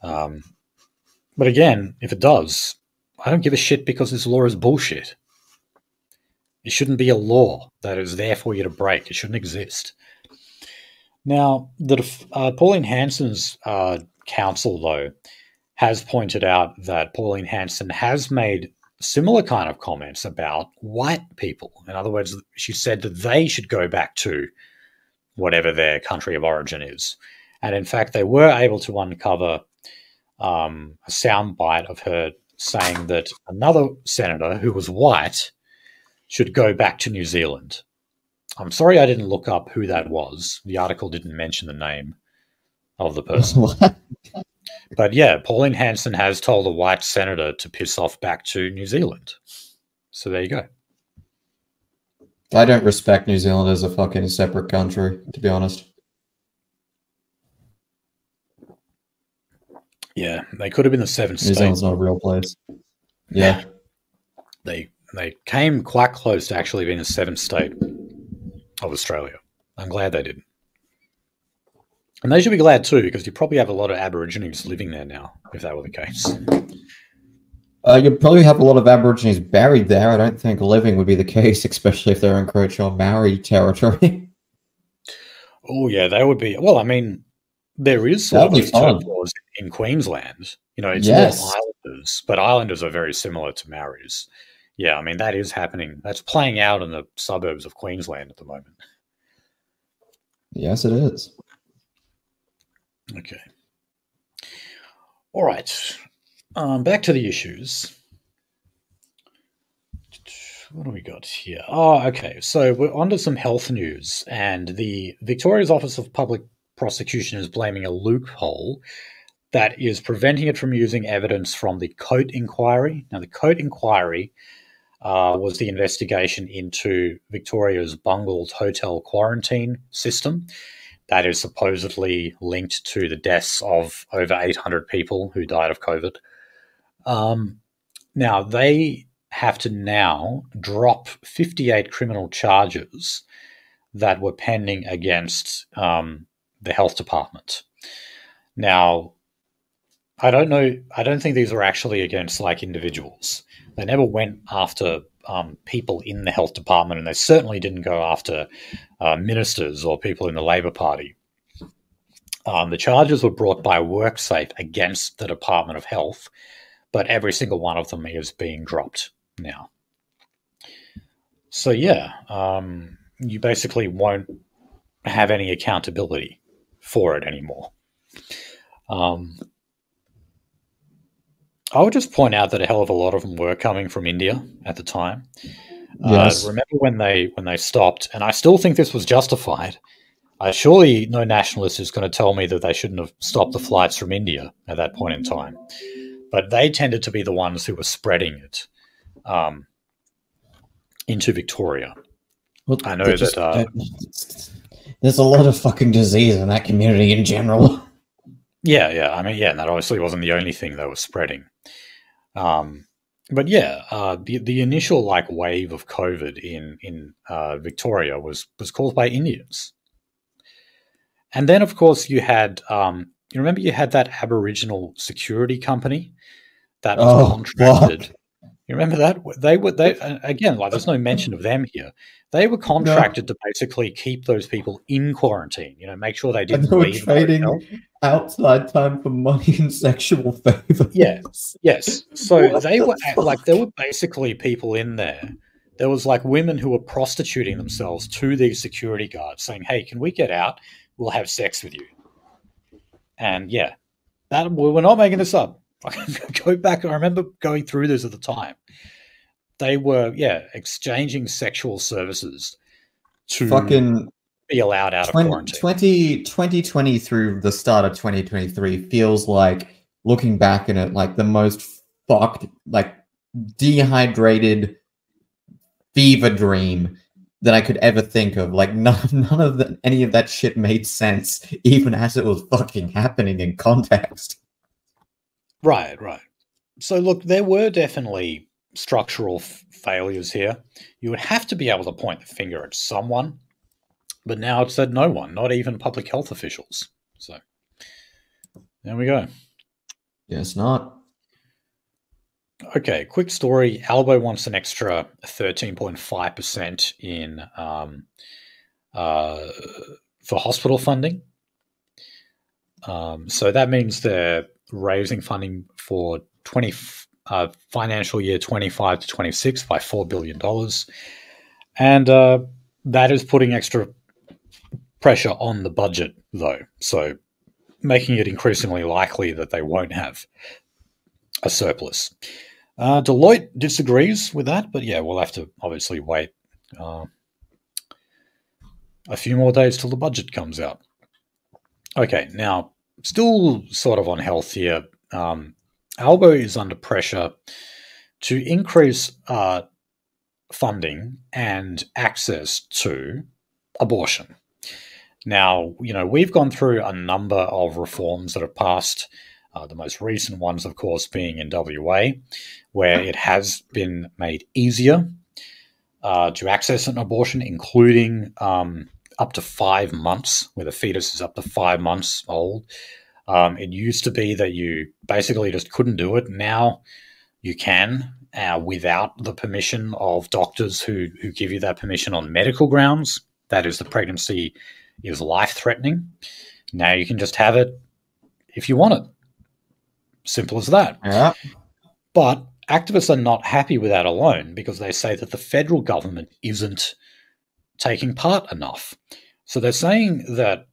But again, if it does, I don't give a shit because this law is bullshit. It shouldn't be a law that is there for you to break. It shouldn't exist. Now, Pauline Hanson's counsel, though, has pointed out that Pauline Hanson has made similar kind of comments about white people. In other words, she said that they should go back to whatever their country of origin is. And in fact, they were able to uncover a sound bite of her saying that another senator who was white should go back to New Zealand. I'm sorry I didn't look up who that was. The article didn't mention the name of the person. But yeah, Pauline Hanson has told a white senator to piss off back to New Zealand. So there you go. I don't respect New Zealand as a fucking separate country, to be honest. Yeah, they could have been the seventh state. New Zealand's not a real place. Yeah. They came quite close to actually being the seventh state of Australia. I'm glad they didn't. And they should be glad too, because you probably have a lot of Aborigines living there now, if that were the case. You'd probably have a lot of Aborigines buried there. I don't think living would be the case, especially if they're encroaching on Maori territory. Oh, yeah, they would be. Well, I mean, there is sort of laws in Queensland. It's more islanders, but islanders are very similar to Maoris. Yeah, I mean, that is happening. That's playing out in the suburbs of Queensland at the moment. Yes, it is. Okay. All right. Back to the issues. What do we got here? Oh, okay. So we're on to some health news, and the Victoria's Office of Public Prosecution is blaming a loophole that is preventing it from using evidence from the Coate Inquiry. Now, the Coate Inquiry was the investigation into Victoria's bungled hotel quarantine system that is supposedly linked to the deaths of over 800 people who died of COVID. Now, they have to now drop 58 criminal charges that were pending against the health department. Now, I don't think these are actually against individuals. They never went after people in the health department, and they certainly didn't go after ministers or people in the Labor Party. The charges were brought by WorkSafe against the Department of Health, but every single one of them is being dropped now. So yeah, you basically won't have any accountability for it anymore. I would just point out that a hell of a lot of them were coming from India at the time. Yes. Remember when they stopped, and I still think this was justified. Surely no nationalist is going to tell me that they shouldn't have stopped the flights from India at that point in time. But they tended to be the ones who were spreading it into Victoria. Well, I know that there's a lot of fucking disease in that community in general. Yeah. I mean, yeah, and that obviously wasn't the only thing they were spreading. But yeah, the initial wave of COVID in Victoria was caused by Indians. And then, of course, you had you remember you had that Aboriginal security company that was contracted. Fuck. You remember that? They again, there's no mention of them here. They were contracted to basically keep those people in quarantine. Make sure they didn't leave. Trading outside time for money and sexual favors. Yes. So they were there were basically people in there. There was women who were prostituting themselves to these security guards, saying, "Hey, can we get out? We'll have sex with you." And yeah, that we're not making this up. I can go back. I remember going through this at the time. They were, exchanging sexual services to be allowed out of quarantine. 2020 through the start of 2023 feels like, looking back in it, the most fucked, dehydrated fever dream that I could ever think of. None of any of that shit made sense, even as it was fucking happening in context. Right. So look, there were definitely structural failures here. You would have to be able to point the finger at someone, but now it's at no one, not even public health officials. So there we go. Yes, not. Okay, quick story. Albo wants an extra 13.5% in for hospital funding. So that means they're raising funding for financial year 25 to 26 by $4 billion. And that is putting extra pressure on the budget, though. So making it increasingly likely that they won't have a surplus. Deloitte disagrees with that, but yeah, we'll have to obviously wait a few more days till the budget comes out. Okay, now, still sort of on health here. Albo is under pressure to increase funding and access to abortion. Now, we've gone through a number of reforms that have passed. The most recent ones, of course, being in WA, where it has been made easier to access an abortion, including up to 5 months, where the fetus is up to 5 months old. It used to be that you basically just couldn't do it. Now you can without the permission of doctors who give you that permission on medical grounds. That is, the pregnancy is life-threatening. Now you can just have it if you want it. Simple as that. Yeah. But activists are not happy with that alone, because they say that the federal government isn't taking part enough. So they're saying that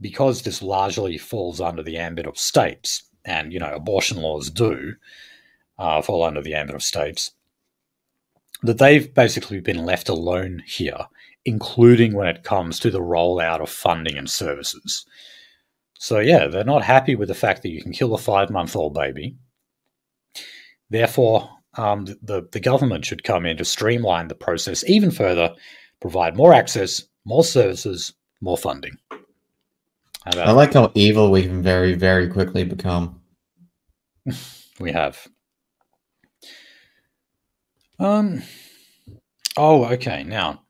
because this largely falls under the ambit of states, and abortion laws do fall under the ambit of states, that they've basically been left alone here, including when it comes to the rollout of funding and services. So yeah, they're not happy with the fact that you can kill a 5-month-old baby. Therefore, the government should come in to streamline the process even further, provide more access, more services, more funding. I like how evil we can very, very quickly become. We have. Oh, okay. Now,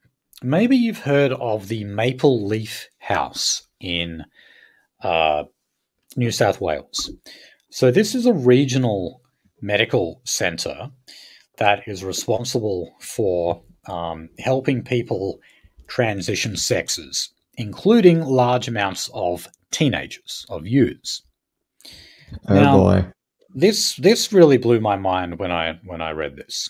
maybe you've heard of the Maple Leaf House in New South Wales. So this is a regional medical centre that is responsible for helping people transition sexes, including large amounts of teenagers, of youths. Oh boy. This really blew my mind when I read this.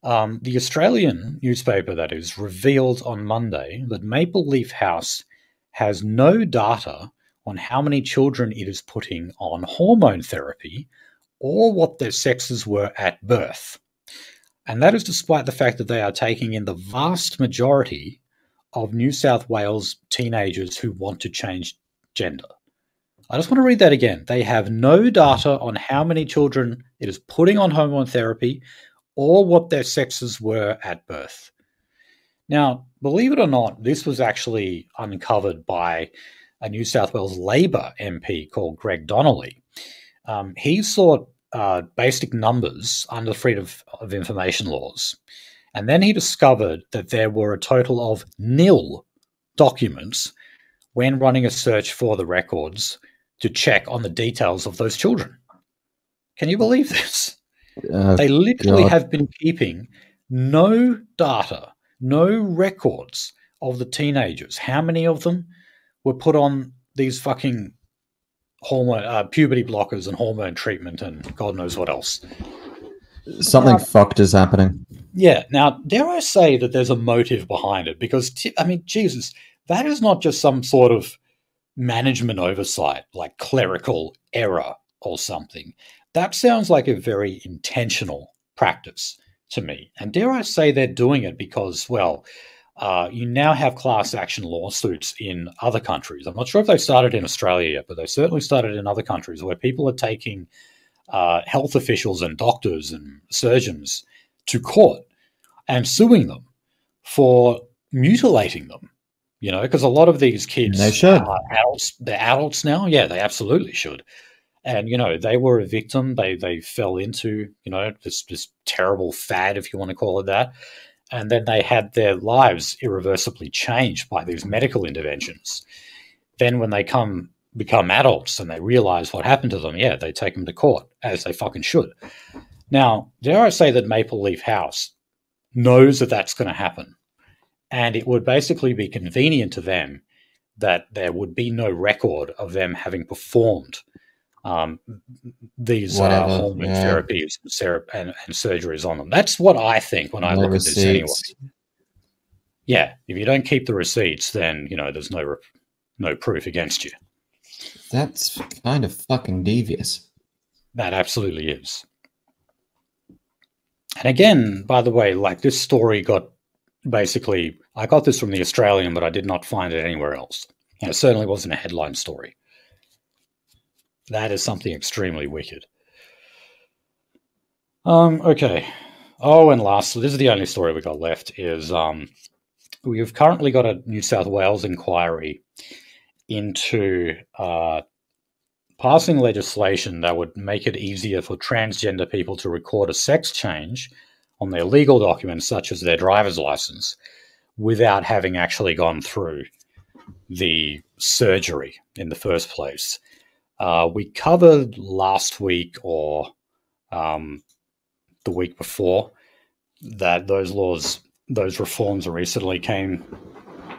The Australian newspaper, that is, revealed on Monday that Maple Leaf House has no data on how many children it is putting on hormone therapy or what their sexes were at birth. And that is despite the fact that they are taking in the vast majority of New South Wales teenagers who want to change gender. I just want to read that again. They have no data on how many children it is putting on hormone therapy or what their sexes were at birth. Now, believe it or not, this was actually uncovered by a New South Wales Labor MP called Greg Donnelly. He sought basic numbers under the Freedom of Information laws, and then he discovered that there were a total of nil documents when running a search for the records to check on the details of those children. Can you believe this? They literally have been keeping no data, no records of the teenagers. How many of them were put on these fucking hormone, puberty blockers and hormone treatment and God knows what else? Something fucked is happening. Yeah. Now, dare I say that there's a motive behind it? Because, Jesus, that is not just some sort of management oversight, like clerical error or something. That sounds like a very intentional practice to me. And dare I say they're doing it because, well, you now have class action lawsuits in other countries. I'm not sure if they started in Australia yet, but they certainly started in other countries where people are taking health officials and doctors and surgeons to court and suing them for mutilating them. You know, because a lot of these kids are adults. They're adults now. Yeah, they absolutely should. And, you know, they were a victim. They fell into, you know, this terrible fad, if you want to call it that. And then they had their lives irreversibly changed by these medical interventions. Then when they become adults and they realize what happened to them, yeah, they take them to court, as they fucking should. Now, dare I say that Maple Leaf House knows that that's going to happen. And it would basically be convenient to them that there would be no record of them having performed these hormone therapies and surgeries on them. That's what I think when I look at this anyway. Yeah, if you don't keep the receipts, then, you know, there's no proof against you. That's kind of fucking devious. That absolutely is. And again, by the way, like this story basically, I got this from The Australian, but I did not find it anywhere else. And it certainly wasn't a headline story. That is something extremely wicked. Okay. Oh, and lastly, this is the only story we got left, is we've currently got a New South Wales inquiry into passing legislation that would make it easier for transgender people to record a sex change on their legal documents, such as their driver's license, without having actually gone through the surgery in the first place. We covered last week or the week before that those reforms recently came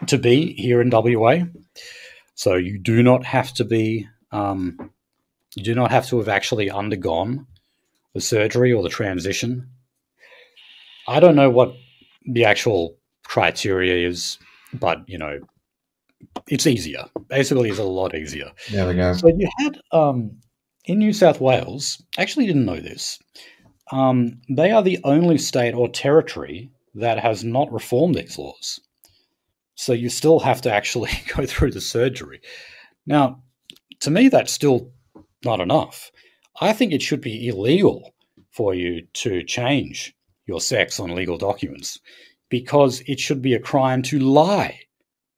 to be here in WA. So you do not have to have actually undergone the surgery or the transition. I don't know what the actual criteria is, but, you know, it's easier. Basically, it's a lot easier. There we go. So you had, in New South Wales, actually didn't know this, they are the only state or territory that has not reformed these laws. So you still have to actually go through the surgery. Now, to me, that's still not enough. I think it should be illegal for you to change your sex on legal documents, because it should be a crime to lie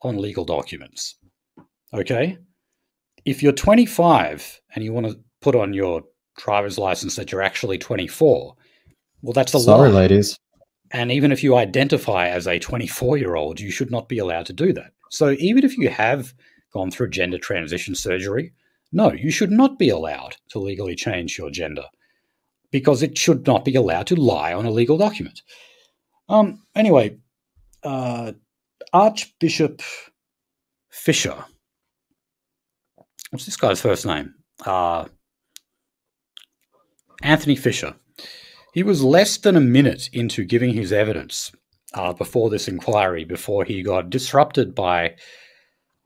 on legal documents. Okay? If you're 25 and you want to put on your driver's license that you're actually 24, well, that's a lie. Sorry, ladies. And even if you identify as a 24-year-old, you should not be allowed to do that. So even if you have gone through gender transition surgery, no, you should not be allowed to legally change your gender, because it should not be allowed to lie on a legal document. Anyway, Archbishop Fisher, what's this guy's first name? Anthony Fisher. He was less than a minute into giving his evidence before this inquiry, before he got disrupted by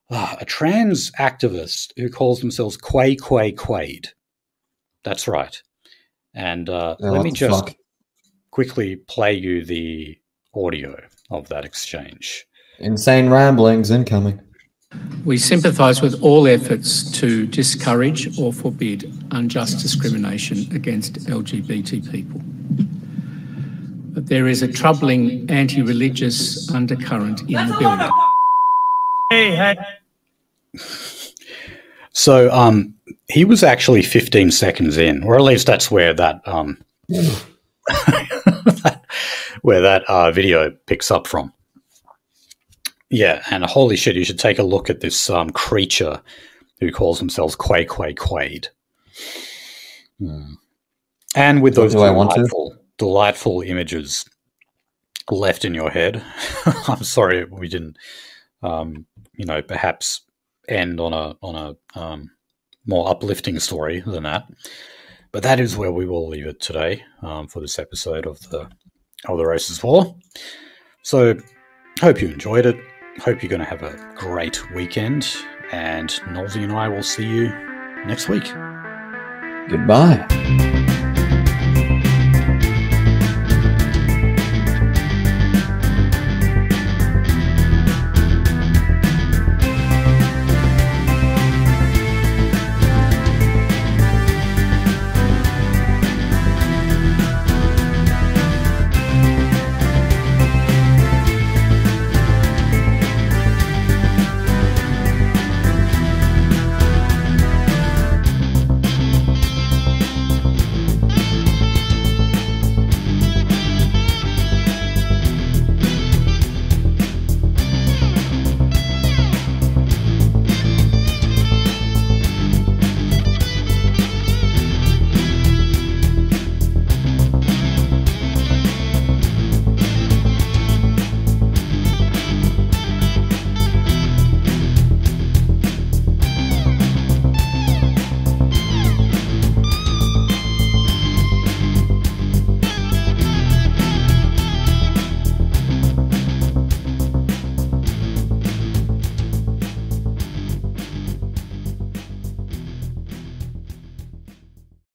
a trans activist who calls themselves Quay-Quay. That's right. And Yeah, let what me the just fuck? quickly play you the audio of that exchange. Insane ramblings incoming. We sympathise with all efforts to discourage or forbid unjust discrimination against LGBT people. But there is a troubling anti-religious undercurrent in the building. So he was actually 15 seconds in, or at least that's where that video picks up from. Yeah, and holy shit, you should take a look at this creature who calls themselves Quay-Quay. And with those delightful images left in your head, I'm sorry we didn't, perhaps end on a more uplifting story than that. But that is where we will leave it today for this episode of the Races War. So, hope you enjoyed it. Hope you're going to have a great weekend. And Nolsey and I will see you next week. Goodbye.